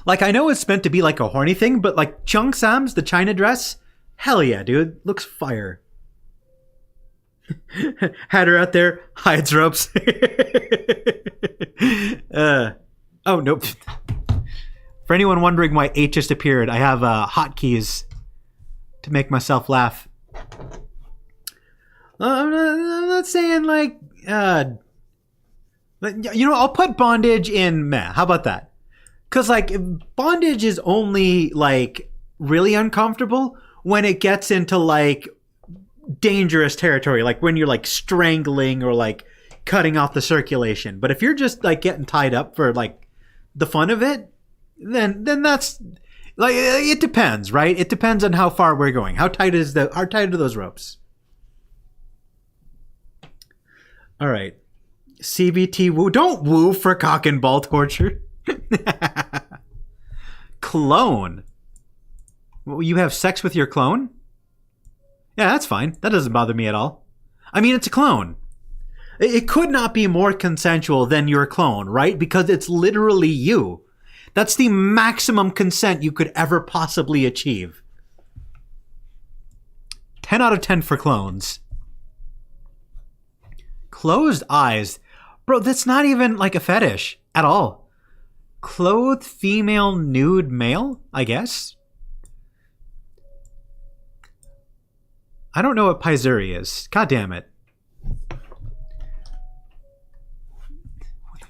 Like, I know it's meant to be like a horny thing, but like Cheongsam's, the China dress, hell yeah, dude. Looks fire. Had her out there, hides ropes. Oh, nope. For anyone wondering why 8 just appeared, I have hotkeys to make myself laugh. I'm not saying like, I'll put bondage in meh. How about that? Because like bondage is only like really uncomfortable when it gets into like dangerous territory, like when you're like strangling or like cutting off the circulation. But if you're just like getting tied up for like the fun of it, then that's like, it depends, right? It depends on how far we're going. How tight are those ropes? All right. CBT woo. Don't woo for cock and ball torture. Clone. You have sex with your clone? Yeah, that's fine. That doesn't bother me at all. I mean, it's a clone. It could not be more consensual than your clone, right? Because it's literally you. That's the maximum consent you could ever possibly achieve. 10 out of 10 for clones. Closed eyes. Bro, that's not even like a fetish at all. Clothed female, nude male, I guess. I don't know what Paizuri is. God damn it.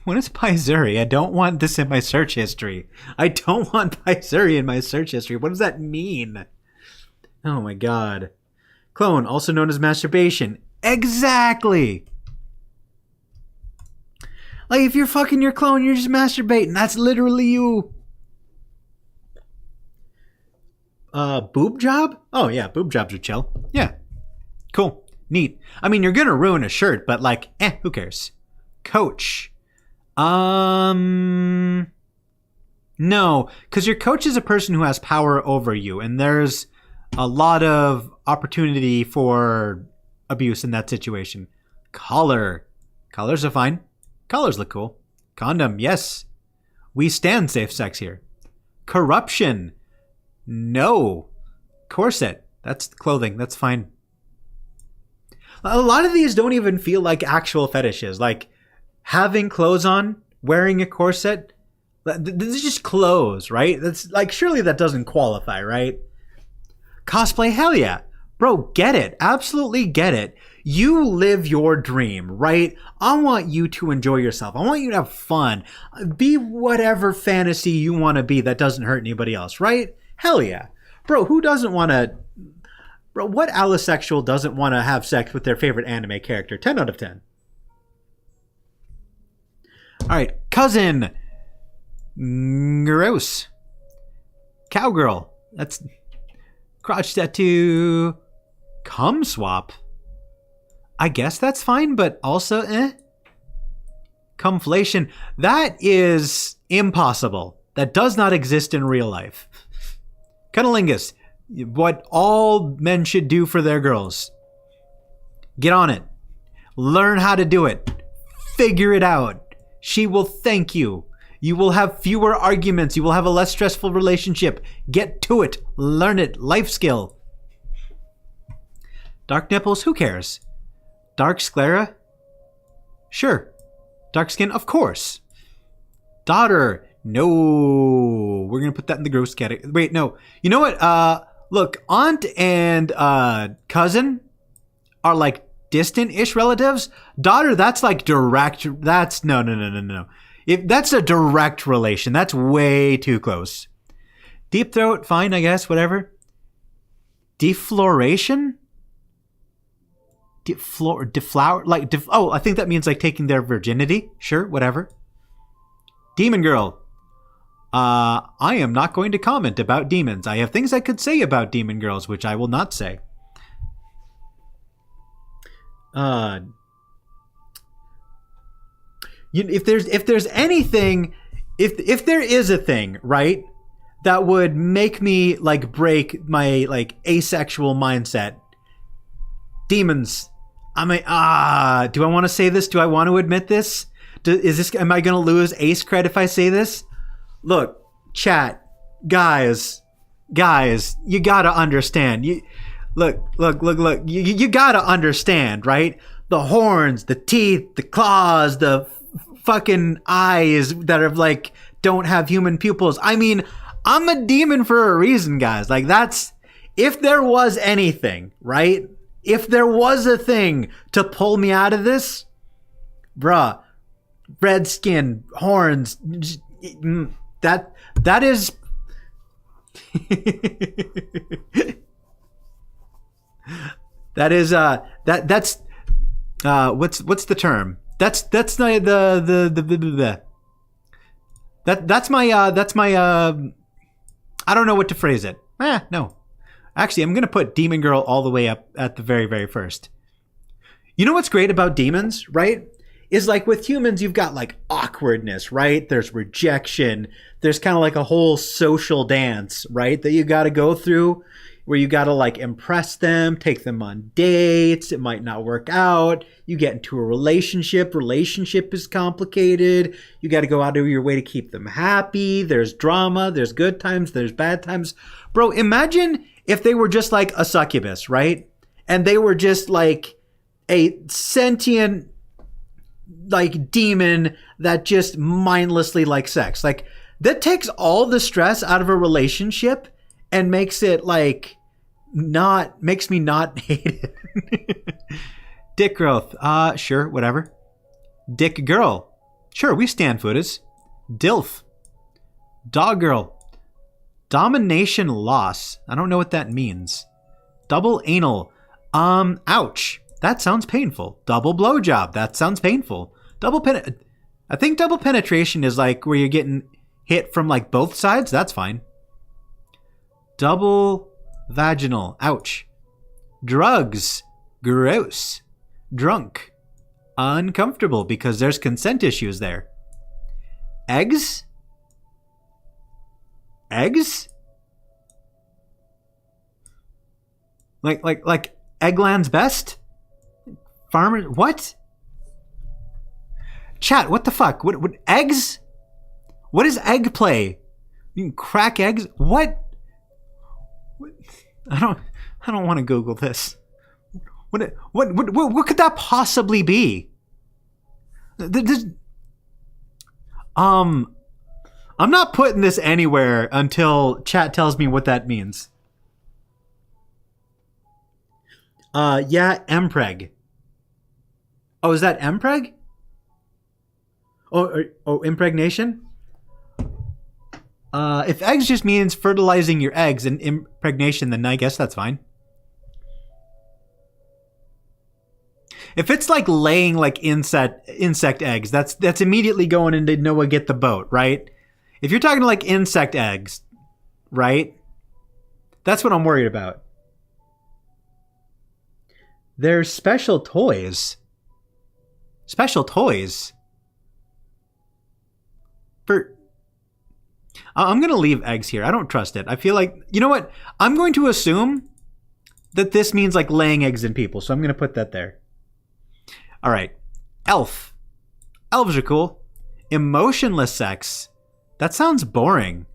What is Paizuri? I don't want this in my search history. I don't want Paizuri in my search history. What does that mean? Oh my god. Clone, also known as masturbation. Exactly! Like, if you're fucking your clone, you're just masturbating. That's literally you. Boob job? Oh, yeah, boob jobs are chill. Yeah. Cool. Neat. I mean, you're gonna ruin a shirt, but like, who cares? Coach. No, because your coach is a person who has power over you, and there's a lot of opportunity for abuse in that situation. Collar. Collars are fine. Collars look cool. Condom, yes. We stand safe sex here. Corruption. No. Corset. That's clothing. That's fine. A lot of these don't even feel like actual fetishes. Like having clothes on, wearing a corset. This is just clothes, right? That's like, surely that doesn't qualify, right? Cosplay, hell yeah. Bro, get it. Absolutely get it. You live your dream, right? I want you to enjoy yourself. I want you to have fun. Be whatever fantasy you want to be that doesn't hurt anybody else, right? Hell yeah. Bro, who doesn't want to... Bro, what allosexual doesn't want to have sex with their favorite anime character? 10 out of 10. Alright, cousin. Gross. Cowgirl. That's... Crotch tattoo. Cum swap. I guess that's fine, but also Cumflation. That is impossible. That does not exist in real life. Cunnilingus. What all men should do for their girls. Get on it. Learn how to do it. Figure it out. She will thank you. You will have fewer arguments. You will have a less stressful relationship. Get to it. Learn it. Life skill. Dark nipples? Who cares? Dark sclera? Sure. Dark skin? Of course. Daughter? No. We're going to put that in the gross category. Wait, no. You know what? Look, aunt and cousin are like distant-ish relatives. Daughter, that's like direct. That's no. If that's a direct relation, that's way too close. Deep throat, fine, I guess, whatever. Defloration? Deflower, like, I think that means like taking their virginity. Sure, whatever. Demon girl. I am not going to comment about demons. I have things I could say about demon girls, which I will not say. If there's anything, if there is a thing, right, that would make me like break my like asexual mindset, demons. Do I want to say this? Do I want to admit this? Am I going to lose ace cred if I say this? Look, chat, guys, you gotta understand. Look. You gotta understand, right? The horns, the teeth, the claws, the fucking eyes that are like don't have human pupils. I mean, I'm a demon for a reason, guys. Like that's, if there was anything, right? If there was a thing to pull me out of this, bruh, red skin, horns, that is that's what's the term? That's not that's my I don't know what to phrase it. No. Actually, I'm going to put demon girl all the way up at the very, very first. You know what's great about demons, right? Is like with humans, you've got like awkwardness, right? There's rejection. There's kind of like a whole social dance, right? That you got to go through where you got to like impress them, take them on dates. It might not work out. You get into a relationship. Relationship is complicated. You got to go out of your way to keep them happy. There's drama. There's good times. There's bad times. Bro, imagine if they were just like a succubus, right? And they were just like a sentient like demon that just mindlessly likes sex. Like that takes all the stress out of a relationship and makes it like makes me not hate it. Dick growth. Sure, whatever. Dick girl. Sure, we stand footas. Dilf. Dog girl. Domination loss. I don't know what that means. Double anal. Ouch. That sounds painful. Double blowjob. That sounds painful. I think double penetration is like where you're getting hit from like both sides. That's fine. Double vaginal. Ouch. Drugs. Gross. Drunk. Uncomfortable because there's consent issues there. Eggs? Eggs? Like Eggland's best? Farmer, what? Chat, what the fuck? What eggs? What is egg play? You can crack eggs? What? I don't want to Google this. What could that possibly be? I'm not putting this anywhere until chat tells me what that means. Yeah, Mpreg. Oh, is that Mpreg? Oh, impregnation? If eggs just means fertilizing your eggs and impregnation, then I guess that's fine. If it's like laying like insect eggs, that's immediately going into Noah get the boat, right? If you're talking like insect eggs, right? That's what I'm worried about. There's special toys. Special toys. I'm going to leave eggs here. I don't trust it. I feel like, you know what? I'm going to assume that this means like laying eggs in people. So I'm going to put that there. All right. Elf. Elves are cool. Emotionless sex. That sounds boring.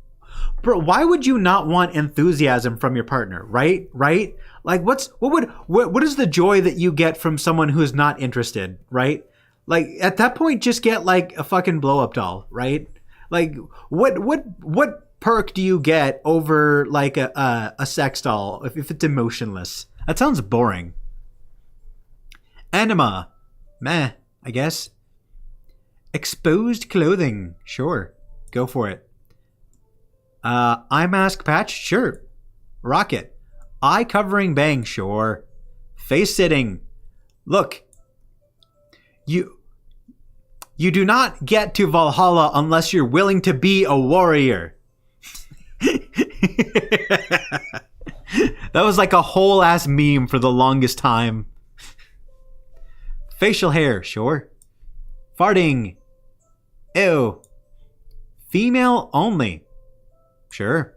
Bro, why would you not want enthusiasm from your partner, right? Right? Like what is the joy that you get from someone who's not interested, right? Like at that point just get like a fucking blow up doll, right? Like what perk do you get over like a sex doll if it's emotionless? That sounds boring. Anima. Meh, I guess. Exposed clothing. Sure. Go for it. Eye mask patch? Sure. Rocket. Eye covering bang? Sure. Face sitting. Look. You do not get to Valhalla unless you're willing to be a warrior. That was like a whole ass meme for the longest time. Facial hair, sure. Farting. Ew. Female only. Sure.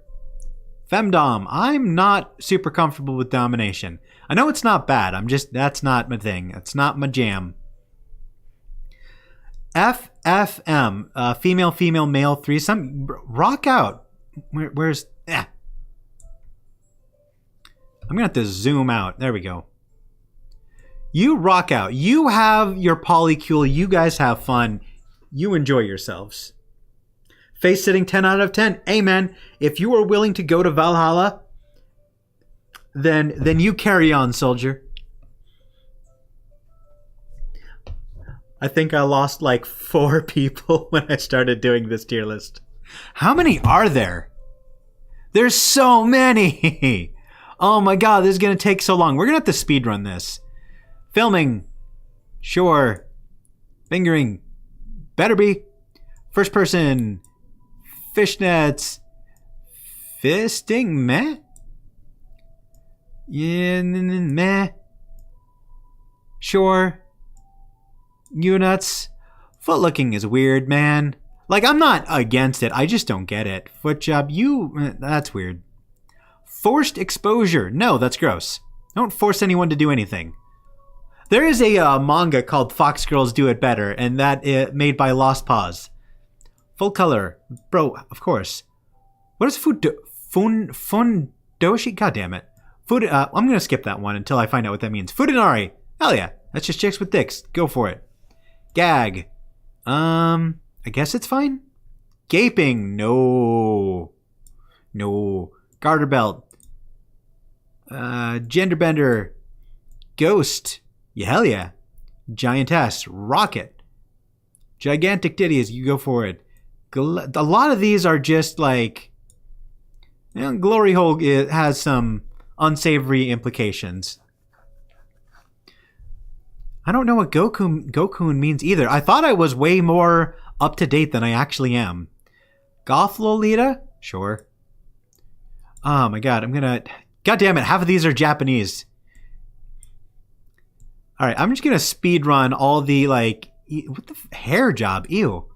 Femdom. I'm not super comfortable with domination. I know it's not bad. That's not my thing. It's not my jam. FFM. Female, male, threesome. Rock out. Where's... I'm going to have to zoom out. There we go. You rock out. You have your polycule. You guys have fun. You enjoy yourselves. Face sitting 10 out of 10. Amen. If you are willing to go to Valhalla, then you carry on, soldier. I think I lost like 4 people when I started doing this tier list. How many are there? There's so many. Oh my god, this is going to take so long. We're going to have to speedrun this. Filming. Sure. Fingering. Better be. First person. Fishnets. Fisting. Meh. Yeah, meh. Sure. Unuts. Foot looking is weird, man. Like, I'm not against it. I just don't get it. Foot job. That's weird. Forced exposure. No, that's gross. Don't force anyone to do anything. There is a manga called Fox Girls Do It Better, and that made by Lost Paws. Full color. Bro, of course. What is fundoshi? God damn it. I'm going to skip that one until I find out what that means. Fudanari. Hell yeah. That's just chicks with dicks. Go for it. Gag. I guess it's fine. Gaping. No. No. Garter belt. Gender bender. Ghost. Yeah, hell yeah. Giantess. Rocket. Gigantic titties. You go for it. A lot of these are just like... You know, glory hole has some unsavory implications. I don't know what Gokun means either. I thought I was way more up to date than I actually am. Goth Lolita? Sure. Oh my god, God damn it, half of these are Japanese. Alright, I'm just gonna speed run all the, like... What the... Hair job? Ew.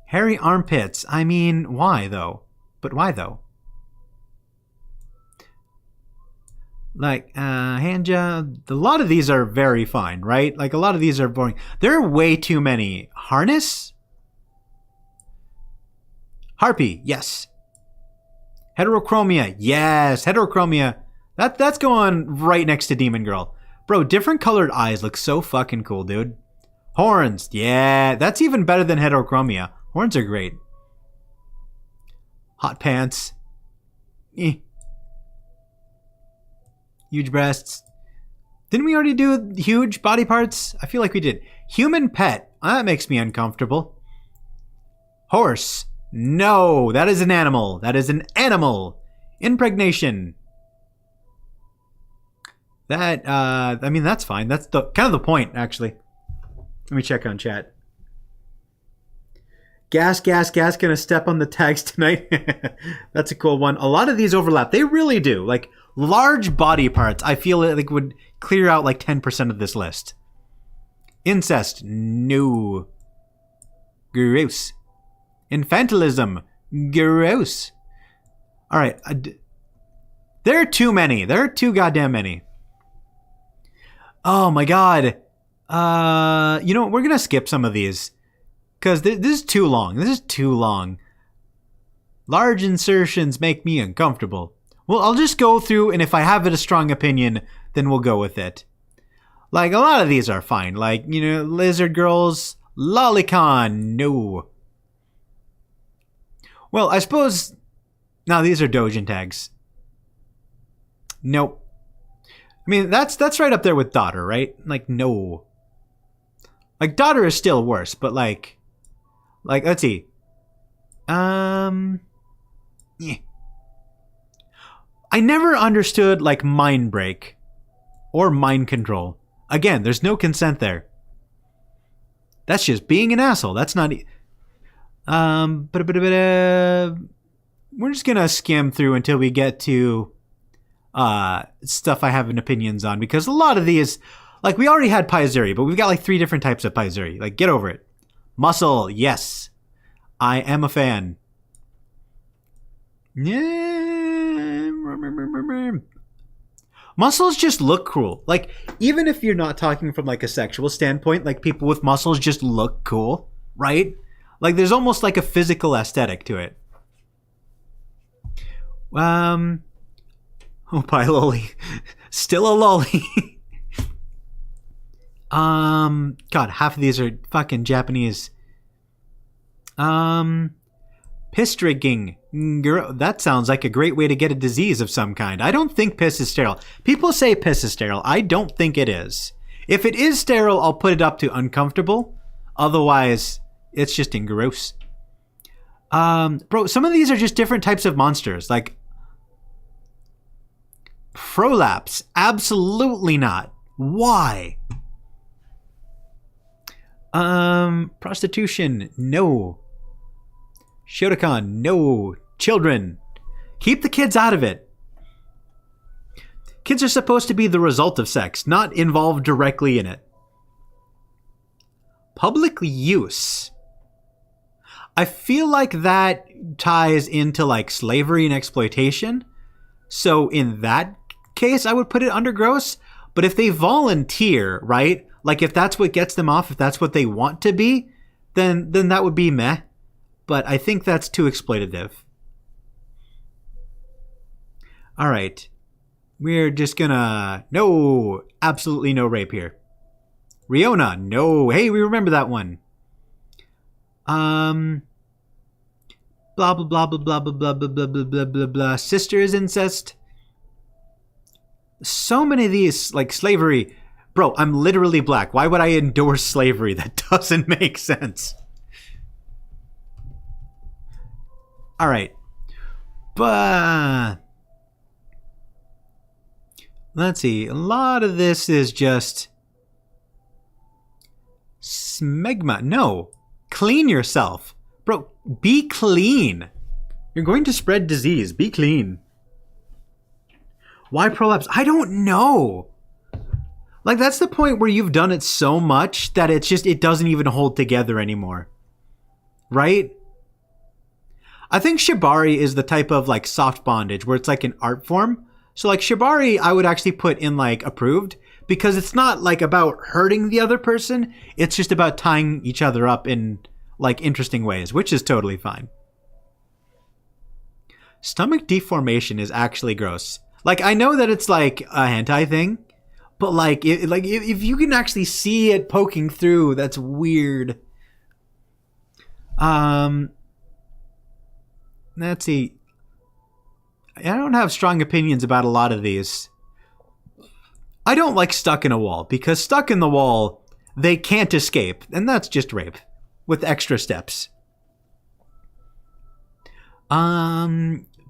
Hairy armpits. I mean, why, though? But why, though? Like, hand job. A lot of these are very fine, right? Like, a lot of these are boring. There are way too many. Harness? Harpy, yes. Heterochromia, yes. Heterochromia. That's going right next to Demon Girl. Bro, different colored eyes look so fucking cool, dude. Horns, yeah. That's even better than heterochromia. Horns are great. Hot pants. Huge breasts. Didn't we already do huge body parts? I feel like we did. Human pet. That makes me uncomfortable. Horse. No, that is an animal. That is an animal. Impregnation. That, I mean, that's fine. That's kind of the point, actually. Let me check on chat. Gas, gonna step on the tags tonight. That's a cool one. A lot of these overlap. They really do. Like, large body parts, I feel like would clear out like 10% of this list. Incest. No. Gross. Infantilism. Gross. Alright. There are too many. There are too goddamn many. Oh my god. You know what? We're gonna skip some of these. Because this is too long. This is too long. Large insertions make me uncomfortable. Well, I'll just go through, and if I have a strong opinion, then we'll go with it. Like, a lot of these are fine. Like, you know, Lizard Girls, Lolicon, no. Well, I suppose... Now, these are Dojin tags. Nope. I mean, that's right up there with Daughter, right? Like, no. Like, Daughter is still worse, but like, let's see. Yeah. I never understood, like, mind break or mind control. Again, there's no consent there. That's just being an asshole. That's not... We're just gonna skim through until we get to stuff I have opinions on, because a lot of these... Like, we already had Paizuri, but we've got, like, 3 different types of Paizuri. Like, get over it. Muscle, yes. I am a fan. Muscles just look cool. Like, even if you're not talking from, like, a sexual standpoint, like, people with muscles just look cool, right? Like, there's almost, like, a physical aesthetic to it. Oh, pie lolly. Still a lolly. God, half of these are fucking Japanese. Piss drinking. That sounds like a great way to get a disease of some kind. I don't think piss is sterile. People say piss is sterile. I don't think it is. If it is sterile, I'll put it up to uncomfortable. Otherwise, it's just gross. Bro, some of these are just different types of monsters. Like, prolapse. Absolutely not. Why? Prostitution. No. Shotokan. No. Children. Keep the kids out of it. Kids are supposed to be the result of sex, not involved directly in it. Public use. I feel like that ties into, like, slavery and exploitation. So in that case, I would put it under gross. But if they volunteer, right? Like, if that's what gets them off, if that's what they want to be, then that would be meh. But I think that's too exploitative. All right. We're just gonna... No, absolutely no rape here. Riona, no. Hey, we remember that one. Blah blah blah blah blah blah blah blah blah blah blah blah. Sister is incest. So many of these, like slavery. Bro, I'm literally black. Why would I endorse slavery? That doesn't make sense. All right. But let's see. A lot of this is just smegma. No. Clean yourself. Bro, be clean. You're going to spread disease. Be clean. Why prolapse? I don't know. Like, that's the point where you've done it so much that it's just, it doesn't even hold together anymore. Right? I think shibari is the type of, like, soft bondage where it's like an art form. So, like, shibari, I would actually put in, like, approved. Because it's not, like, about hurting the other person. It's just about tying each other up in, like, interesting ways, which is totally fine. Stomach deformation is actually gross. Like, I know that it's, like, a hentai thing. But, like, if you can actually see it poking through, that's weird. Let's see. I don't have strong opinions about a lot of these. I don't like stuck in a wall, because stuck in the wall, they can't escape. And that's just rape. With extra steps. Blah,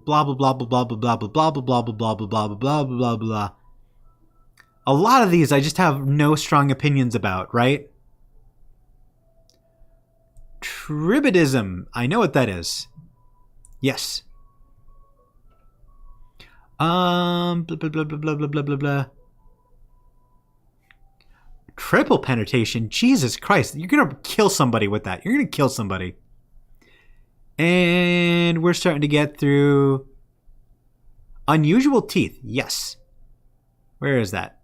blah, blah, blah, blah, blah, blah, blah, blah, blah, blah, blah, blah, blah, blah, blah, blah. A lot of these I just have no strong opinions about, right? Tribadism. I know what that is. Yes. Blah, blah, blah, blah, blah, blah, blah, blah. Triple penetration. Jesus Christ. You're going to kill somebody with that. You're going to kill somebody. And we're starting to get through unusual teeth. Yes. Where is that?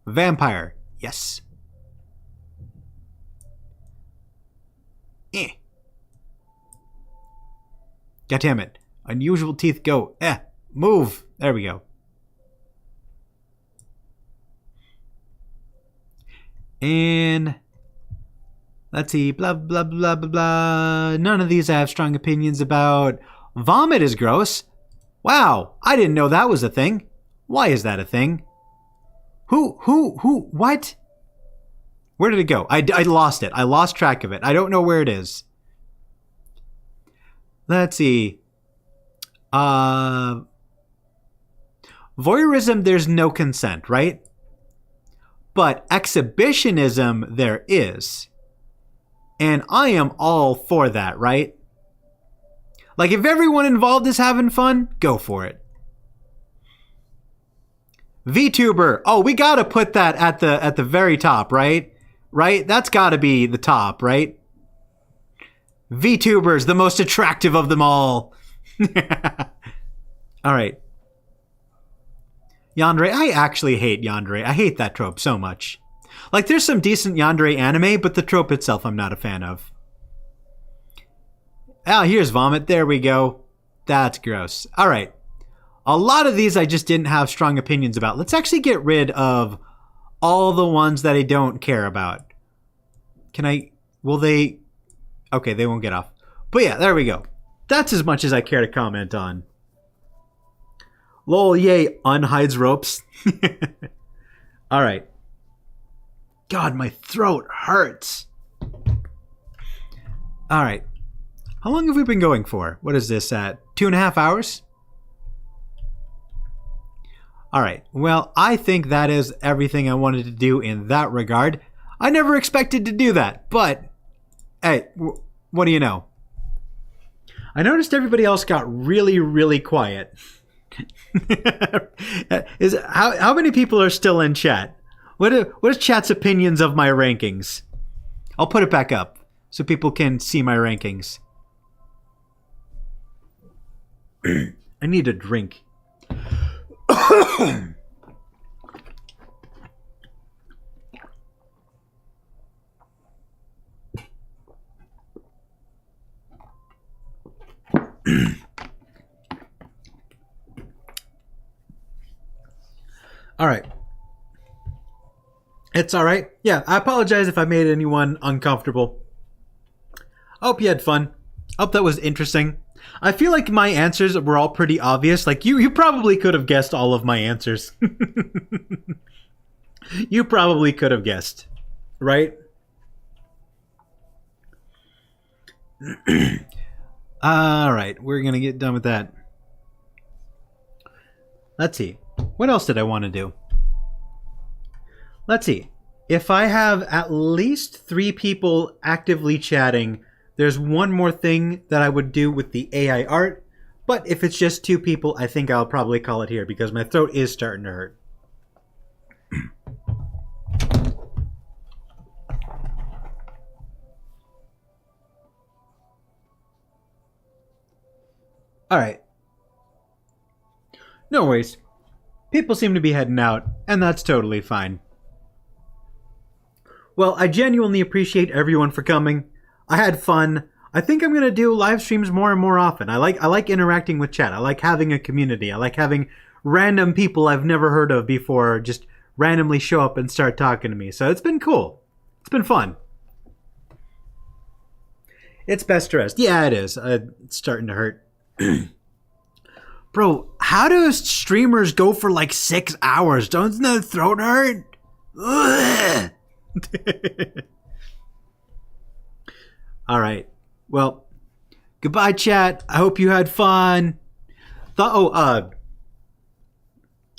Vampire. Yes. God damn it. Unusual teeth go. Move. There we go. And let's see. Blah, blah, blah, blah, blah. None of these I have strong opinions about. Vomit is gross. Wow. I didn't know that was a thing. Why is that a thing? Who, what? Where did it go? I lost it. I lost track of it. I don't know where it is. Let's see. Voyeurism, there's no consent, right? But exhibitionism, there is. And I am all for that, right? Like, if everyone involved is having fun, go for it. VTuber. Oh, we gotta put that at the very top, right? Right? That's gotta be the top, right? VTubers, the most attractive of them all. All right. Yandere. I actually hate yandere. I hate that trope so much. Like, there's some decent yandere anime, but the trope itself I'm not a fan of. Ah, here's vomit. There we go. That's gross. All right. A lot of these I just didn't have strong opinions about. Let's actually get rid of all the ones that I don't care about. Will they? Okay, they won't get off. But yeah, there we go. That's as much as I care to comment on. Lol, yay, unhides ropes. All right. God, my throat hurts. All right. How long have we been going for? What is this at? 2.5 hours? All right. Well, I think that is everything I wanted to do in that regard. I never expected to do that, but hey, what do you know? I noticed everybody else got really, really quiet. How many people are still in chat? What is chat's opinions of my rankings? I'll put it back up so people can see my rankings. I need a drink. All right. It's all right. Yeah, I apologize if I made anyone uncomfortable. I hope you had fun. I hope that was interesting. I feel like my answers were all pretty obvious. Like you probably could have guessed all of my answers. You probably could have guessed, right? All right, we're gonna get done with that. Let's see. What else did I want to do? Let's see. If I have at least 3 people actively chatting, there's one more thing that I would do with the AI art. But if it's just 2 people, I think I'll probably call it here because my throat is starting to hurt. All right. No worries. People seem to be heading out, and that's totally fine. Well, I genuinely appreciate everyone for coming. I had fun. I think I'm gonna do live streams more and more often. I like interacting with chat. I like having a community. I like having random people I've never heard of before just randomly show up and start talking to me. So it's been cool. It's been fun. It's best dressed. Yeah, it is. It's starting to hurt. Bro, how do streamers go for like 6 hours? Don't the throat hurt? All right. Well, goodbye, chat. I hope you had fun. I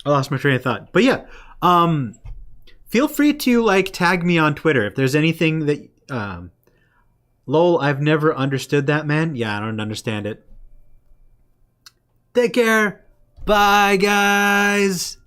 lost my train of thought. But yeah, feel free to like tag me on Twitter if there's anything that. Lol, I've never understood that, man. Yeah, I don't understand it. Take care. Bye, guys.